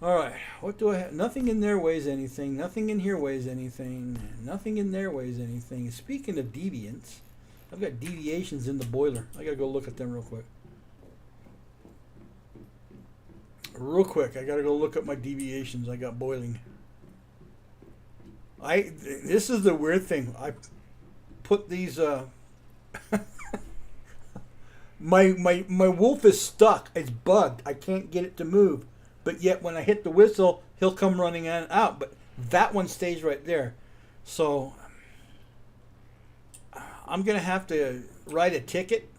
Speaker 2: All right. What do I have? Nothing in there weighs anything. Nothing in here weighs anything. Nothing in there weighs anything. Speaking of deviants, I've got deviations in the boiler. I gotta go look at them real quick. I gotta go look at my deviations I got boiling. This is the weird thing. I put these my wolf is stuck. It's bugged. I can't get it to move. But yet when I hit the whistle, he'll come running in and out. But that one stays right there. So I'm going to have to write a ticket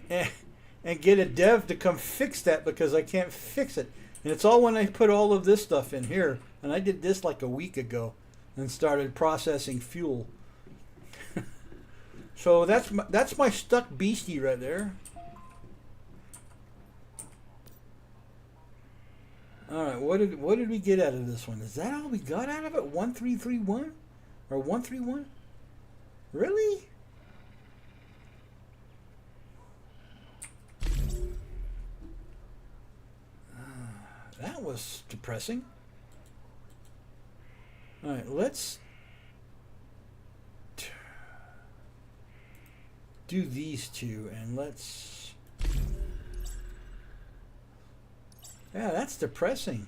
Speaker 2: and get a dev to come fix that because I can't fix it. And it's all when I put all of this stuff in here. And I did this like a week ago and started processing fuel. So that's my stuck beastie right there. All right, what did we get out of this one? Is that all we got out of it? 1331? Or 131? Really? That was depressing. All right, let's do these two and let's... Yeah, that's depressing.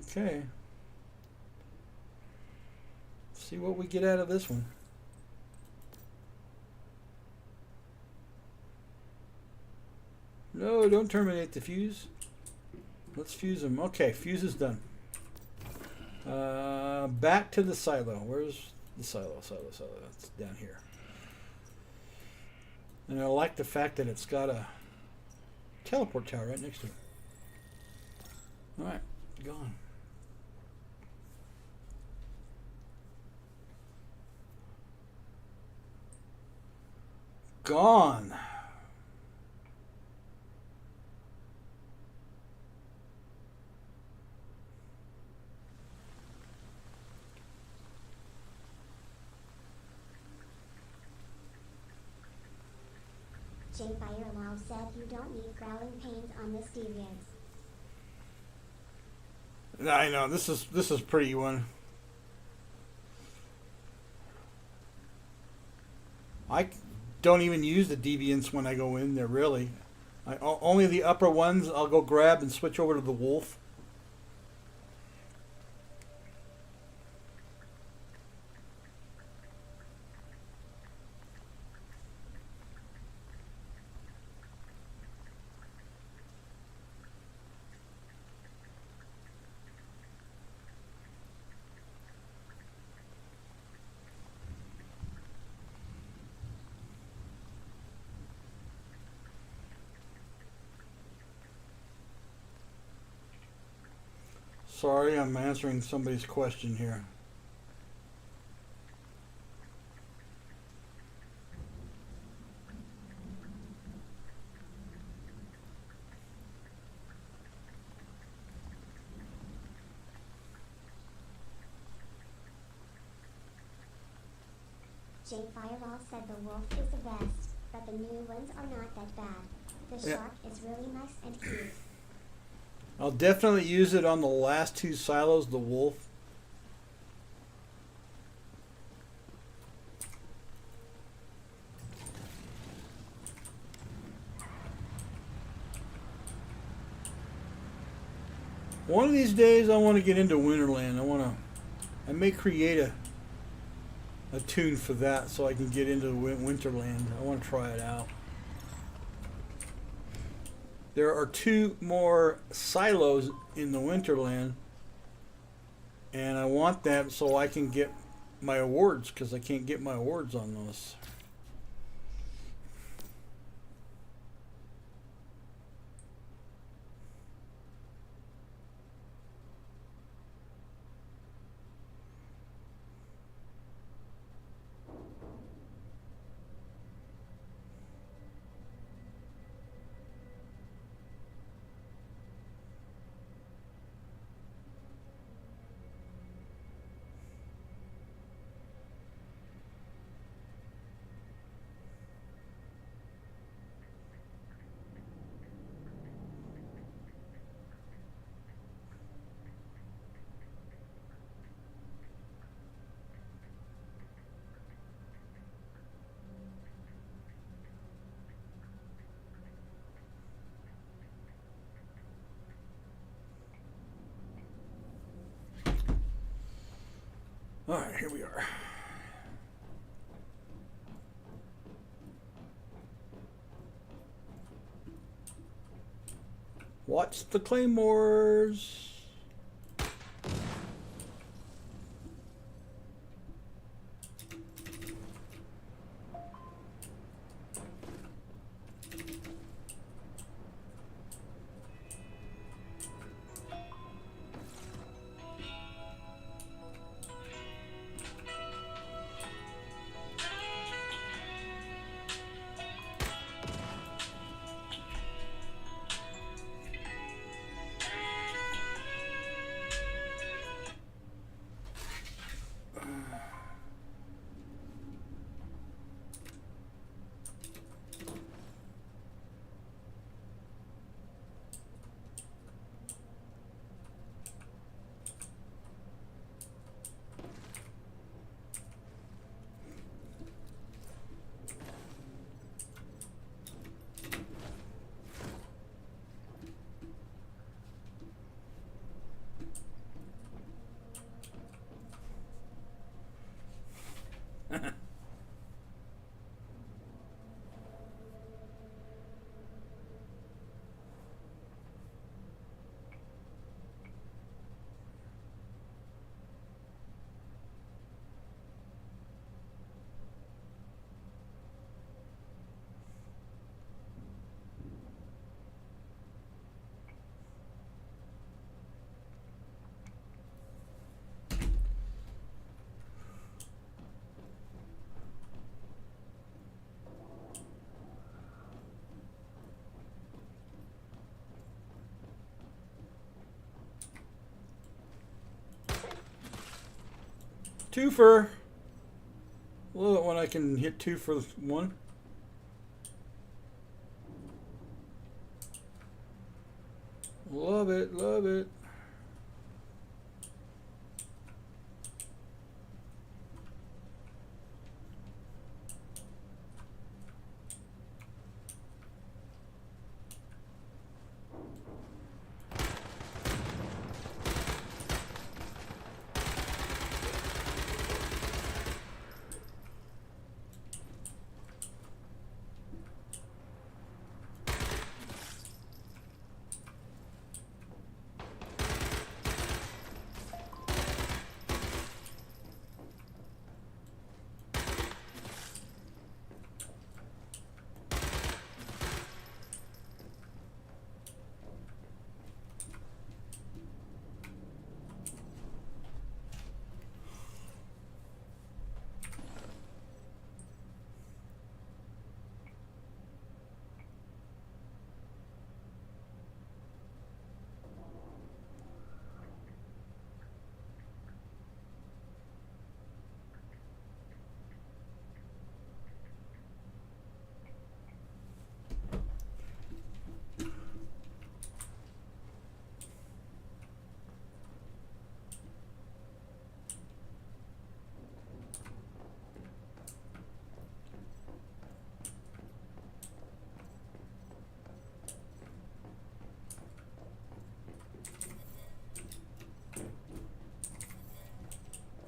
Speaker 2: Okay. See what we get out of this one. No, don't terminate the fuse. Let's fuse them. Okay, fuse is done. Back to the silo. Where's the silo? Silo. That's down here. And I like the fact that it's got a teleport tower right next to it. Alright, gone. Gone.
Speaker 1: J Firelove said you don't need growling pains on this deviance.
Speaker 2: I know this is pretty one. I don't even use the deviants when I go in there really. Only the upper ones I'll go grab and switch over to the wolf. Sorry, I'm answering somebody's question here.
Speaker 1: J Firewall said the wolf is the best, but the new ones are not that bad. The
Speaker 2: Yeah.
Speaker 1: shark is really nice and cute.
Speaker 2: I'll definitely use it on the last two silos, the wolf. One of these days I want to get into Winterland. I may create a tune for that so I can get into Winterland. I want to try it out. There are 2 more silos in the Winterland, and I want them so I can get my awards because I can't get my awards on those. All right, here we are. Watch the claymores. Twofer. Love it when I can hit 2 for 1. Love it, love it.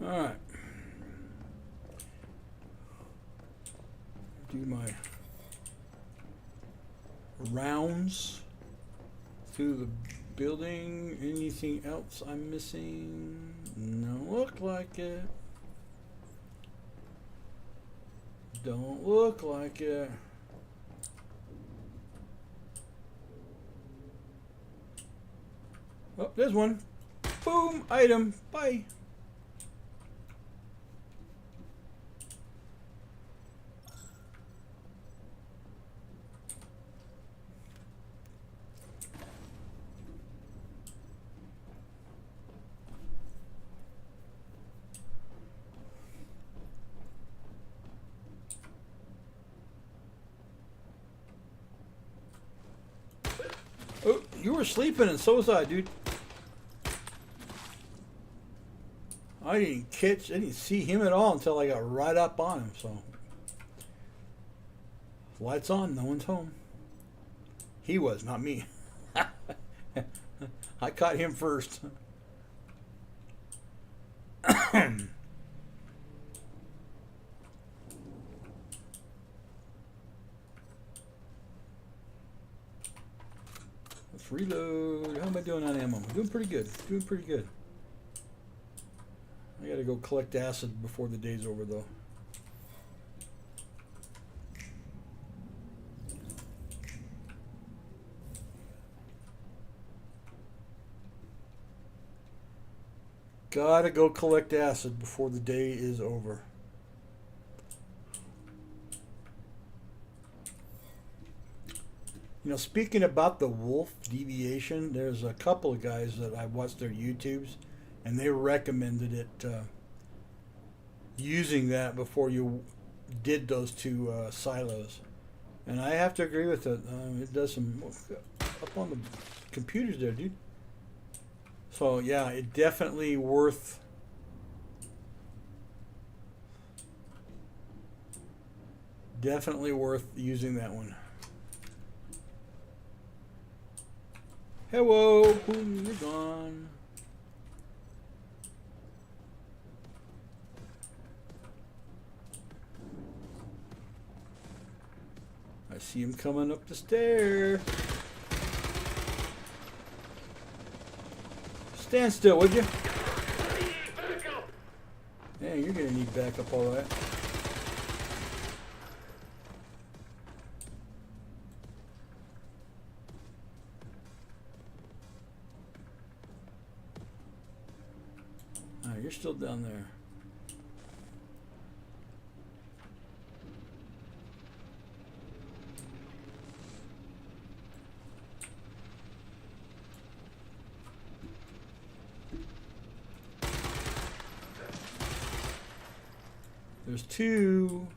Speaker 2: All right. Do my rounds through the building. Anything else I'm missing? No, look like it. Don't look like it. Oh, there's one. Boom, item. Bye. Oh, you were sleeping and so was I, dude. I didn't see him at all until I got right up on him, so. Lights on, no one's home. He was, not me. I caught him first. Let's reload. How am I doing on ammo? I'm doing pretty good. Doing pretty good. I gotta go collect acid before the day's over, though. Gotta go collect acid before the day is over. You know, speaking about the wolf deviation, there's a couple of guys that I watched their YouTubes, and they recommended it, using that before you did those two silos. And I have to agree with it. It does some up on the computers there, dude. So yeah, it definitely worth using that one. Hello, boom, you're gone. I see him coming up the stair. Stand still, would you? Yeah, you're gonna need backup, all right. All right, you're still down there. There's two.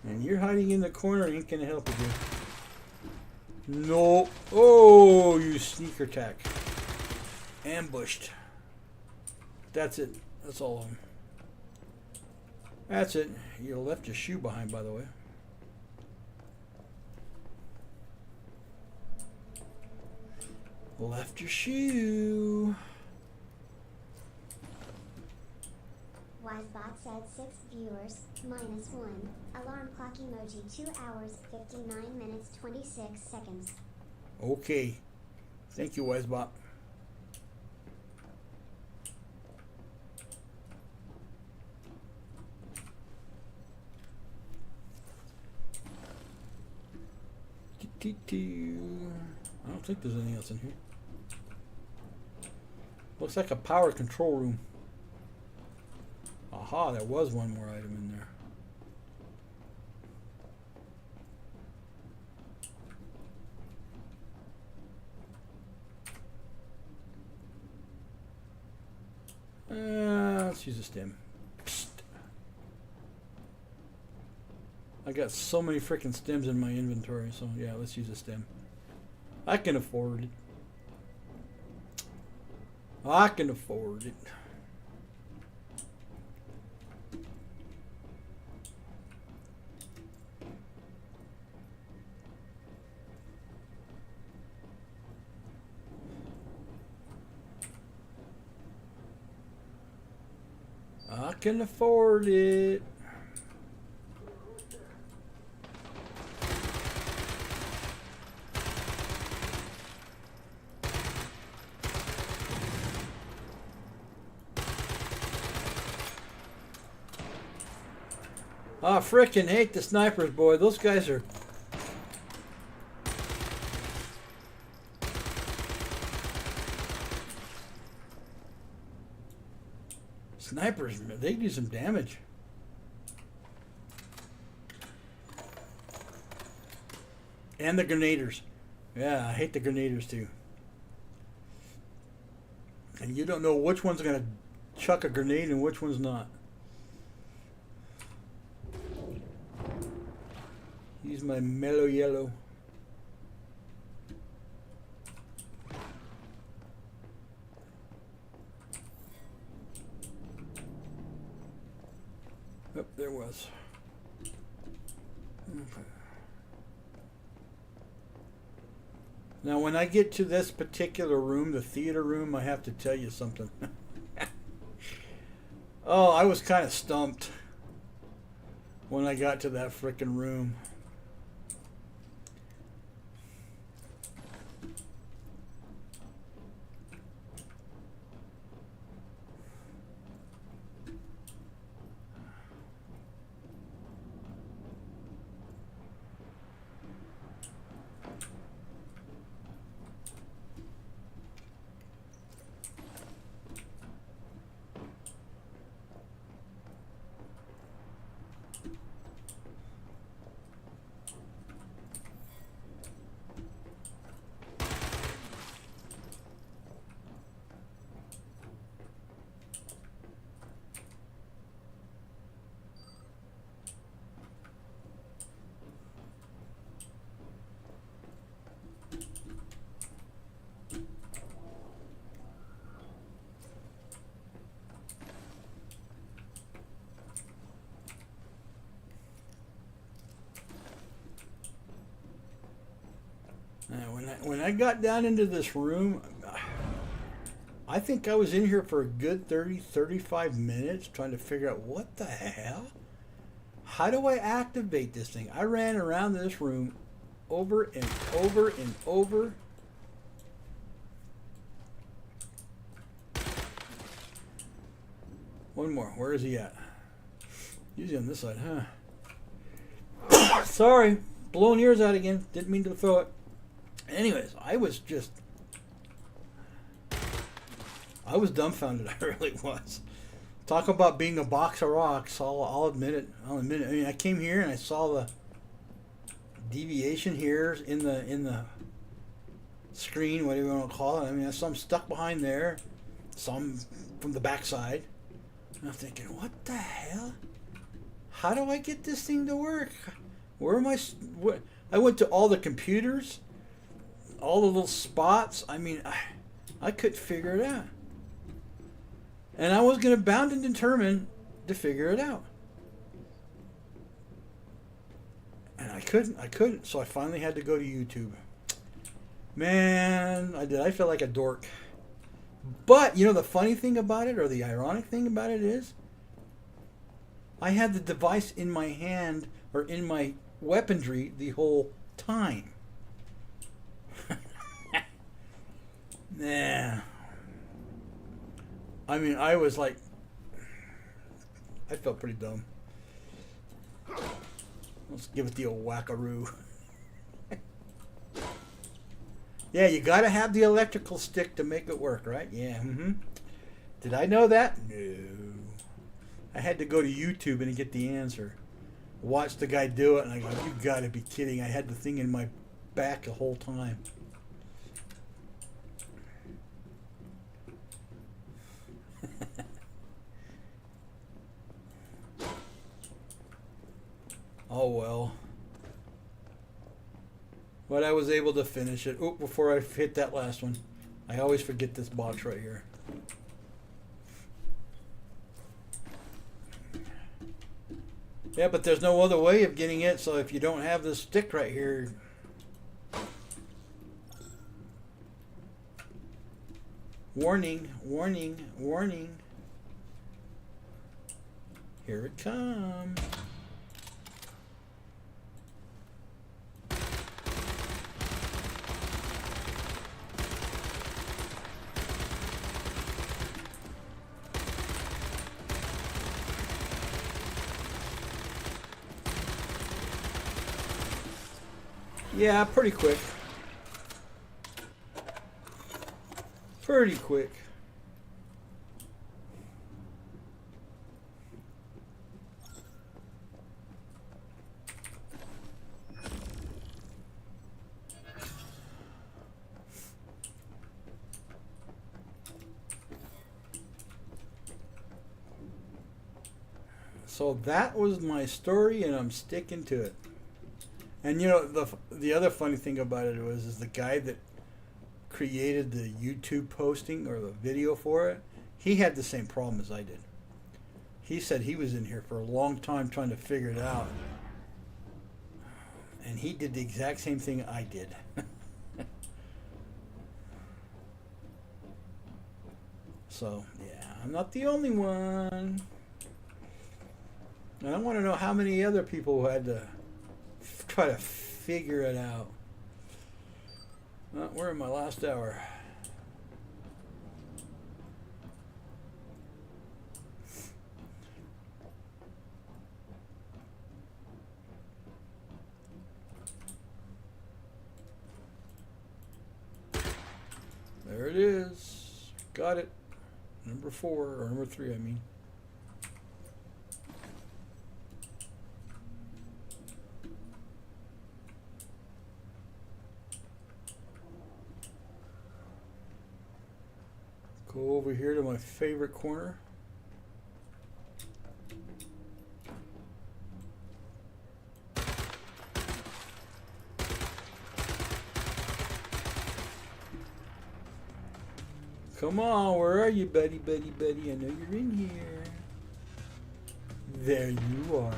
Speaker 2: And you're hiding in the corner, ain't gonna help you. No. Oh, you sneak attack. Ambushed. That's it. That's all of them. That's it. You left your shoe behind, by the way. Left your shoe.
Speaker 1: Wisebot said 6 viewers, -1. Alarm clock emoji 2 hours, 59 minutes, 26 seconds.
Speaker 2: Okay. Thank you, Wisebot. I don't think there's anything else in here. Looks like a power control room. Aha, there was one more item in there. Let's use a stem. Psst. I got so many freaking stems in my inventory, so yeah, let's use a stem. I can afford it. I can afford it. I can afford it. I frickin' hate the snipers, boy. Those guys are... Snipers, they do some damage. And the grenaders. Yeah, I hate the grenaders too. And you don't know which one's going to chuck a grenade and which one's not. Use my mellow yellow. Oh, there was. Okay. Now, when I get to this particular room, the theater room, I have to tell you something. Oh, I was kind of stumped when I got to that frickin' room. When I got down into this room, I think I was in here for a good 35 minutes trying to figure out what the hell? How do I activate this thing? I ran around this room over and over and over. One more. Where is he at? Usually on this side, huh? Sorry. Blowing ears out again. Didn't mean to throw it. Anyways, I was dumbfounded. I really was. Talk about being a box of rocks. I'll admit it. I mean, I came here and I saw the deviation here in the screen, whatever you want to call it. I mean, I saw them stuck behind there, some from the backside. And I'm thinking, what the hell? How do I get this thing to work? Where am I? I went to all the computers. all the little spots. I mean, I couldn't figure it out. And I was going to bound and determined to figure it out. And I couldn't. So I finally had to go to YouTube. Man, I did. I felt like a dork. But, you know, the funny thing about it, or the ironic thing about it is, I had the device in my hand, or in my weaponry, the whole time. Nah. I mean, I was like, I felt pretty dumb. Let's give it the old wackaroo. Yeah, you gotta have the electrical stick to make it work, right? Yeah. Did I know that? No. I had to go to YouTube and get the answer. Watch the guy do it, and I go, you gotta be kidding. I had the thing in my back the whole time. Oh well. But I was able to finish it. Oh, before I hit that last one. I always forget this box right here. Yeah, but there's no other way of getting it, so if you don't have this stick right here... Warning, warning, warning. Here it comes. Yeah, pretty quick. Pretty quick. So that was my story, and I'm sticking to it. And you know, the other funny thing about it is the guy that created the YouTube posting or the video for it, he had the same problem as I did. He said he was in here for a long time trying to figure it out. And he did the exact same thing I did. So, yeah, I'm not the only one. And I want to know how many other people had to try to figure it out. We're in my last hour. There it is. Got it. Number 4, or number 3, I mean. Go over here to my favorite corner. Come on, where are you, buddy, buddy, buddy? I know you're in here. There you are.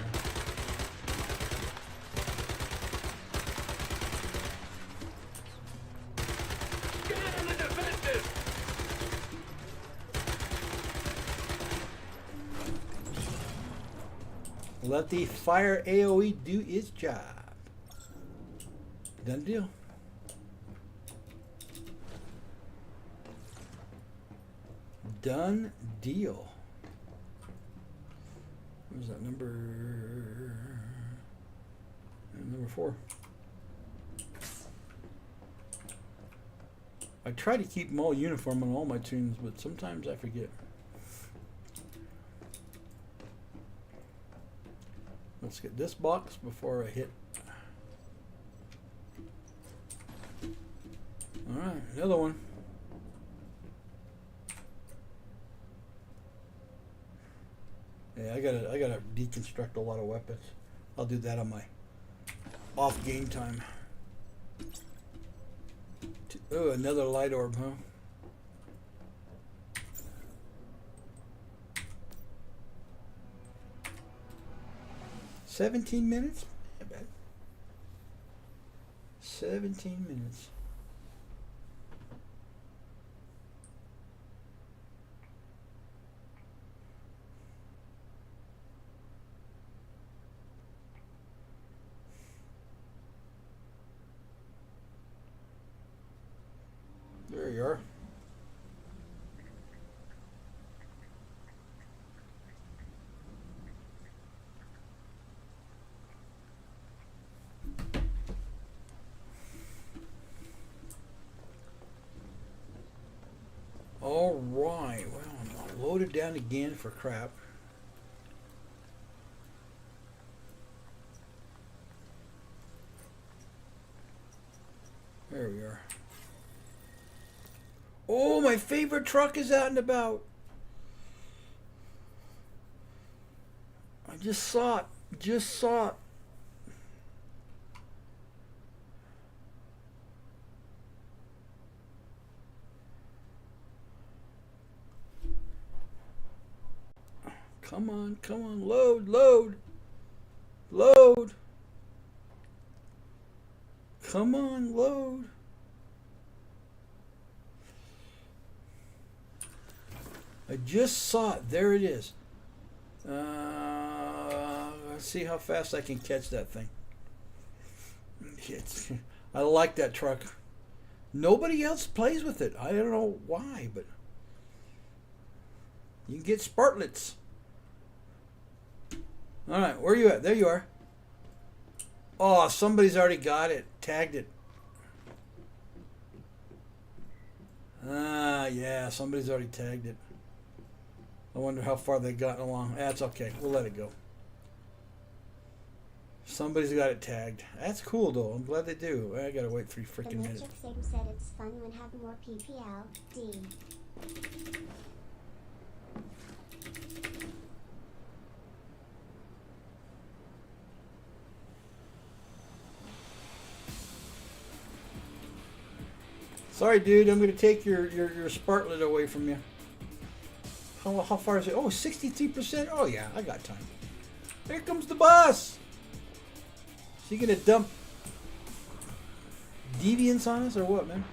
Speaker 2: Let the fire AoE do its job. Done deal. Done deal. Where's that number? Number 4. I try to keep them all uniform on all my tunes, but sometimes I forget. Let's get this box before I hit. Alright, another one. Yeah, I gotta deconstruct a lot of weapons. I'll do that on my off game time. Oh, another light orb, huh? $17 minutes? Not bad. 17 minutes. There you are. All right. Well, I'm loaded down again for crap. There we are. Oh, my favorite truck is out and about. I just saw it. Just saw it. Come on, load, load, load. Come on, load. I just saw it. There it is. Let's see how fast I can catch that thing. I like that truck. Nobody else plays with it. I don't know why, but you can get Spartlets. All right, where are you at? There you are. Oh, somebody's already got it. Tagged it. Yeah, somebody's already tagged it. I wonder how far they've gotten along. That's okay. We'll let it go. Somebody's got it tagged. That's cool, though. I'm glad they do. I gotta wait 3 freaking minutes.
Speaker 1: The Matrix Sim said it's fun when have more PPL.
Speaker 2: Sorry, dude. I'm gonna take your Spartlet away from you. How far is it? Oh, 63%. Oh yeah, I got time. Here comes the bus. Is he gonna dump deviants on us or what, man?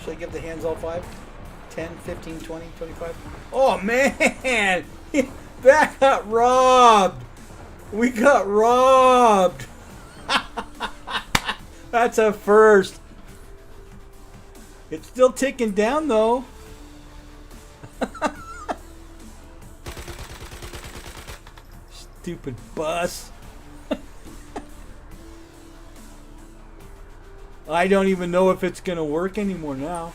Speaker 2: Should I give the hands all 5? 10, 15, 20, 25? Oh man! That got robbed! We got robbed! That's a first. It's still ticking down though. Stupid bus. I don't even know if it's gonna work anymore now.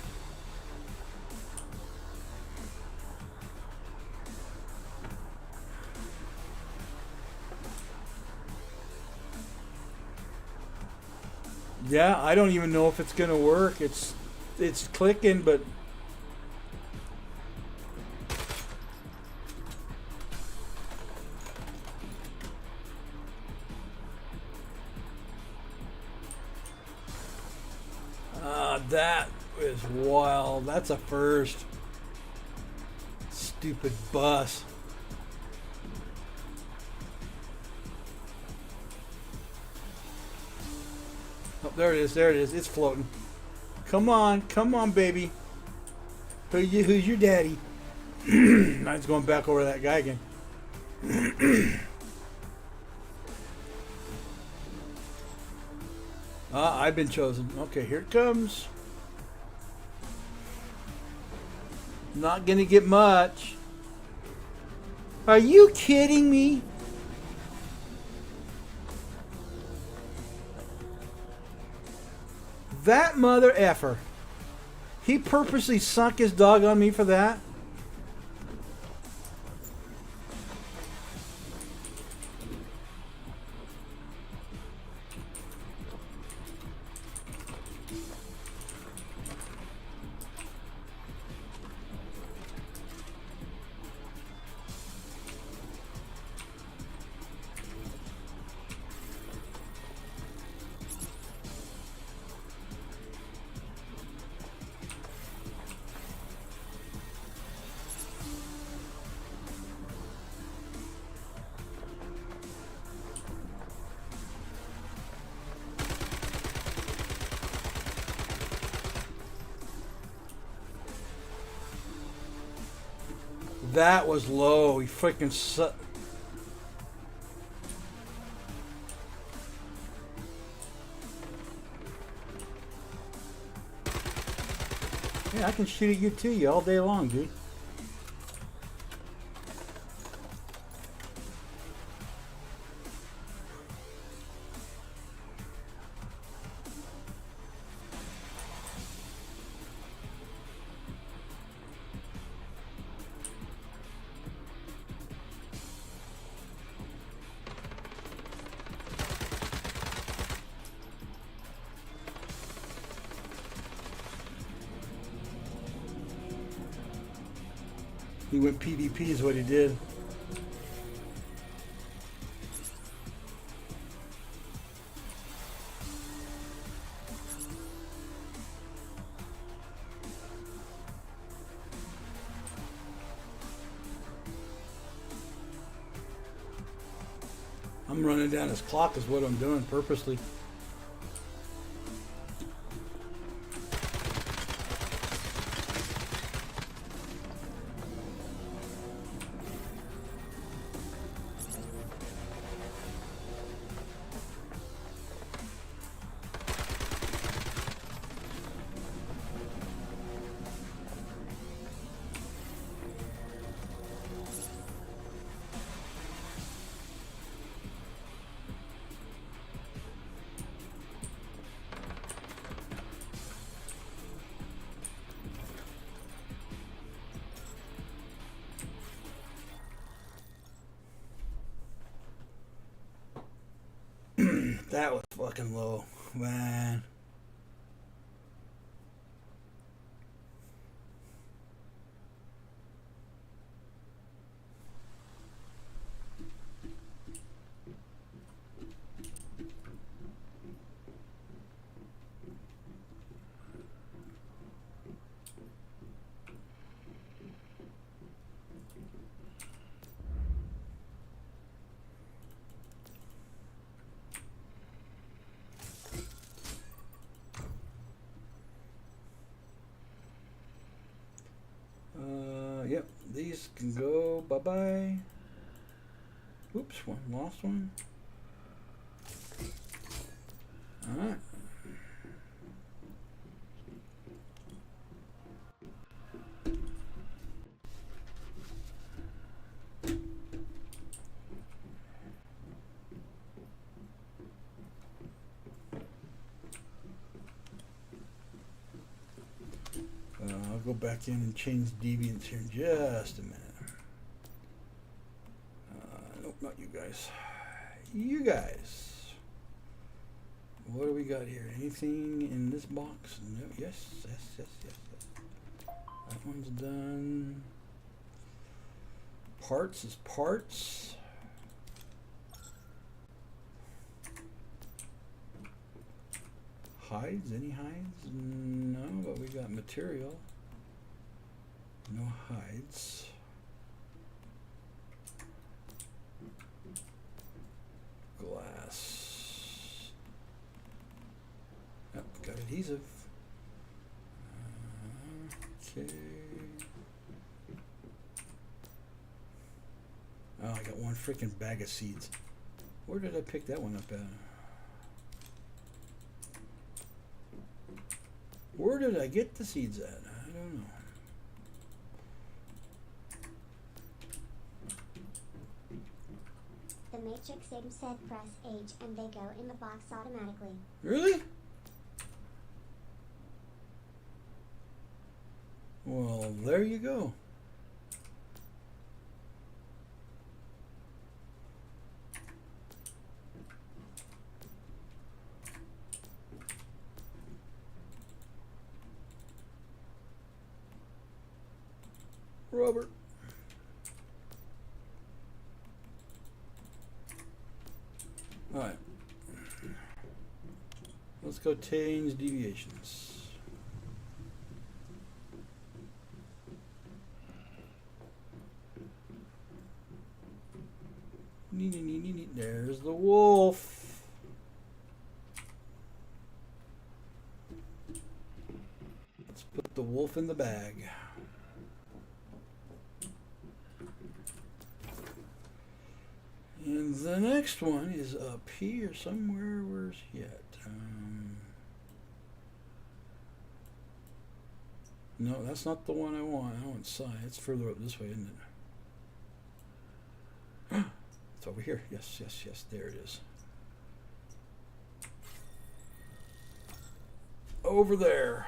Speaker 2: Yeah, I don't even know if it's gonna work. It's clicking, but that is wild. That's a first. Stupid bus. Oh, there it is. There it is. It's floating. Come on, baby. Who's your daddy? Mine's going back over that guy again. I've been chosen. Okay, here it comes. Not gonna get much. Are you kidding me? That mother effer. He purposely sunk his dog on me for that? That was low. He freaking Yeah, I can shoot at you too, you all day long, dude. He went PvP is what he did. I'm running down his clock is what I'm doing purposely. That was fucking low, man. Yep, these can go bye-bye. Oops, one lost one. Alright. I'll go back in and change deviants here in just a minute. Nope, not you guys. You guys. What do we got here? Anything in this box? No. Yes. That one's done. Parts is parts. Hides? Any hides? No, but we got material. No hides. Glass. Yep, got adhesive. Okay. Oh, I got one freaking bag of seeds. Where did I pick that one up at? Where did I get the seeds at? I don't know.
Speaker 1: The Matrix Sim said press H and they go in the box automatically.
Speaker 2: Really? Well, there you go. Robert. All right. Let's go change deviations. There's the wolf. Let's put the wolf in the bag. The next one is up here somewhere. Where's he at? No, that's not the one I want. I want side. It's further up this way, isn't it? It's over here. Yes, yes, yes. There it is. Over there.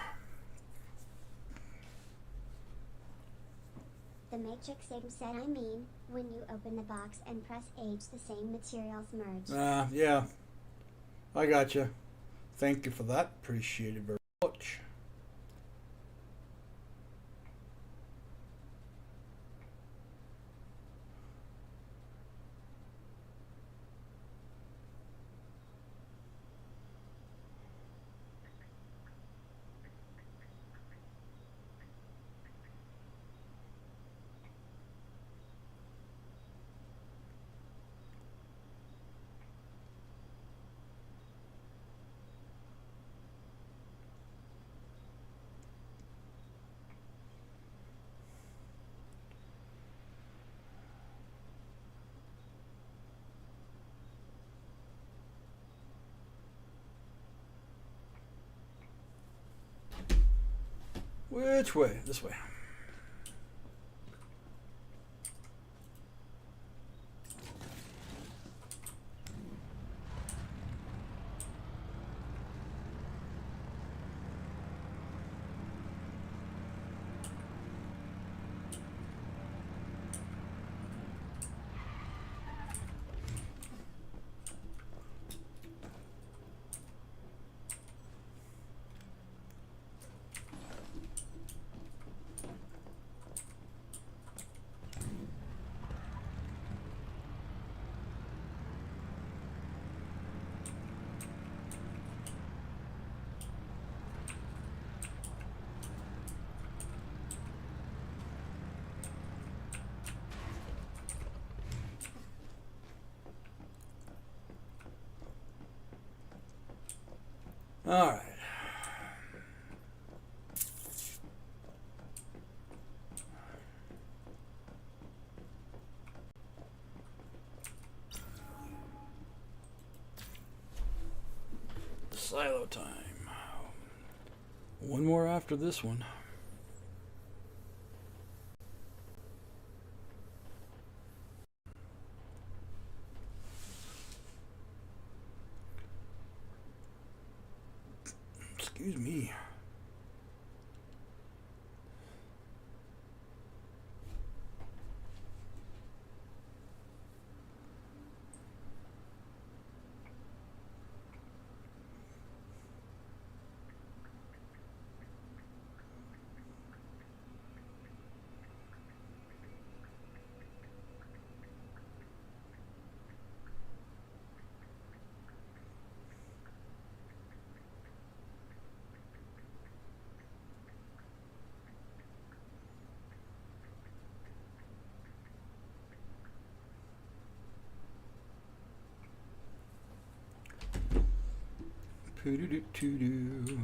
Speaker 1: The Matrix Sim said, I mean, when you open the box and press H, the same materials merge.
Speaker 2: Yeah. I gotcha. Thank you for that. Appreciate it very much. Which way? This way. All right. Silo time. One more after this one. Excuse me. Poo-doo-doo-doo-doo.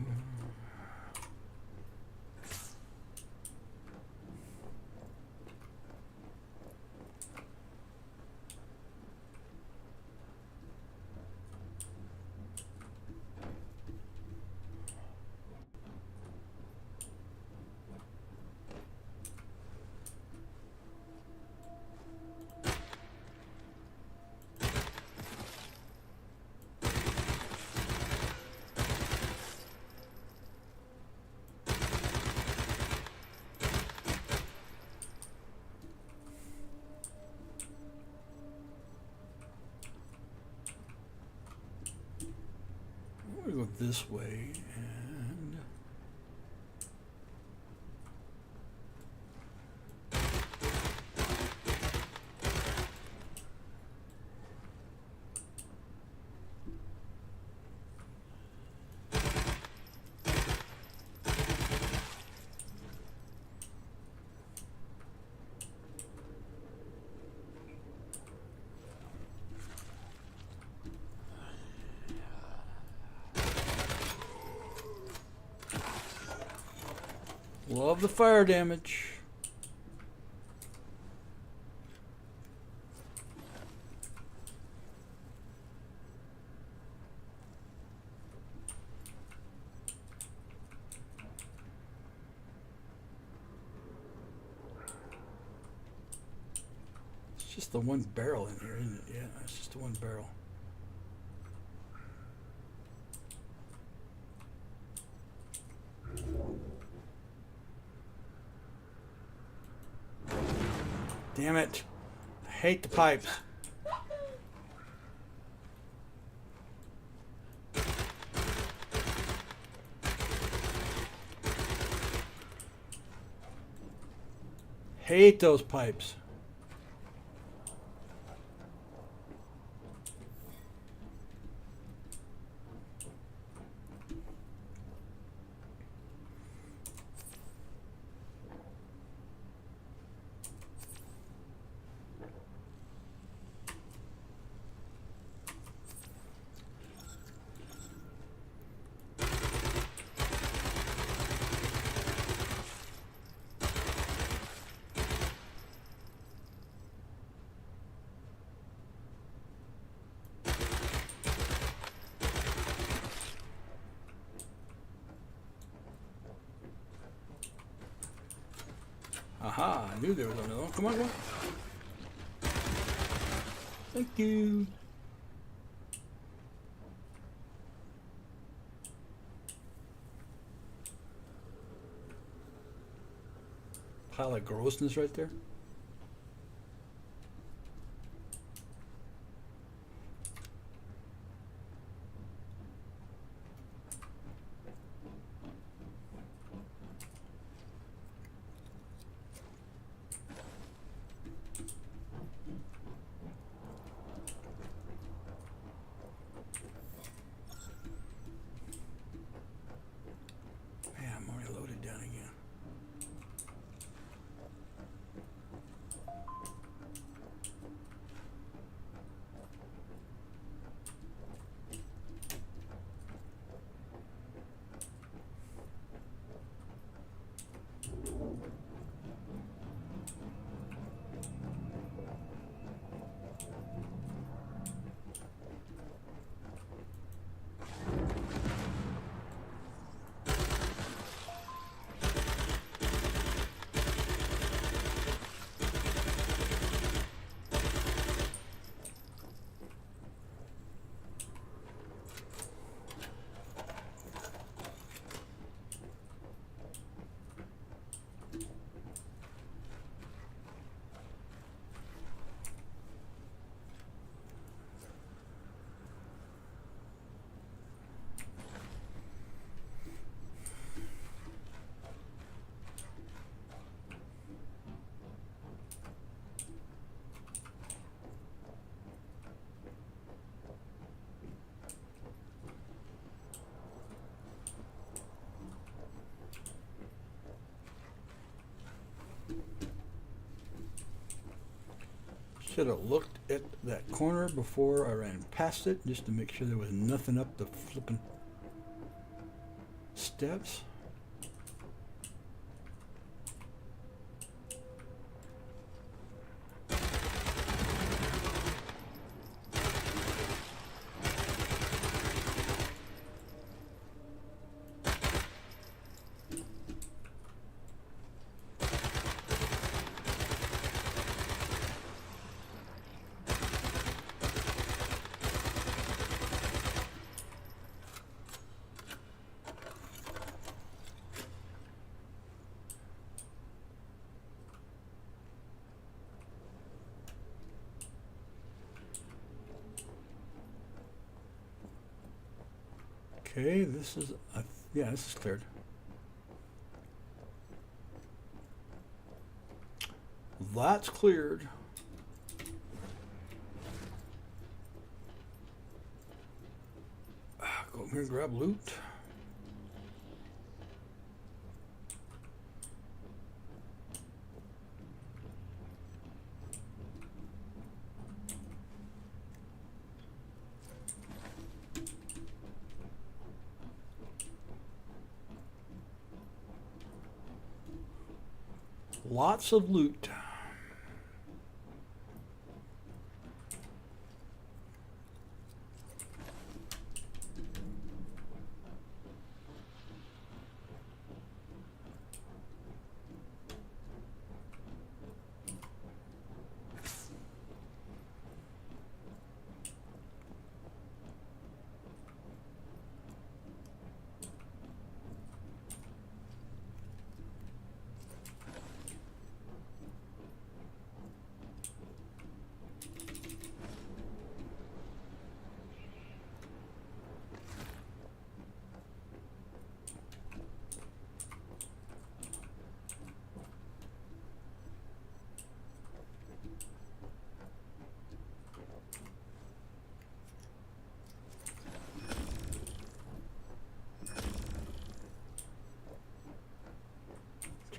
Speaker 2: I'm gonna go this way and love the fire damage. just the one barrel in here, isn't it? Yeah, it's just the one barrel. Damn it. I hate the pipes. Hate those pipes. Aha, I knew there was another one. Come on, come on. Thank you. Pile of grossness right there. Man, I'm already loaded down again. Should have looked at that corner before I ran past it, just to make sure there was nothing up the flipping steps. Okay, this is, yeah, this is cleared. That's cleared. Go over here and grab loot. Lots of loot.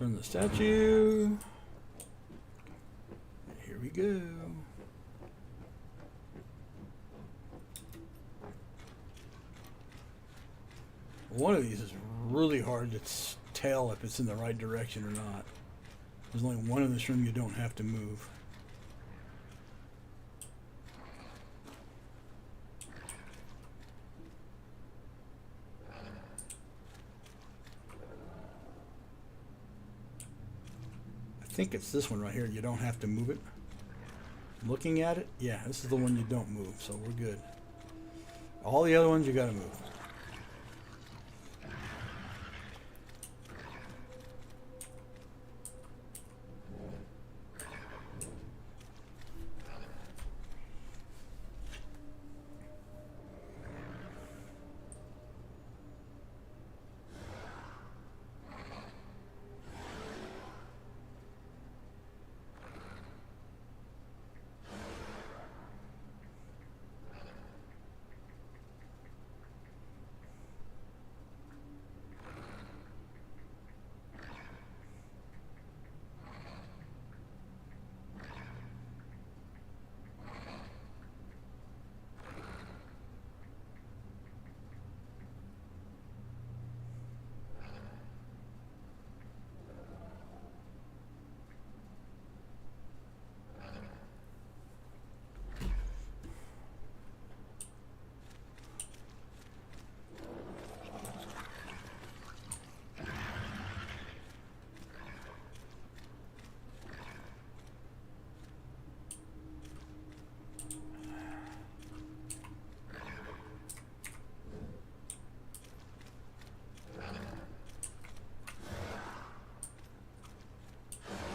Speaker 2: Turn the statue. Here we go. One of these is really hard to tell if it's in the right direction or not. There's only one in this room you don't have to move. I think it's this one right here. You don't have to move it. Looking at it, yeah, this is the one you don't move, so we're good. All the other ones you gotta move.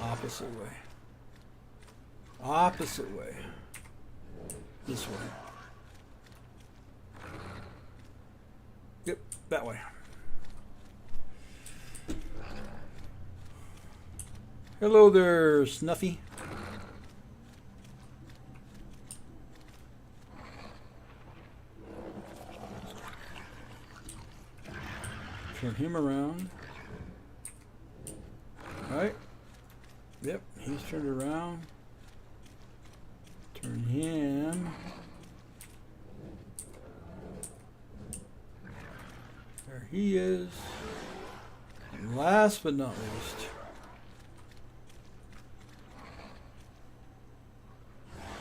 Speaker 2: Opposite way. Opposite way. This way. Yep, that way. Hello there, Snuffy. Turn him around. Right. Yep, he's turned around. Turn him. There he is. And last but not least,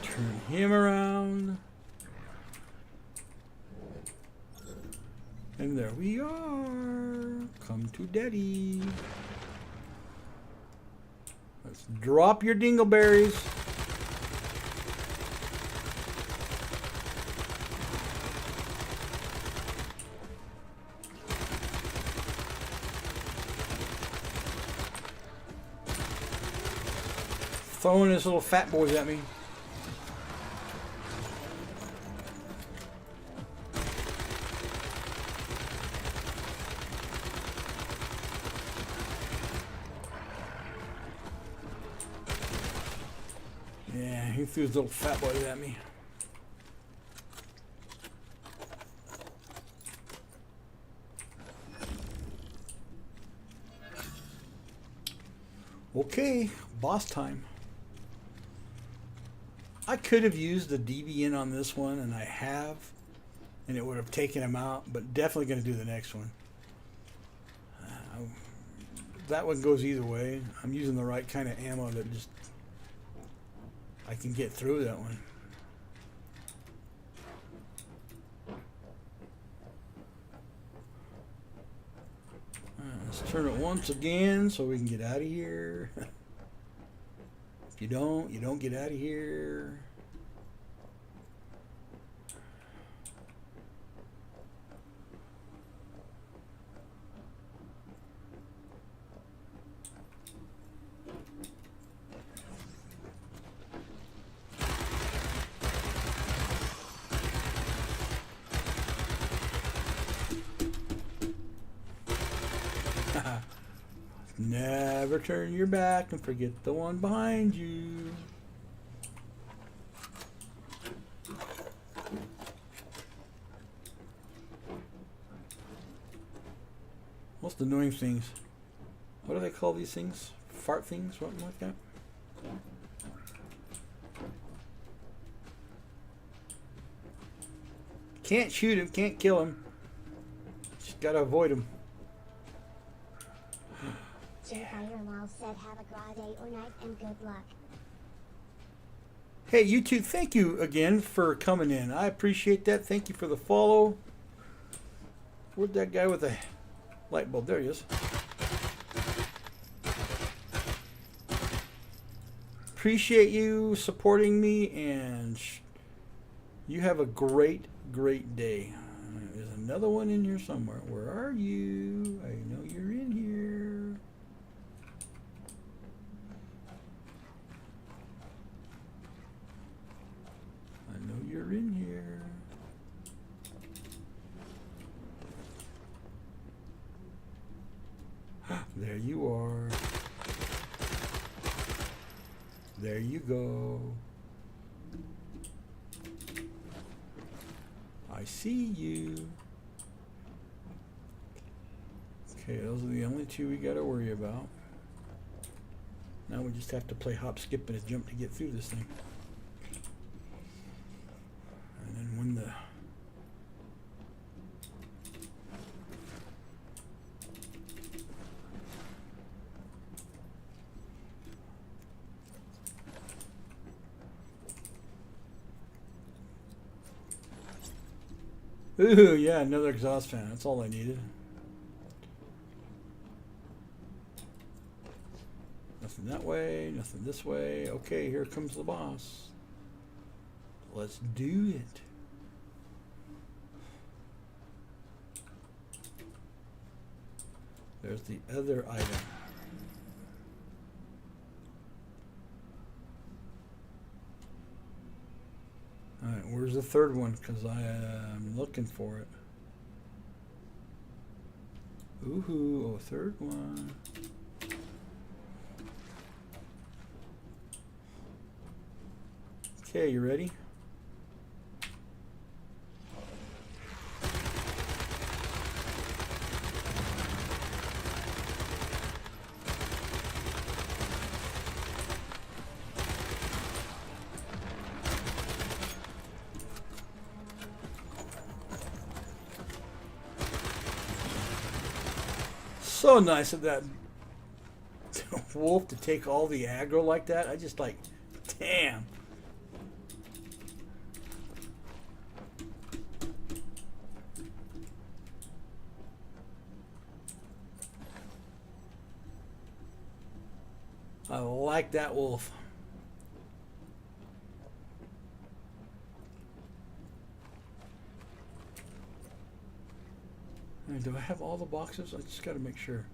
Speaker 2: turn him around. And there we are. Come to Daddy. Let's drop your dingleberries. Throwing his little fat boys at me. Yeah, he threw his little fat boys at me. Okay, boss time. I could have used the DBN on this one, and I have, and it would have taken him out, but definitely going to do the next one. That one goes either way. I'm using the right kind of ammo that just I can get through that one. Let's turn it once again so we can get out of here. If you don't get out of here. Never turn your back and forget the one behind you. Most annoying things. What do they call these things? Fart things? Something like that? Can't shoot him, can't kill him. Just gotta avoid him.
Speaker 1: Firewall said have a great day or night and good luck.
Speaker 2: Hey, you two, thank you again for coming in. I appreciate that. Thank you for the follow. Where'd that guy with the light bulb? There he is. Appreciate you supporting me, and you have a great, great day. There's another one in here somewhere. Where are you? I know you're in here. I know you're in here. There you are. There you go. I see you. Okay, those are the only two we got to worry about. Now we just have to play hop, skip, and a jump to get through this thing. And then when the... Ooh, yeah, another exhaust fan. That's all I needed. Nothing that way, nothing this way. Okay, here comes the boss. Let's do it. There's the other item. Alright, where's the third one? Because I'm looking for it. Ooh, a third one. Okay, you ready? So nice of that wolf to take all the aggro like that. I just like, damn. I like that wolf. Do I have all the boxes? I just got to make sure.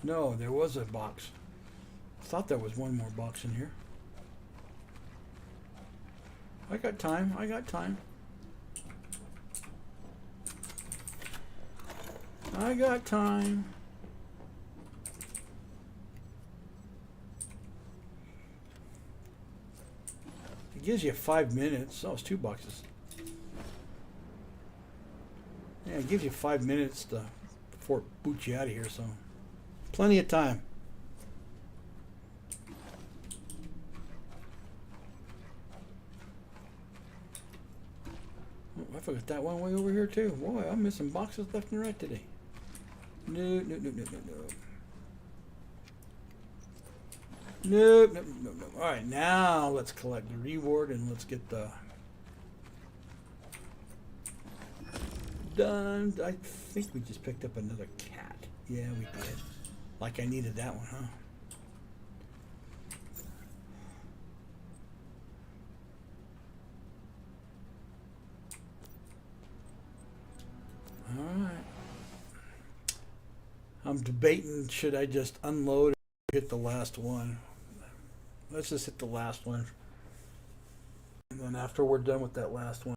Speaker 2: No, there was a box. I thought there was one more box in here. I got time. I got time. I got time. It gives you 5 minutes. Oh, it's 2 boxes. Yeah, it gives you 5 minutes before it boots you out of here, so plenty of time. Oh, I forgot that one way over here too. Boy, I'm missing boxes left and right today. No, no, no, no, no, no. No, no, no, no. All right, now let's collect the reward and let's get the... Done. I think we just picked up another cat. Yeah, we did. Like I needed that one, huh? Alright. I'm debating, should I just unload or hit the last one? Let's just hit the last one. And then after we're done with that last one,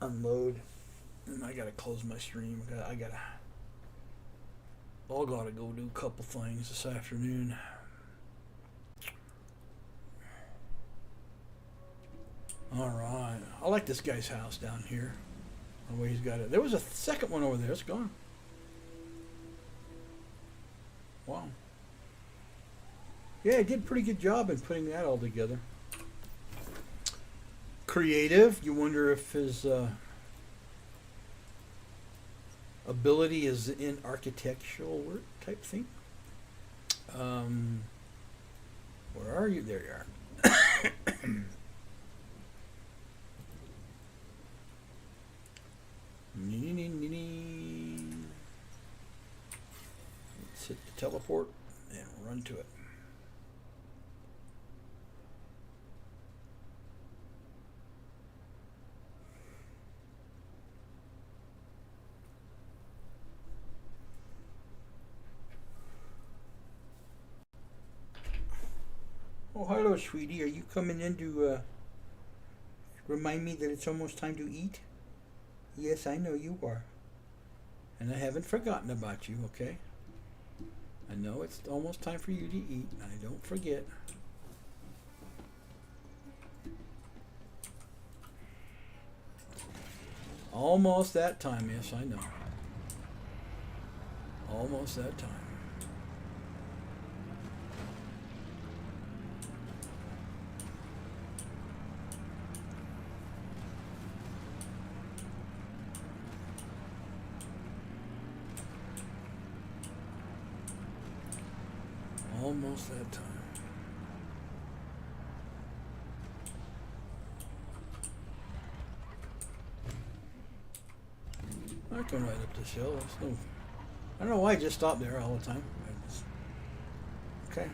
Speaker 2: unload. And I gotta close my stream. I gotta go do a couple things this afternoon. Alright. I like this guy's house down here. The way he's got it. There was a second one over there. It's gone. Wow. Yeah, I did a pretty good job in putting that all together. Creative. You wonder if his ability is in architectural work type thing. Where are you? There you are. Let's hit the teleport and run to it. Oh, hello, sweetie. Are you coming in to remind me that it's almost time to eat? Yes, I know you are. And I haven't forgotten about you, okay? I know it's almost time for you to eat. I don't forget. Almost that time, yes, I know. Almost that time. Almost that time. I can ride up this hill. I don't know why I just stop there all the time. Okay.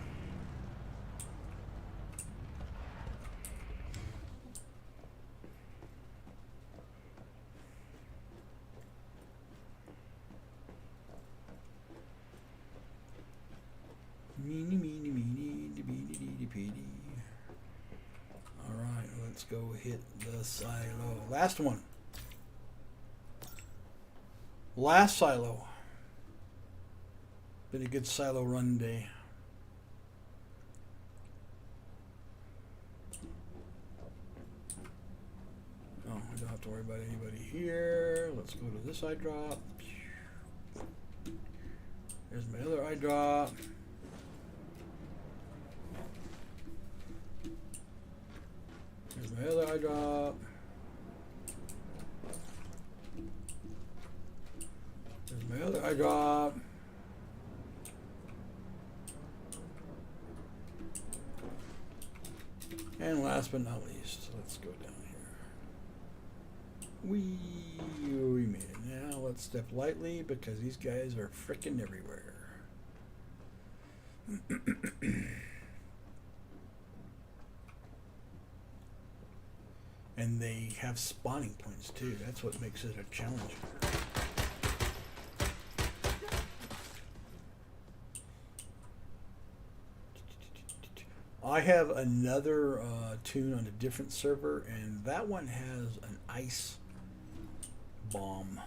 Speaker 2: Meeny, meeny, meeny, beady, deedy, peedy. All right, let's go hit the silo. Last one. Last silo. Been a good silo run day. Oh, I don't have to worry about anybody here. Let's go to this eye drop. There's my other eye drop. There's my other eye drop. There's my other eye drop. And last but not least, let's go down here. We made it. Now let's step lightly because these guys are frickin' everywhere. And they have spawning points too. That's what makes it a challenge. I have another tune on a different server, and that one has an ice bomb.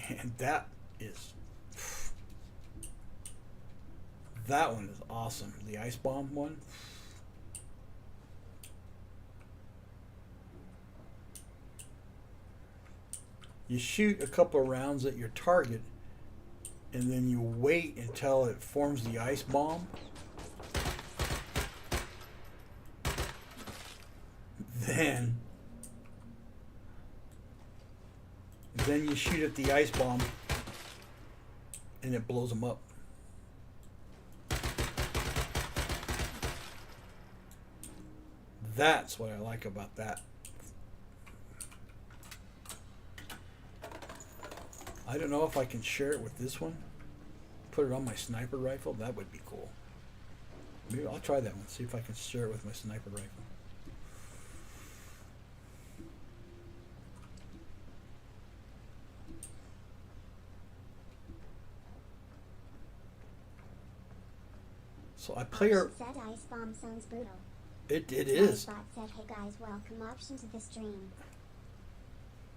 Speaker 2: And that one is awesome. The ice bomb one. You shoot a couple of rounds at your target, and then you wait until it forms the ice bomb. Then you shoot at the ice bomb, and it blows them up. That's what I like about that. I don't know if I can share it with this one. Put it on my sniper rifle. That would be cool. Maybe I'll try that one. See if I can share it with my sniper rifle. So I play her.
Speaker 1: Said ice bomb sounds brutal.
Speaker 2: It is.
Speaker 1: Bot said, "Hey guys, welcome option to the stream."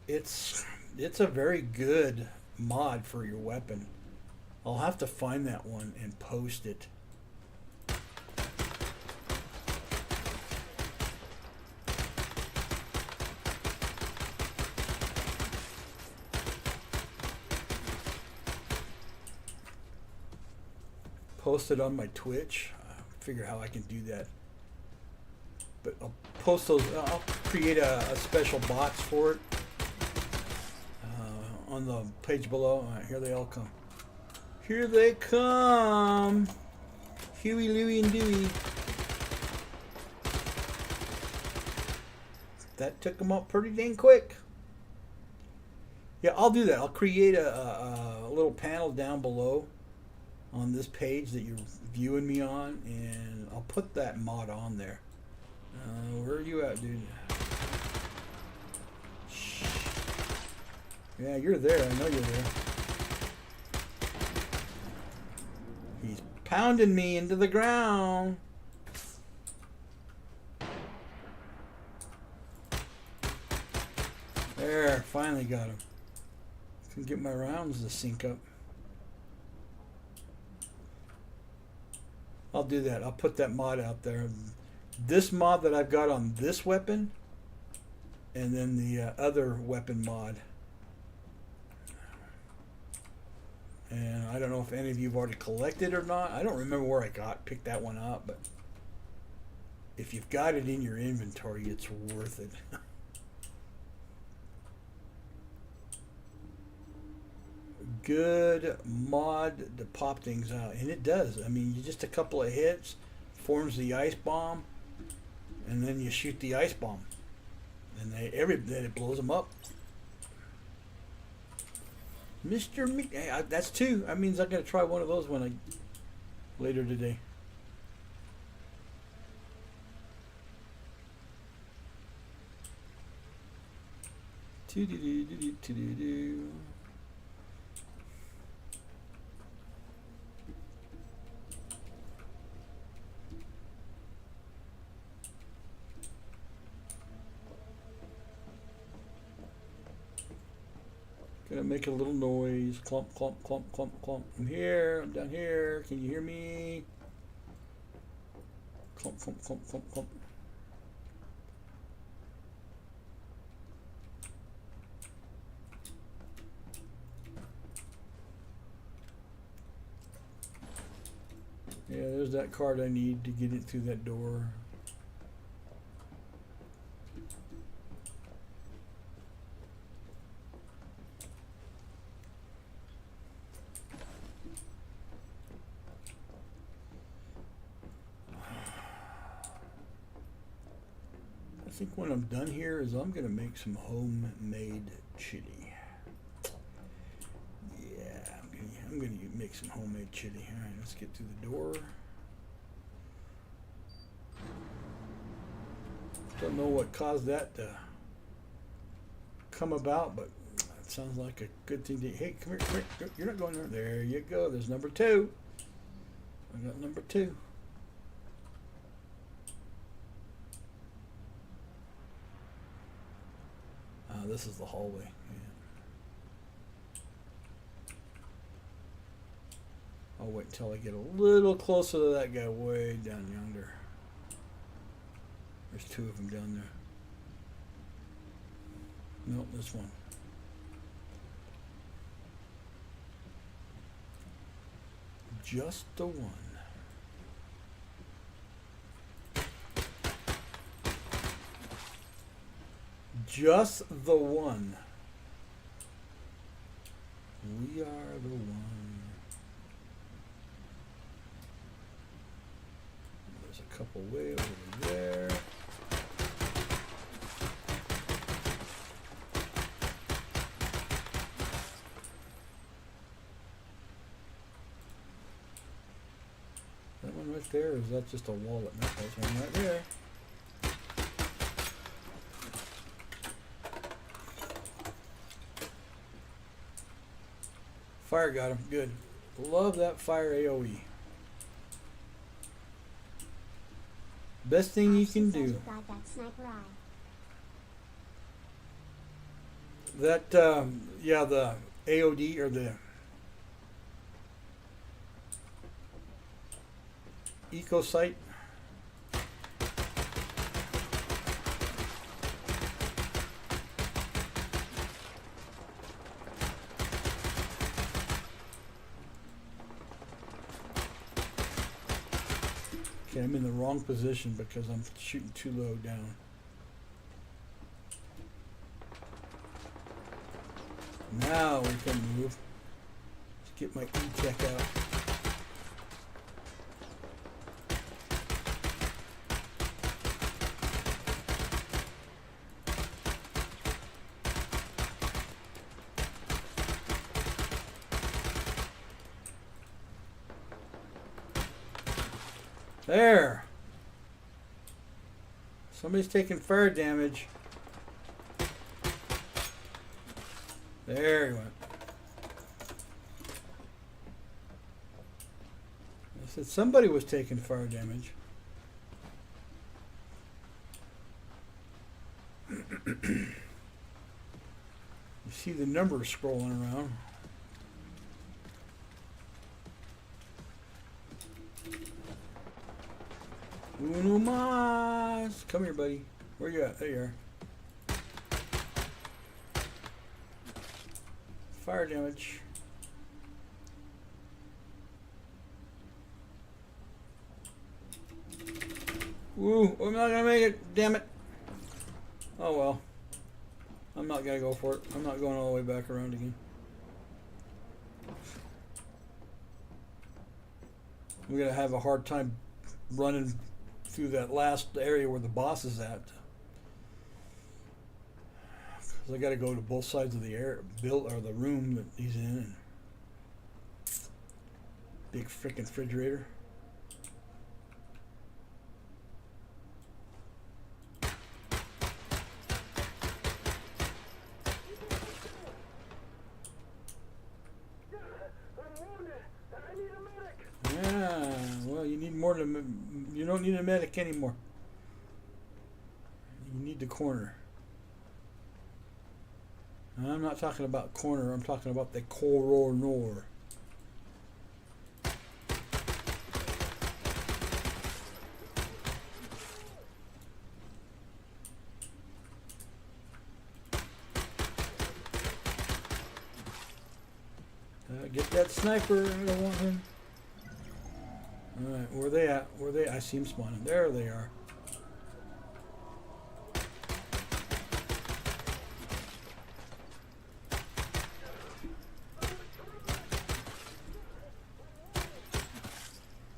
Speaker 2: It's a very good mod for your weapon. I'll have to find that one and post it. post it on my Twitch. Figure how I can do that. But I'll post those. I'll create a special bots for it on the page below. All right, here they all come. Here they come. Huey, Louie, and Dewey. That took them up pretty dang quick. Yeah, I'll do that. I'll create a little panel down below on this page that you're viewing me on, and I'll put that mod on there. Where are you at, dude? Shh. Yeah, you're there. I know you're there. He's pounding me into the ground. There, finally got him. Can get my rounds to sync up. I'll do that. I'll put that mod out there. This mod that I've got on this weapon, and then the other weapon mod. And I don't know if any of you have already collected or not. I don't remember where I picked that one up, but if you've got it in your inventory, it's worth it. Good mod to pop things out, and it does. I mean, you just a couple of hits forms the ice bomb, and then you shoot the ice bomb, and then it blows them up. Mr. Hey, that's two. That means I'm gonna try one of those later today. Gonna make a little noise. Clump, clump, clump, clump, clump. I'm here. I'm down here. Can you hear me? Clump, clump, clump, clump, clump. Yeah, there's that card I need to get it through that door. I think when I'm done here is I'm gonna make some homemade chili. Yeah, I'm gonna make some homemade chili. All right, let's get through the door. Don't know what caused that to come about, but it sounds like a good thing to. Hey, come here, come here. You're not going there. There you go. There's number two. I got number two. This is the hallway. Yeah. I'll wait until I get a little closer to that guy way down yonder. There's two of them down there. Nope, this one. Just the one. Just the one. We are the one. There's a couple way over there. That one right there, or is that just a wallet? No, there's one right there. Fire got him. Good. Love that fire AoE. Best thing you can do. That, yeah, the AOD or the eco site. Okay, I'm in the wrong position because I'm shooting too low down. Now we can move. Let's get my E-Tech out. There. Somebody's taking fire damage. There he went. I said somebody was taking fire damage. You see the numbers scrolling around. Uno mas. Come here, buddy. Where you at? There you are. Fire damage. Woo, I'm not gonna make it, damn it. Oh well. I'm not gonna go for it. I'm not going all the way back around again. We're gonna have a hard time running through that last area where the boss is at. Cause I gotta go to both sides of the the room that he's in. And big freaking refrigerator. Yeah, well, you need more than you don't need a medic anymore. You need the corner. And I'm not talking about corner. I'm talking about the coroner. Get that sniper. I don't want him. Alright, where they at? Where they? I see them spawning. There they are.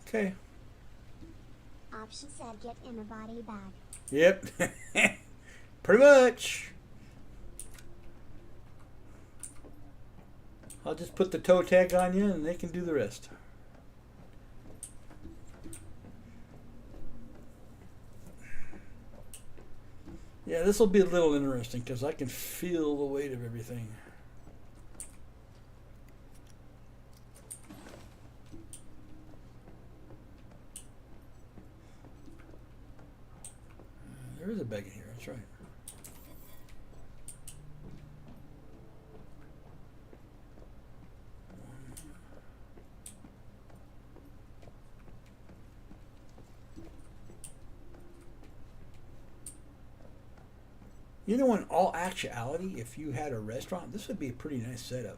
Speaker 2: Okay.
Speaker 1: Option said get in a body bag.
Speaker 2: Yep. Pretty much. I'll just put the toe tag on you and they can do the rest. Yeah, this will be a little interesting because I can feel the weight of everything. There is a bag in here, that's right. You know, in all actuality, if you had a restaurant, this would be a pretty nice setup.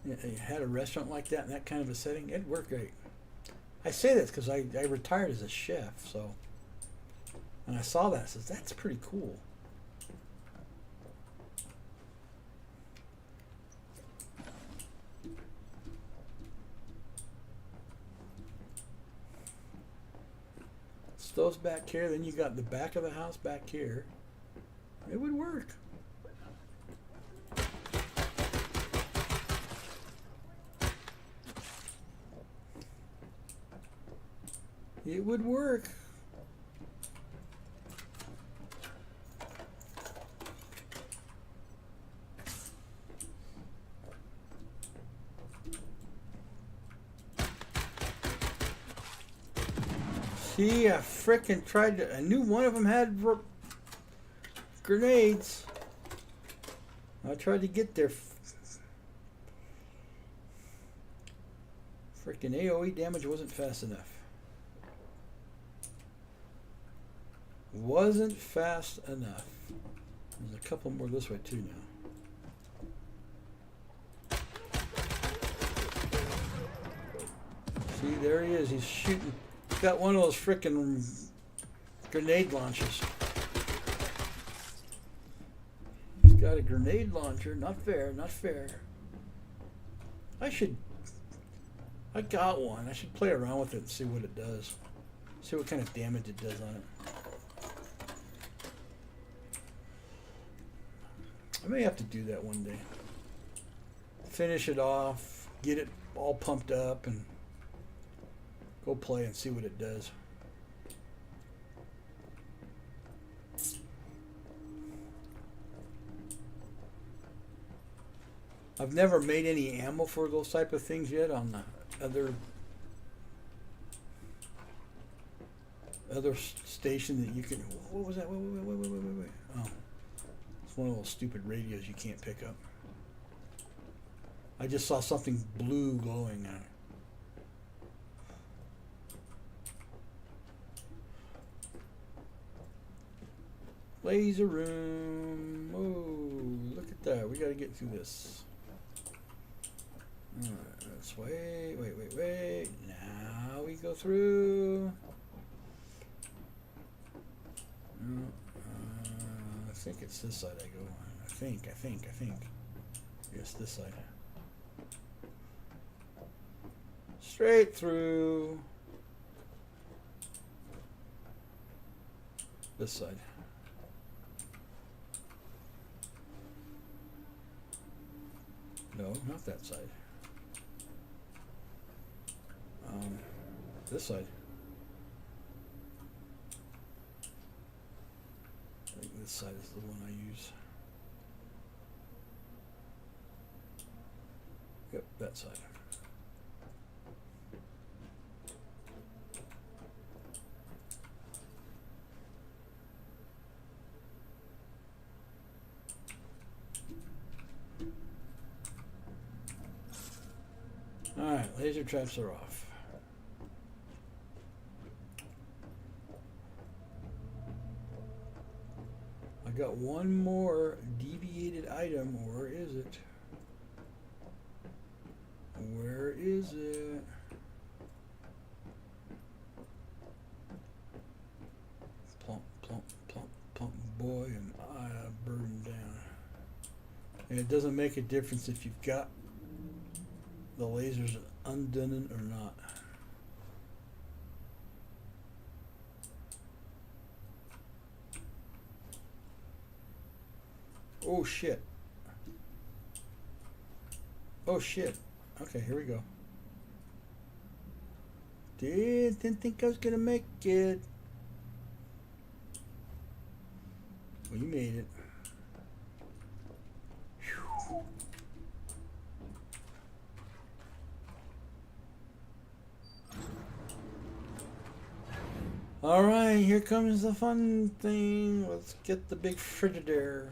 Speaker 2: You had a restaurant like that in that kind of a setting, it'd work great. I say this because I retired as a chef, so when I saw that, I said, that's pretty cool. Stoves back here, then you got the back of the house back here. It would work. It would work. See, I frickin' tried to. I knew one of them had grenades. I tried to get their frickin' AoE damage wasn't fast enough. Wasn't fast enough. There's a couple more this way too now. there he is. He's shooting. He's got one of those frickin' grenade launchers. He's got a grenade launcher. Not fair, not fair. I got one. I should play around with it and see what it does. See what kind of damage it does on it. I may have to do that one day. Finish it off, get it all pumped up, and go play and see what it does. I've never made any ammo for those type of things yet on the other station that you can. What was that? Wait. Oh, it's one of those stupid radios you can't pick up. I just saw something blue glowing on it. Laser room. Oh, look at that. We got to get through this. Alright, let's wait. Now we go through. I think it's this side I go on. I think. Yes, this side. Straight through. This side. No, not that side. This side. I think this side is the one I use. Yep, that side. Alright, laser traps are off. I got one more deviated item. Where is it? Where is it? Plump, plump, plump, plump, boy, and I burn down. And it doesn't make a difference if you've got the lasers undone or not. Oh shit. Oh shit. Okay, here we go. Didn't think I was gonna make it. Well, you made it. Whew. All right, here comes the fun thing. Let's get the big Frigidaire.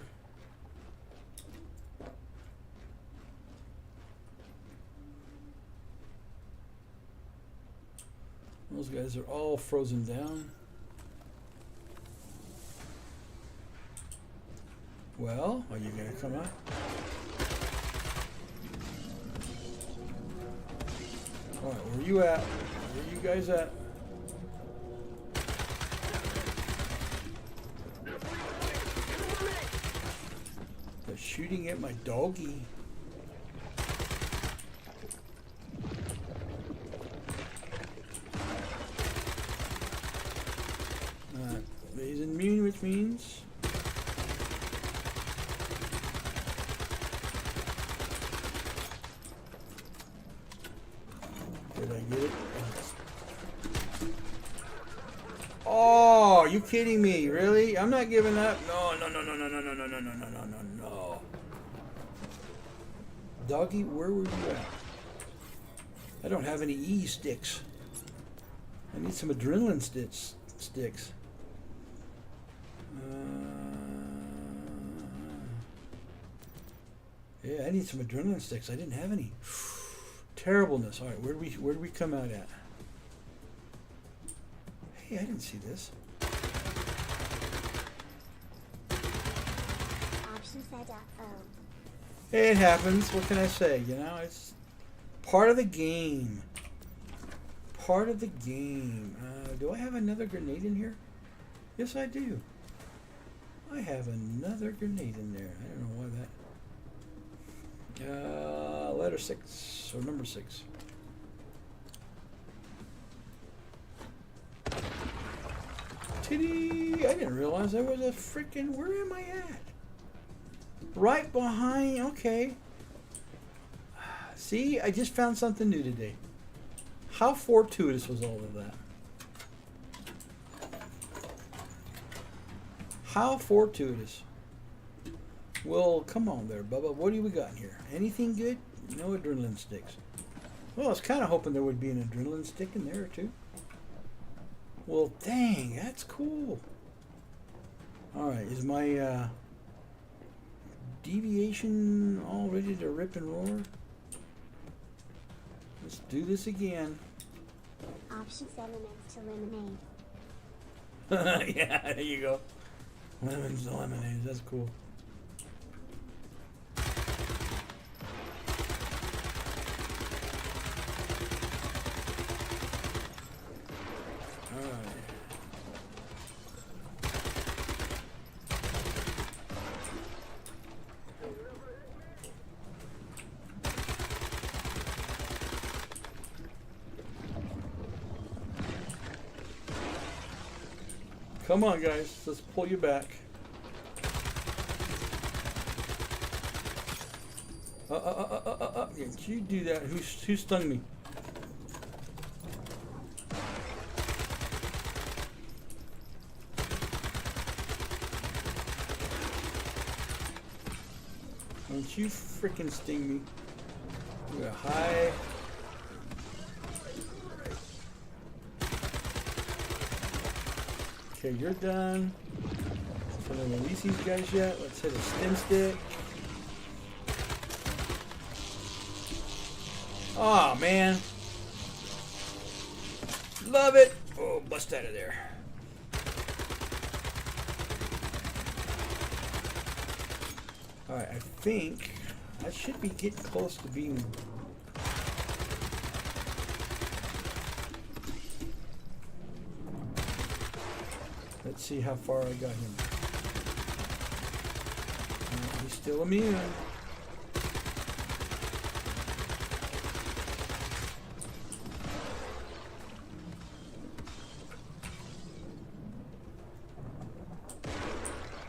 Speaker 2: Those guys are all frozen down. Well, are you gonna come out? All right, where are you at? Where are you guys at? They're shooting at my doggy. He's immune, which means did I get it? Oh, are you kidding me? Really? I'm not giving up. No. Doggy, where were you at? I don't have any E sticks. I need some adrenaline sticks. Yeah, I need some adrenaline sticks. I didn't have any. Terribleness. All right, where do we come out at? Hey, I didn't see this. Hey, it happens. What can I say? You know, it's part of the game. part of the game. Do I have another grenade in here? Yes, I do. I have another grenade in there. I don't know why that. Letter 6 or number 6. Titty! I didn't realize there was a freaking. Where am I at? Right behind. Okay. See, I just found something new today. How fortuitous was all of that? How fortuitous. Well, come on there, Bubba. What do we got in here? Anything good? No adrenaline sticks. Well, I was kind of hoping there would be an adrenaline stick in there, too. Well, dang, that's cool. Alright, is my deviation all ready to rip and roar? Let's do this again.
Speaker 1: Option 7 next to lemonade.
Speaker 2: Yeah, there you go. Lemons and lemonades, that's cool. Come on, guys. Let's pull you back. Did you do that? Who stung me? Don't you freaking sting me. We're high. Okay, you're done. So don't release these guys yet. Let's hit a stim stick. Oh man. Love it. Oh, bust out of there. Alright, I think I should be getting close to being. Let's see how far I got him. He's still immune.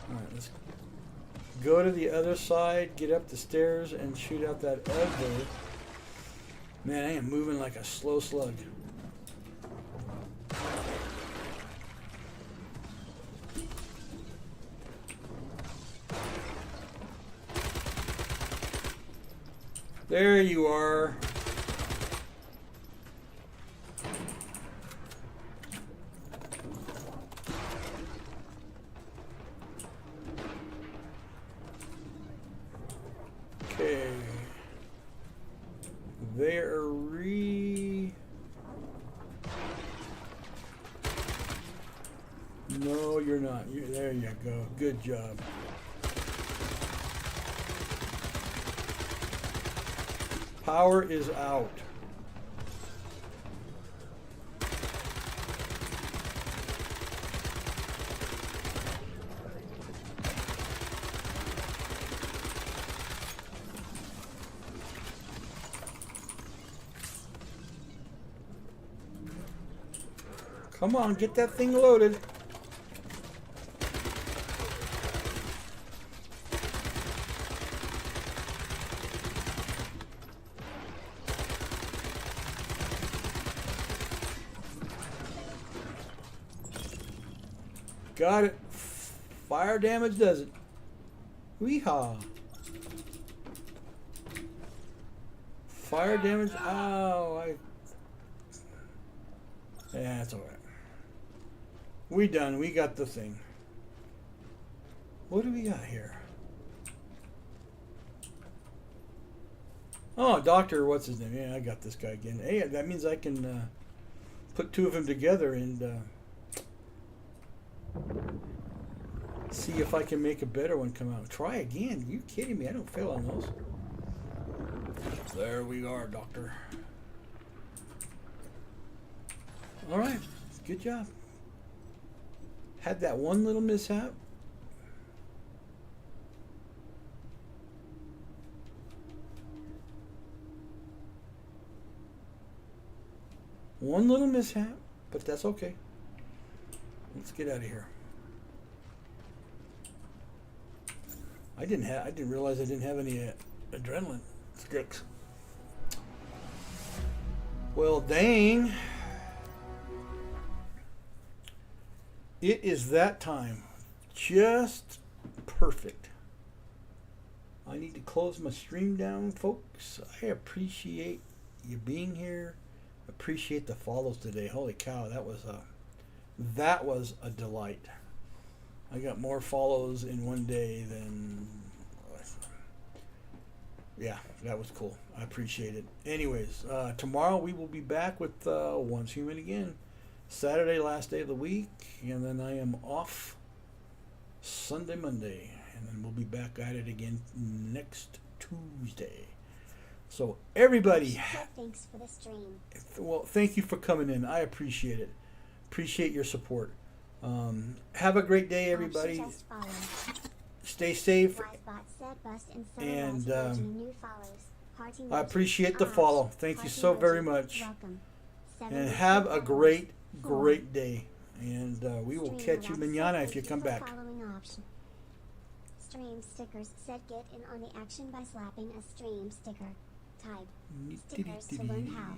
Speaker 2: Alright, let's go to the other side, get up the stairs, and shoot out that other. Man, I am moving like a slow slug. There you are. Okay. They're No, you're not. There you go. Good job. Power is out. Come on, get that thing loaded. Got it. Fire damage does it. Weehaw. Fire damage. Oh, yeah, that's alright. We done. We got the thing. What do we got here? Oh, Doctor, what's his name? Yeah, I got this guy again. Hey, that means I can put two of them together and see if I can make a better one come out. Try again. Are you kidding me? I don't fail on those. There we are, Doctor. All right. Good job. Had that one little mishap. One little mishap, but that's okay. Let's get out of here. I didn't realize I didn't have any adrenaline sticks. Well, dang. It is that time. Just perfect. I need to close my stream down, folks. I appreciate you being here. Appreciate the follows today. Holy cow, that was a delight. I got more follows in one day than yeah, that was cool. I appreciate it. Anyways, tomorrow we will be back with Once Human again. Saturday, last day of the week, and then I am off Sunday, Monday, and then we'll be back at it again next Tuesday. So everybody,
Speaker 1: thanks for the stream.
Speaker 2: Well, thank you for coming in. I appreciate it. Appreciate your support. Have a great day, everybody. Stay safe. And I appreciate the follow. Thank you so very much. And have a great day. And we will catch you mañana if you come back.
Speaker 1: Stream stickers said get in on the action by slapping a stream sticker. Type stickers to learn how.